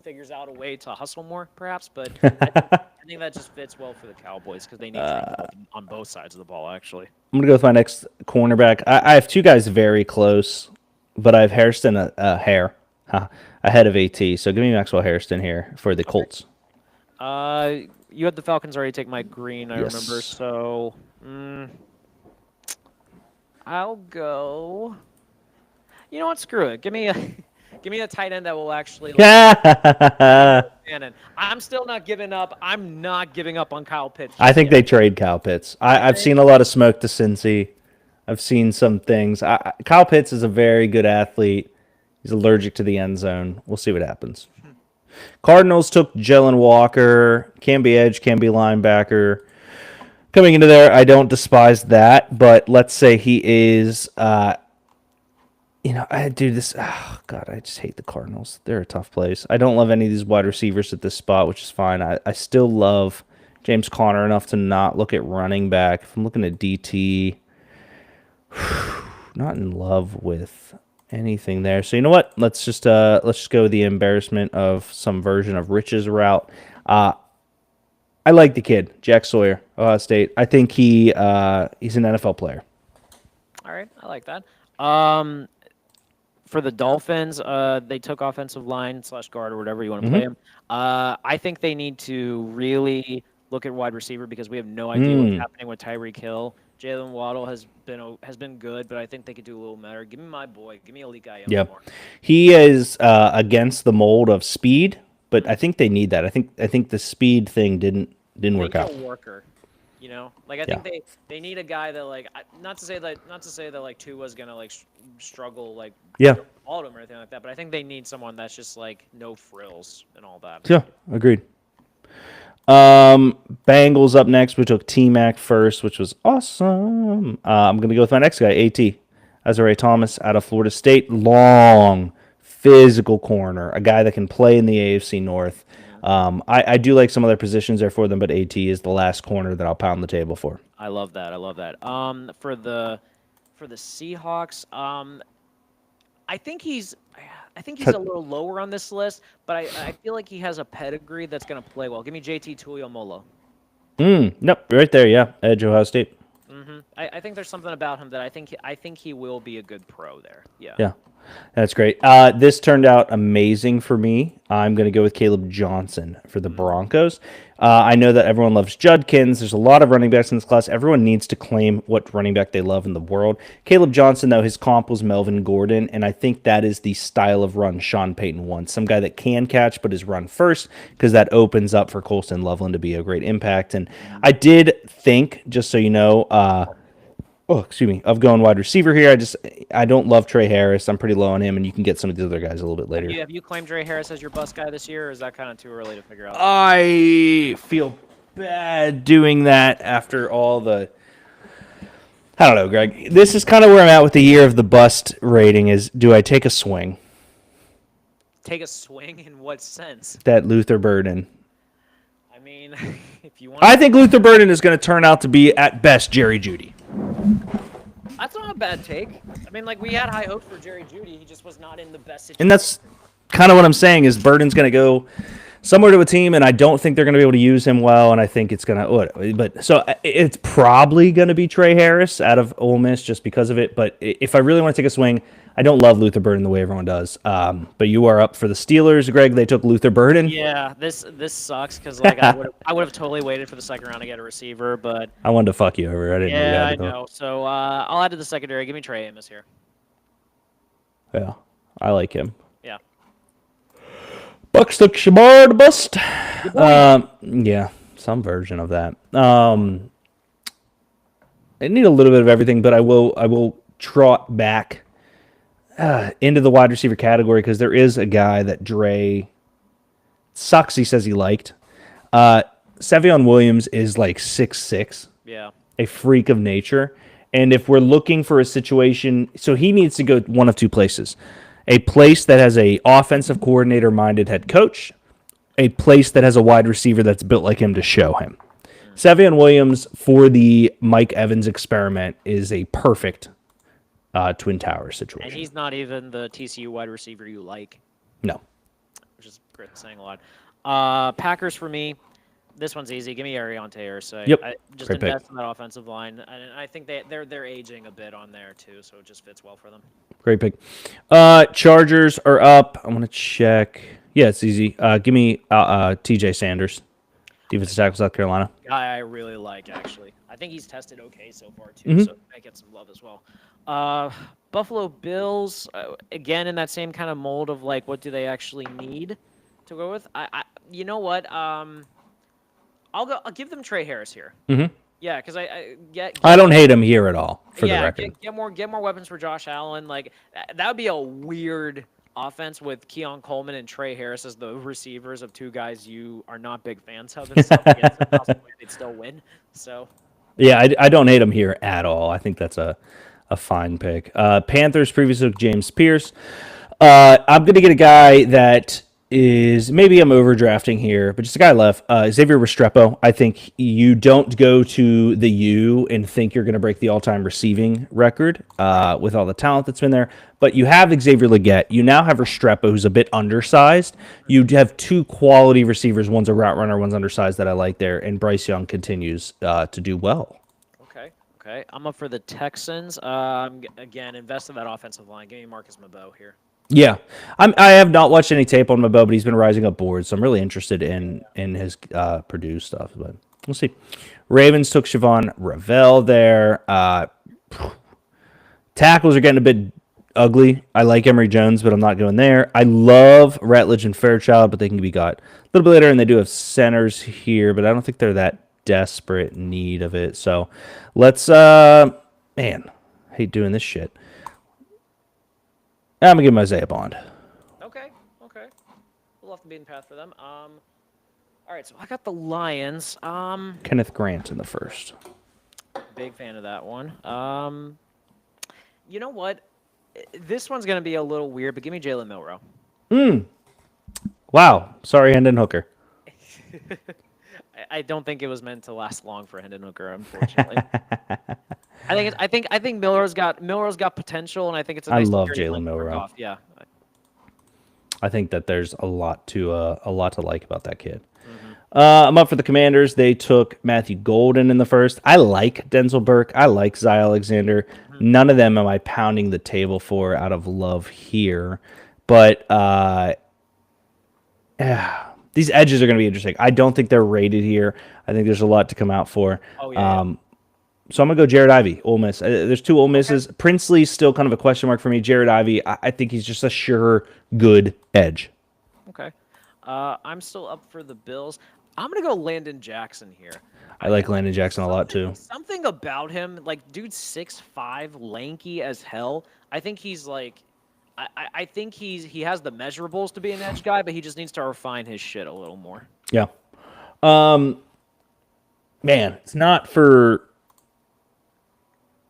figures out a way to hustle more perhaps, but I think that just fits well for the Cowboys because they need on both sides of the ball actually. I'm gonna go with my next cornerback. I have 2 guys very close, but I have Hairston ahead of AT. So give me Maxwell Hairston here for the Colts. You had the Falcons already take Mike Green, I remember. So I'll go. You know what? Screw it. Give me a tight end that will actually. I'm still not giving up. I'm not giving up on Kyle Pitts. I think they trade Kyle Pitts. I've seen a lot of smoke to Cincy. I've seen some things. Kyle Pitts is a very good athlete. He's allergic to the end zone. We'll see what happens. Cardinals took Jalen Walker. Can be edge, can be linebacker. Coming into there, I don't despise that, but let's say he is I do this. Oh, God, I just hate the Cardinals. They're a tough place. I don't love any of these wide receivers at this spot, which is fine. I still love James Conner enough to not look at running back. If I'm looking at DT, not in love with anything there. So you know what? Let's just go with the embarrassment of some version of Rich's route. I like the kid, Jack Sawyer, Ohio State. I think he's an NFL player. All right, I like that. For the Dolphins, they took offensive line / guard or whatever you want to play him. I think they need to really look at wide receiver because we have no idea what's happening with Tyreek Hill. Jalen Waddle has been good, but I think they could do a little better. Give me my boy. Give me Elite Guy. Yep, he is against the mold of speed, but I think they need that. I think the speed thing didn't work out. A worker. Like I think they need a guy that like not to say that like Tua's gonna like struggle like all of them or anything like that, but I think they need someone that's just like no frills and all that. Yeah, agreed. Bengals up next. We took T-Mac first, which was awesome. I'm gonna go with my next guy, AT Azariah Thomas out of Florida State. Long, physical corner, a guy that can play in the AFC North. I do like some other positions there for them, but AT is the last corner that I'll pound the table for. I love that. For the Seahawks, I think he's a little lower on this list, but I feel like he has a pedigree that's going to play well. Give me JT Tuiamolo. Nope, right there, yeah. Edge Ohio State. I think there's something about him that I think he will be a good pro there. Yeah. Yeah. That's great. This turned out amazing for me. I'm going to go with Caleb Johnson for the Broncos. I know that everyone loves Judkins. There's a lot of running backs in this class. Everyone needs to claim what running back they love in the world. Caleb Johnson, though, his comp was Melvin Gordon, and I think that is the style of run Sean Payton wants. Some guy that can catch but is run first, because that opens up for Colston Loveland to be a great impact. And I did think, just so you know, of going wide receiver here. I don't love Trey Harris. I'm pretty low on him, and you can get some of the other guys a little bit later. Have you claimed Trey Harris as your bus guy this year, or is that kind of too early to figure out? I feel bad doing that after all the... I don't know, Greg. This is kind of where I'm at with the year of the bust rating is, do I take a swing? Take a swing in what sense? That Luther Burden. I mean, if you want... I think Luther Burden is going to turn out to be, at best, Jerry Jeudy. That's not a bad take. I mean, like, we had high hopes for Jerry Jeudy. He just was not in the best situation. And that's kind of what I'm saying is Burden's going to go somewhere to a team, and I don't think they're going to be able to use him well, and I think it's going to... But so it's probably going to be Trey Harris out of Ole Miss just because of it, but if I really want to take a swing, I don't love Luther Burden the way everyone does. But you are up for the Steelers, Greg. They took Luther Burden. Yeah, this sucks because like I would have totally waited for the second round to get a receiver, but I wanted to fuck you over. I didn't. Yeah, I know. So I'll add to the secondary. Give me Trey Amos here. Yeah, I like him. Yeah. Bucks took Shamar to bust. Yeah, some version of that. I need a little bit of everything, but I will trot back into the wide receiver category because there is a guy that Dre sucks. He says he liked. Savion Williams is like 6'6". Yeah. A freak of nature. And if we're looking for a situation, so he needs to go one of two places. A place that has a offensive coordinator-minded head coach, a place that has a wide receiver that's built like him to show him. Savion Williams for the Mike Evans experiment is a perfect Twin Towers situation. And he's not even the TCU wide receiver you like. No. Which is saying a lot. Packers for me. This one's easy. Give me Ariante Irsay. Yep. Just Great invest pick. in that offensive line, and I think they're aging a bit on there too, so it just fits well for them. Great pick. Chargers are up. I'm gonna check. Yeah, it's easy. Give me TJ Sanders, defensive tackle, South Carolina. Guy I really like actually. I think he's tested okay so far too, so I get some love as well. Buffalo Bills again in that same kind of mold of like what do they actually need to go with? You know what? I'll give them Trey Harris here. Mm-hmm. Yeah, because I don't hate him here at all. For the record, get more weapons for Josh Allen. Like that would be a weird offense with Keon Coleman and Trey Harris as the receivers of two guys you are not big fans of. And stuff. They'd still win. So yeah, I don't hate him here at all. I think that's a a fine pick. Panthers previously took James Pierce. I'm going to get a guy that is, maybe I'm overdrafting here, but just a guy left. Xavier Restrepo. I think you don't go to the U and think you're going to break the all-time receiving record with all the talent that's been there. But you have Xavier Legette. You now have Restrepo, who's a bit undersized. You have two quality receivers. One's a route runner, one's undersized that I like there. And Bryce Young continues to do well. Okay. I'm up for the Texans. Again, invest in that offensive line. Give me Marcus Mabeau here. Yeah, I have not watched any tape on Mabeau, but he's been rising up boards, so I'm really interested in his Purdue stuff. But we'll see. Ravens took Siobhan Ravel there. Tackles are getting a bit ugly. I like Emory Jones, but I'm not going there. I love Ratledge and Fairchild, but they can be got a little bit later, and they do have centers here, but I don't think they're that desperate need of it. So let's, man, I hate doing this shit. I'm going to give him Isaiah Bond. Okay. We'll off the beaten path for them. All right, so I got the Lions. Kenneth Grant in the first. Big fan of that one. You know what? This one's going to be a little weird, but give me Jalen Milroe. Wow. Sorry, Hendon Hooker. I don't think it was meant to last long for Hendon Hooker, unfortunately. I think Milroe's got potential, and I think it's a nice. I love security Jalen blanket for Milroe. Goff. Yeah. I think that there's a lot to like about that kid. I'm up for the Commanders. They took Matthew Golden in the first. I like Denzel Burke. I like Zy Alexander. None of them am I pounding the table for out of love here. But these edges are going to be interesting. I don't think they're rated here. I think there's a lot to come out for. Oh, yeah. So I'm going to go Jared Ivey, Ole Miss. There's two Ole Misses. Okay. Princely's still kind of a question mark for me. Jared Ivey, I think he's just a sure, good edge. Okay. I'm still up for the Bills. I'm going to go Landon Jackson here. I like Landon Jackson a lot, too. Something about him, like, dude's 6'5", lanky as hell. I think he's, like... I think he has the measurables to be an edge guy, but he just needs to refine his shit a little more. Yeah. Man, it's not for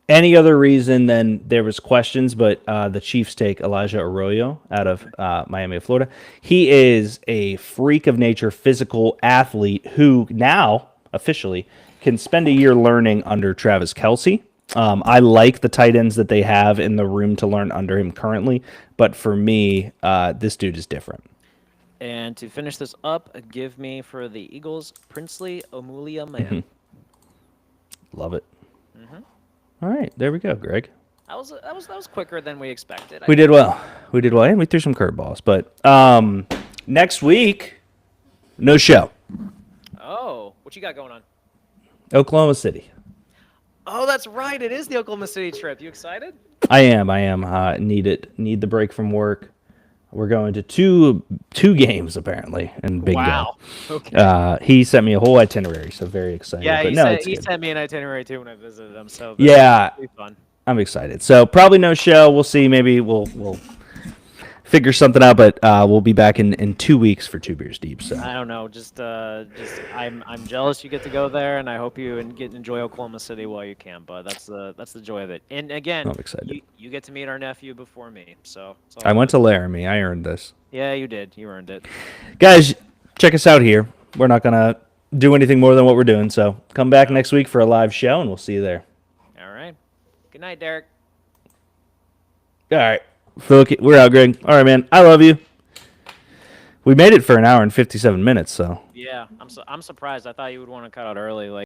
any other reason than there was questions, but the Chiefs take Elijah Arroyo out of Miami of Florida. He is a freak of nature, physical athlete who now officially can spend a year learning under Travis Kelce. I like the tight ends that they have in the room to learn under him currently, but for me, this dude is different. And to finish this up, give me for the Eagles, Princely Omulia-Man. Love it. All right, there we go, Greg. That was quicker than we expected. We did well, and we threw some curveballs. But next week, no show. Oh, what you got going on? Oklahoma City. Oh, that's right. It is the Oklahoma City trip. You excited? I am. Need the break from work. We're going to two games apparently in Big Wow. Go. Okay. He sent me a whole itinerary, so very excited. Yeah, but he sent me an itinerary too when I visited him. So yeah, it'll be fun. I'm excited. So probably no show. We'll see. Maybe we'll figure something out. But we'll be back in 2 weeks for Two Beers Deep. So I don't know. Just I'm jealous you get to go there, and I hope you enjoy Oklahoma City while you can. But that's the joy of it. And again, I'm excited. You get to meet our nephew before me. So I went to Laramie. I earned this. Yeah, you did. You earned it. Guys, check us out here. We're not gonna do anything more than what we're doing. So come back next week for a live show, and we'll see you there. All right. Good night, Derek. All right. We're out, Greg. All right, man. I love you. We made it for an hour and 57 minutes, so. Yeah, I'm surprised. I thought you would want to cut out early.